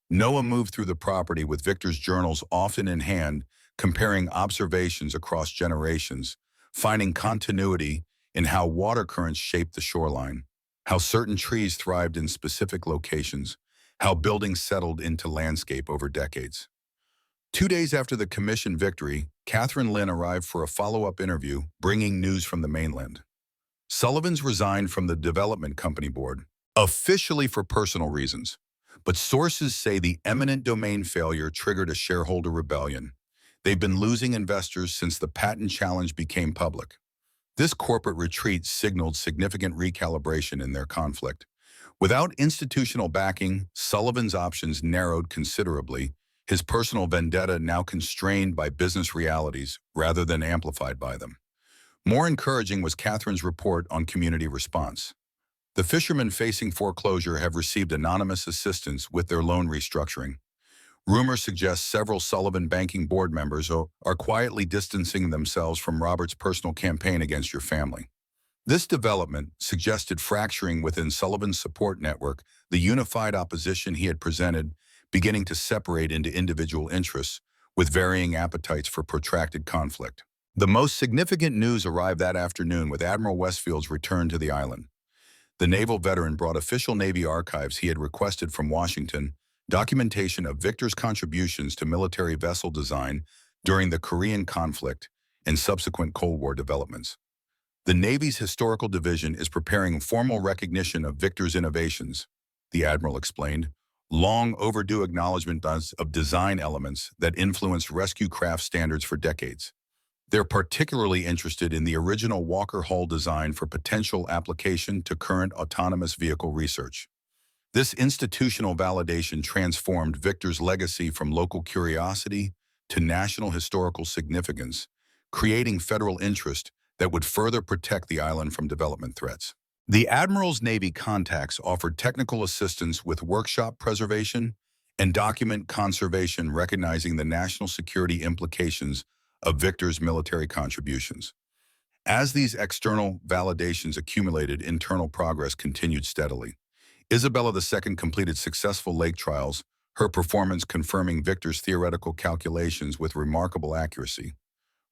Noah moved through the property with Victor's journals often in hand, comparing observations across generations, finding continuity in how water currents shaped the shoreline, how certain trees thrived in specific locations, how buildings settled into landscape over decades. 2 days after the commission victory, Catherine Lynn arrived for a follow-up interview, bringing news from the mainland. Sullivan's resigned from the development company board, officially for personal reasons, but sources say the eminent domain failure triggered a shareholder rebellion. They've been losing investors since the patent challenge became public. This corporate retreat signaled significant recalibration in their conflict. Without institutional backing, Sullivan's options narrowed considerably, his personal vendetta now constrained by business realities rather than amplified by them. More encouraging was Catherine's report on community response. The fishermen facing foreclosure have received anonymous assistance with their loan restructuring. Rumors suggest several Sullivan banking board members are quietly distancing themselves from Robert's personal campaign against your family. This development suggested fracturing within Sullivan's support network, the unified opposition he had presented beginning to separate into individual interests with varying appetites for protracted conflict. The most significant news arrived that afternoon with Admiral Westfield's return to the island. The naval veteran brought official Navy archives he had requested from Washington, documentation of Victor's contributions to military vessel design during the Korean conflict and subsequent Cold War developments. The Navy's Historical Division is preparing formal recognition of Victor's innovations, the Admiral explained, long overdue acknowledgement of design elements that influenced rescue craft standards for decades. They're particularly interested in the original Walker hull design for potential application to current autonomous vehicle research. This institutional validation transformed Victor's legacy from local curiosity to national historical significance, creating federal interest that would further protect the island from development threats. The Admiral's Navy contacts offered technical assistance with workshop preservation and document conservation, recognizing the national security implications of Victor's military contributions. As these external validations accumulated, internal progress continued steadily. Isabella II completed successful lake trials, her performance confirming Victor's theoretical calculations with remarkable accuracy.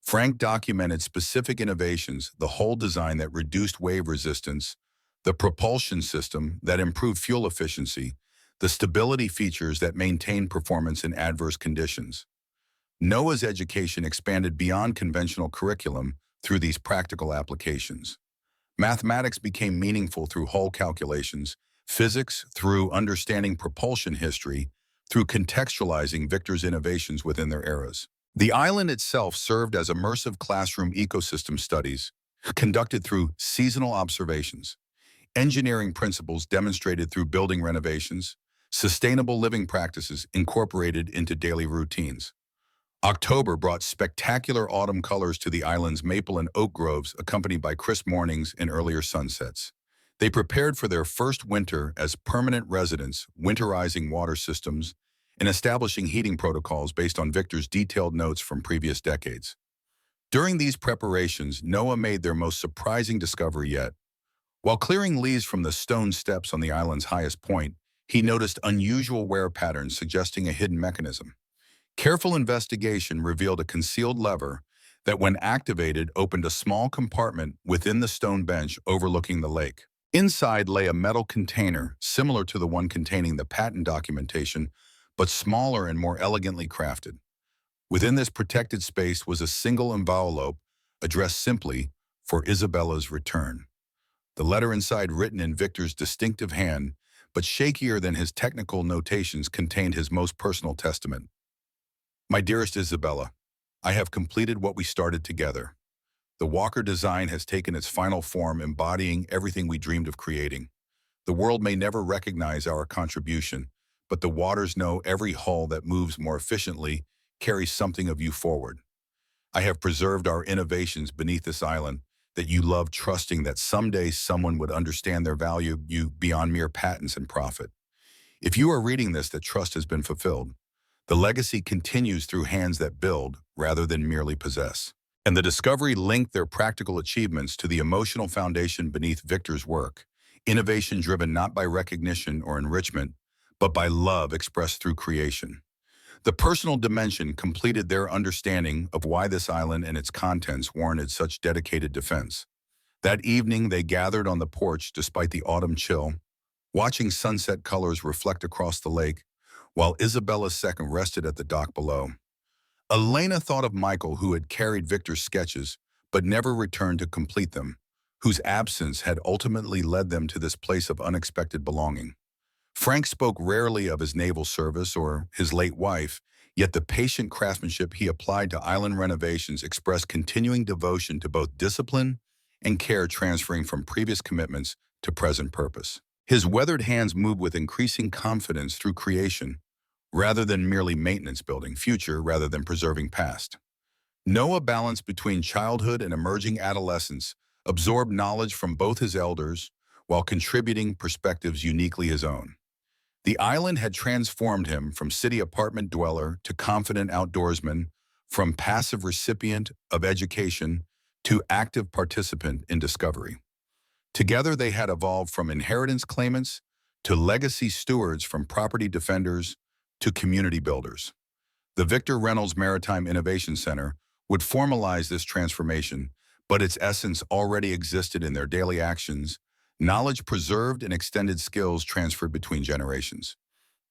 Frank documented specific innovations, the hull design that reduced wave resistance, the propulsion system that improved fuel efficiency, the stability features that maintained performance in adverse conditions. Noah's education expanded beyond conventional curriculum through these practical applications. Mathematics became meaningful through hull calculations, physics through understanding propulsion history, through contextualizing Victor's innovations within their eras. The island itself served as immersive classroom ecosystem studies, conducted through seasonal observations, engineering principles demonstrated through building renovations, sustainable living practices incorporated into daily routines. October brought spectacular autumn colors to the island's maple and oak groves, accompanied by crisp mornings and earlier sunsets. They prepared for their first winter as permanent residents, winterizing water systems and establishing heating protocols based on Victor's detailed notes from previous decades. During these preparations, Noah made their most surprising discovery yet. While clearing leaves from the stone steps on the island's highest point, he noticed unusual wear patterns suggesting a hidden mechanism. Careful investigation revealed a concealed lever that, when activated, opened a small compartment within the stone bench overlooking the lake. Inside lay a metal container similar to the one containing the patent documentation, but smaller and more elegantly crafted. Within this protected space was a single envelope, addressed simply, "For Isabella's return." The letter inside, written in Victor's distinctive hand, but shakier than his technical notations, contained his most personal testament. "My dearest Isabella, I have completed what we started together. The Walker design has taken its final form, embodying everything we dreamed of creating. The world may never recognize our contribution, but the waters know every hull that moves more efficiently carries something of you forward. I have preserved our innovations beneath this island that you love, trusting that someday someone would understand their value you beyond mere patents and profit. If you are reading this, that trust has been fulfilled. The legacy continues through hands that build rather than merely possess." And the discovery linked their practical achievements to the emotional foundation beneath Victor's work, innovation driven not by recognition or enrichment, but by love expressed through creation. The personal dimension completed their understanding of why this island and its contents warranted such dedicated defense. That evening, they gathered on the porch despite the autumn chill, watching sunset colors reflect across the lake, while Isabella's second rested at the dock below. Elena thought of Michael, who had carried Victor's sketches, but never returned to complete them, whose absence had ultimately led them to this place of unexpected belonging. Frank spoke rarely of his naval service or his late wife, yet the patient craftsmanship he applied to island renovations expressed continuing devotion to both discipline and care, transferring from previous commitments to present purpose. His weathered hands moved with increasing confidence through creation, rather than merely maintenance, building future rather than preserving past. Noah balanced between childhood and emerging adolescence, absorbed knowledge from both his elders, while contributing perspectives uniquely his own. The island had transformed him from city apartment dweller to confident outdoorsman, from passive recipient of education to active participant in discovery. Together they had evolved from inheritance claimants to legacy stewards, from property defenders to community builders. The Victor Reynolds Maritime Innovation Center would formalize this transformation, but its essence already existed in their daily actions, knowledge preserved and extended skills transferred between generations.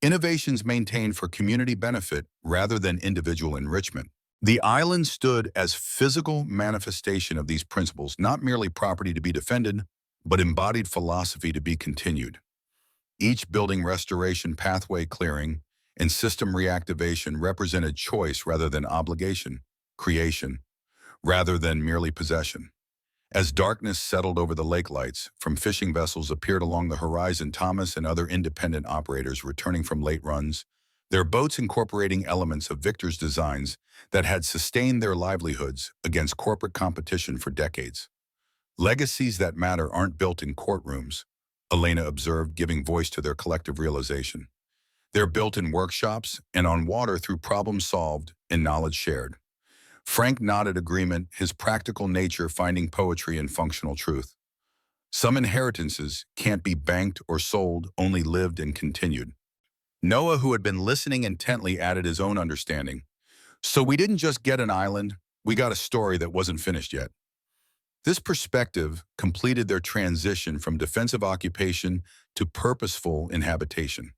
Innovations maintained for community benefit rather than individual enrichment. The island stood as physical manifestation of these principles, not merely property to be defended, but embodied philosophy to be continued. Each building restoration, pathway clearing, and system reactivation represented choice rather than obligation, creation rather than merely possession. As darkness settled over the lake, lights from fishing vessels appeared along the horizon. Thomas and other independent operators returning from late runs, their boats incorporating elements of Victor's designs that had sustained their livelihoods against corporate competition for decades. "Legacies that matter aren't built in courtrooms," Elena observed, giving voice to their collective realization. "They're built in workshops and on water through problems solved and knowledge shared." Frank nodded agreement, his practical nature finding poetry in functional truth. "Some inheritances can't be banked or sold, only lived and continued." Noah, who had been listening intently, added his own understanding. "So we didn't just get an island, we got a story that wasn't finished yet." This perspective completed their transition from defensive occupation to purposeful inhabitation.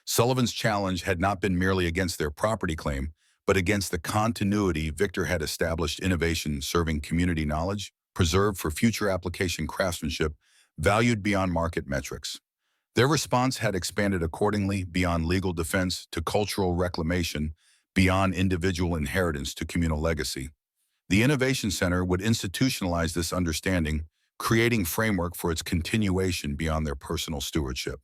Sullivan's challenge had not been merely against their property claim, but against the continuity Victor had established: innovation serving community knowledge, preserved for future application, craftsmanship valued beyond market metrics. Their response had expanded accordingly, beyond legal defense to cultural reclamation, beyond individual inheritance to communal legacy. The Innovation Center would institutionalize this understanding, creating framework for its continuation beyond their personal stewardship.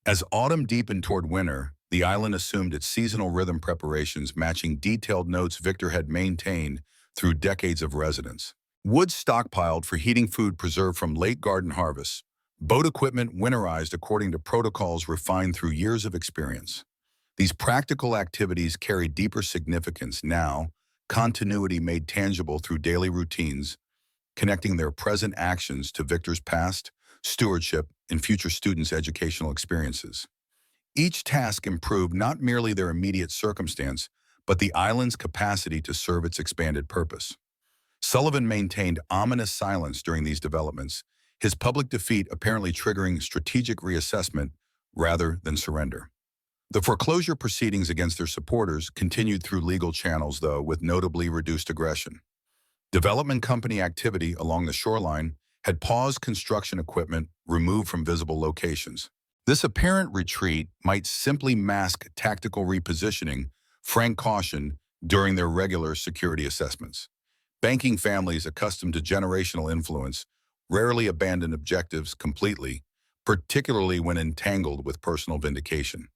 As autumn deepened toward winter, the island assumed its seasonal rhythm, preparations matching detailed notes Victor had maintained through decades of residence. Wood stockpiled for heating, food preserved from late garden harvests, boat equipment winterized according to protocols refined through years of experience. These practical activities carried deeper significance now, continuity made tangible through daily routines, connecting their present actions to Victor's past, stewardship, and future students' educational experiences. Each task improved not merely their immediate circumstance, but the island's capacity to serve its expanded purpose. Sullivan maintained ominous silence during these developments, his public defeat apparently triggering strategic reassessment rather than surrender. The foreclosure proceedings against their supporters continued through legal channels, though with notably reduced aggression. Development company activity along the shoreline had paused construction equipment removed from visible locations. This apparent retreat might simply mask tactical repositioning, Frank cautioned during their regular security assessments. Banking families accustomed to generational influence rarely abandon objectives completely, particularly when entangled with personal vindication.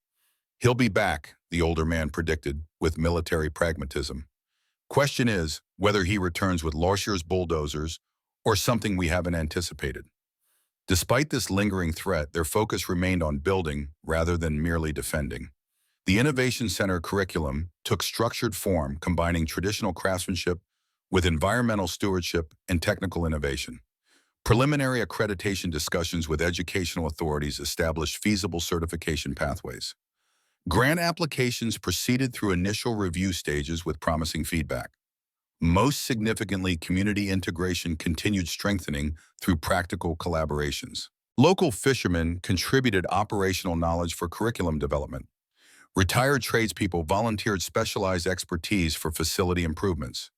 He'll be back, the older man predicted, with military pragmatism. Question is whether he returns with Lauscher's bulldozers or something we haven't anticipated. Despite this lingering threat, their focus remained on building rather than merely defending. The Innovation Center curriculum took structured form, combining traditional craftsmanship with environmental stewardship and technical innovation. Preliminary accreditation discussions with educational authorities established feasible certification pathways. Grant applications proceeded through initial review stages with promising feedback. Most significantly, community integration continued strengthening through practical collaborations. Local fishermen contributed operational knowledge for curriculum development. Retired tradespeople volunteered specialized expertise for facility improvements.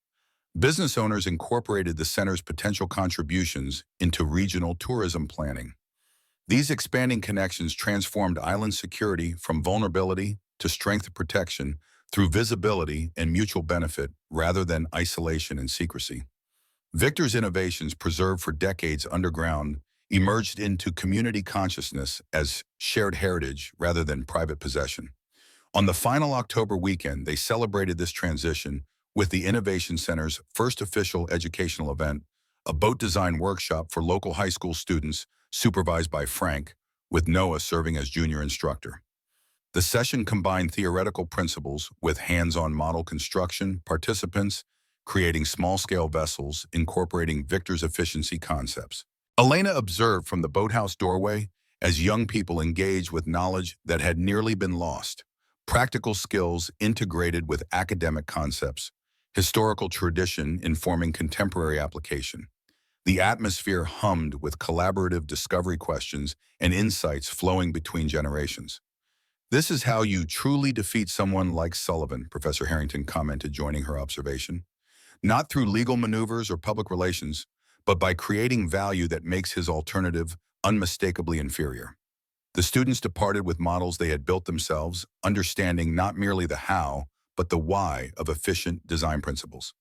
Business owners incorporated the center's potential contributions into regional tourism planning. These expanding connections transformed island security from vulnerability to strength protection through visibility and mutual benefit rather than isolation and secrecy. Victor's innovations, preserved for decades underground, emerged into community consciousness as shared heritage rather than private possession. On the final October weekend, they celebrated this transition with the Innovation Center's first official educational event, a boat design workshop for local high school students supervised by Frank, with Noah serving as junior instructor. The session combined theoretical principles with hands-on model construction, participants creating small-scale vessels, incorporating Victor's efficiency concepts. Elena observed from the boathouse doorway as young people engaged with knowledge that had nearly been lost. Practical skills integrated with academic concepts, historical tradition informing contemporary application. The atmosphere hummed with collaborative discovery questions and insights flowing between generations. This is how you truly defeat someone like Sullivan, Professor Harrington commented, joining her observation. Not through legal maneuvers or public relations, but by creating value that makes his alternative unmistakably inferior. The students departed with models they had built themselves, understanding not merely the how, but the why of efficient design principles.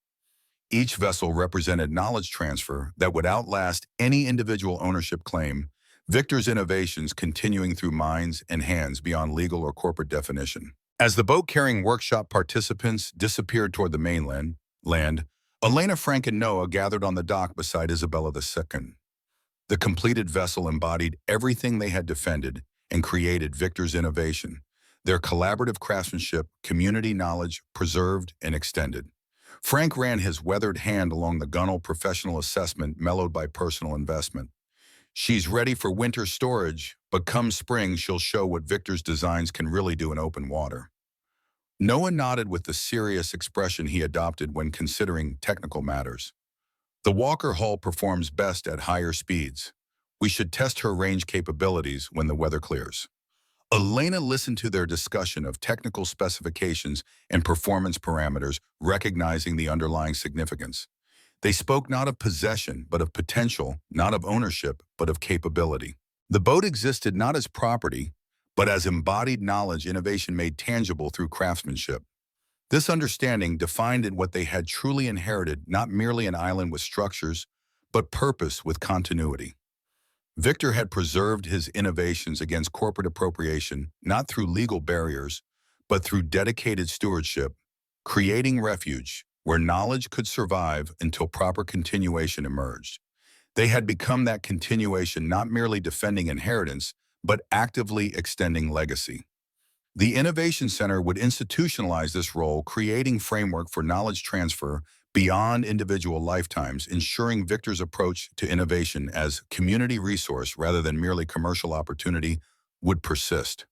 Each vessel represented knowledge transfer that would outlast any individual ownership claim, Victor's innovations continuing through minds and hands beyond legal or corporate definition. As the boat-carrying workshop participants disappeared toward the mainland, Elena, Frank, and Noah gathered on the dock beside Isabella II. The completed vessel embodied everything they had defended and created Victor's innovation, their collaborative craftsmanship, community knowledge preserved and extended. Frank ran his weathered hand along the gunwale, professional assessment mellowed by personal investment. She's ready for winter storage, but come spring she'll show what Victor's designs can really do in open water. Noah nodded with the serious expression he adopted when considering technical matters. The Walker hull performs best at higher speeds. We should test her range capabilities when the weather clears. Elena listened to their discussion of technical specifications and performance parameters, recognizing the underlying significance. They spoke not of possession, but of potential, not of ownership, but of capability. The boat existed not as property, but as embodied knowledge innovation made tangible through craftsmanship. This understanding defined in what they had truly inherited, not merely an island with structures, but purpose with continuity. Victor had preserved his innovations against corporate appropriation, not through legal barriers, but through dedicated stewardship, creating refuge where knowledge could survive until proper continuation emerged. They had become that continuation, not merely defending inheritance, but actively extending legacy. The Innovation Center would institutionalize this role, creating framework for knowledge transfer beyond individual lifetimes, ensuring Victor's approach to innovation as community resource rather than merely commercial opportunity would persist.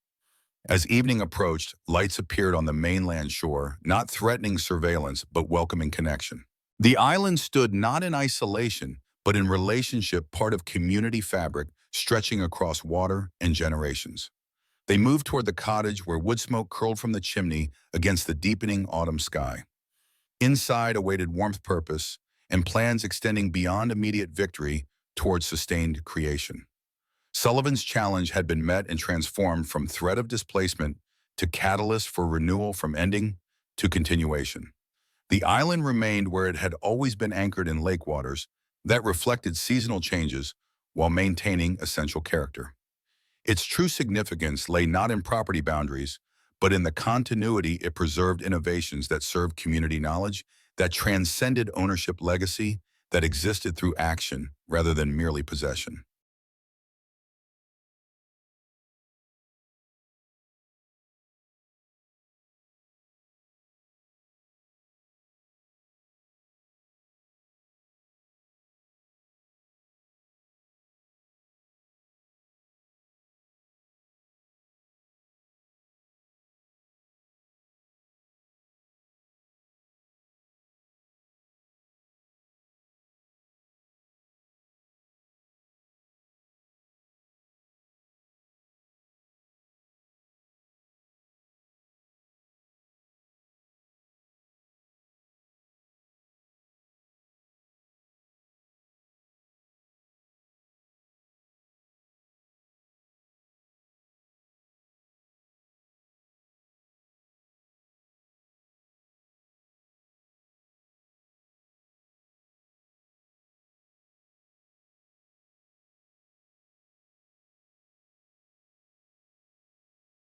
As evening approached, lights appeared on the mainland shore, not threatening surveillance, but welcoming connection. The island stood not in isolation, but in relationship, part of community fabric stretching across water and generations. They moved toward the cottage where wood smoke curled from the chimney against the deepening autumn sky. Inside awaited warmth, purpose, and plans extending beyond immediate victory towards sustained creation. Sullivan's challenge had been met and transformed from threat of displacement to catalyst for renewal, from ending to continuation. The island remained where it had always been, anchored in lake waters that reflected seasonal changes while maintaining essential character. Its true significance lay not in property boundaries, but in the continuity it preserved, innovations that served community, knowledge that transcended ownership, legacy that existed through action rather than merely possession.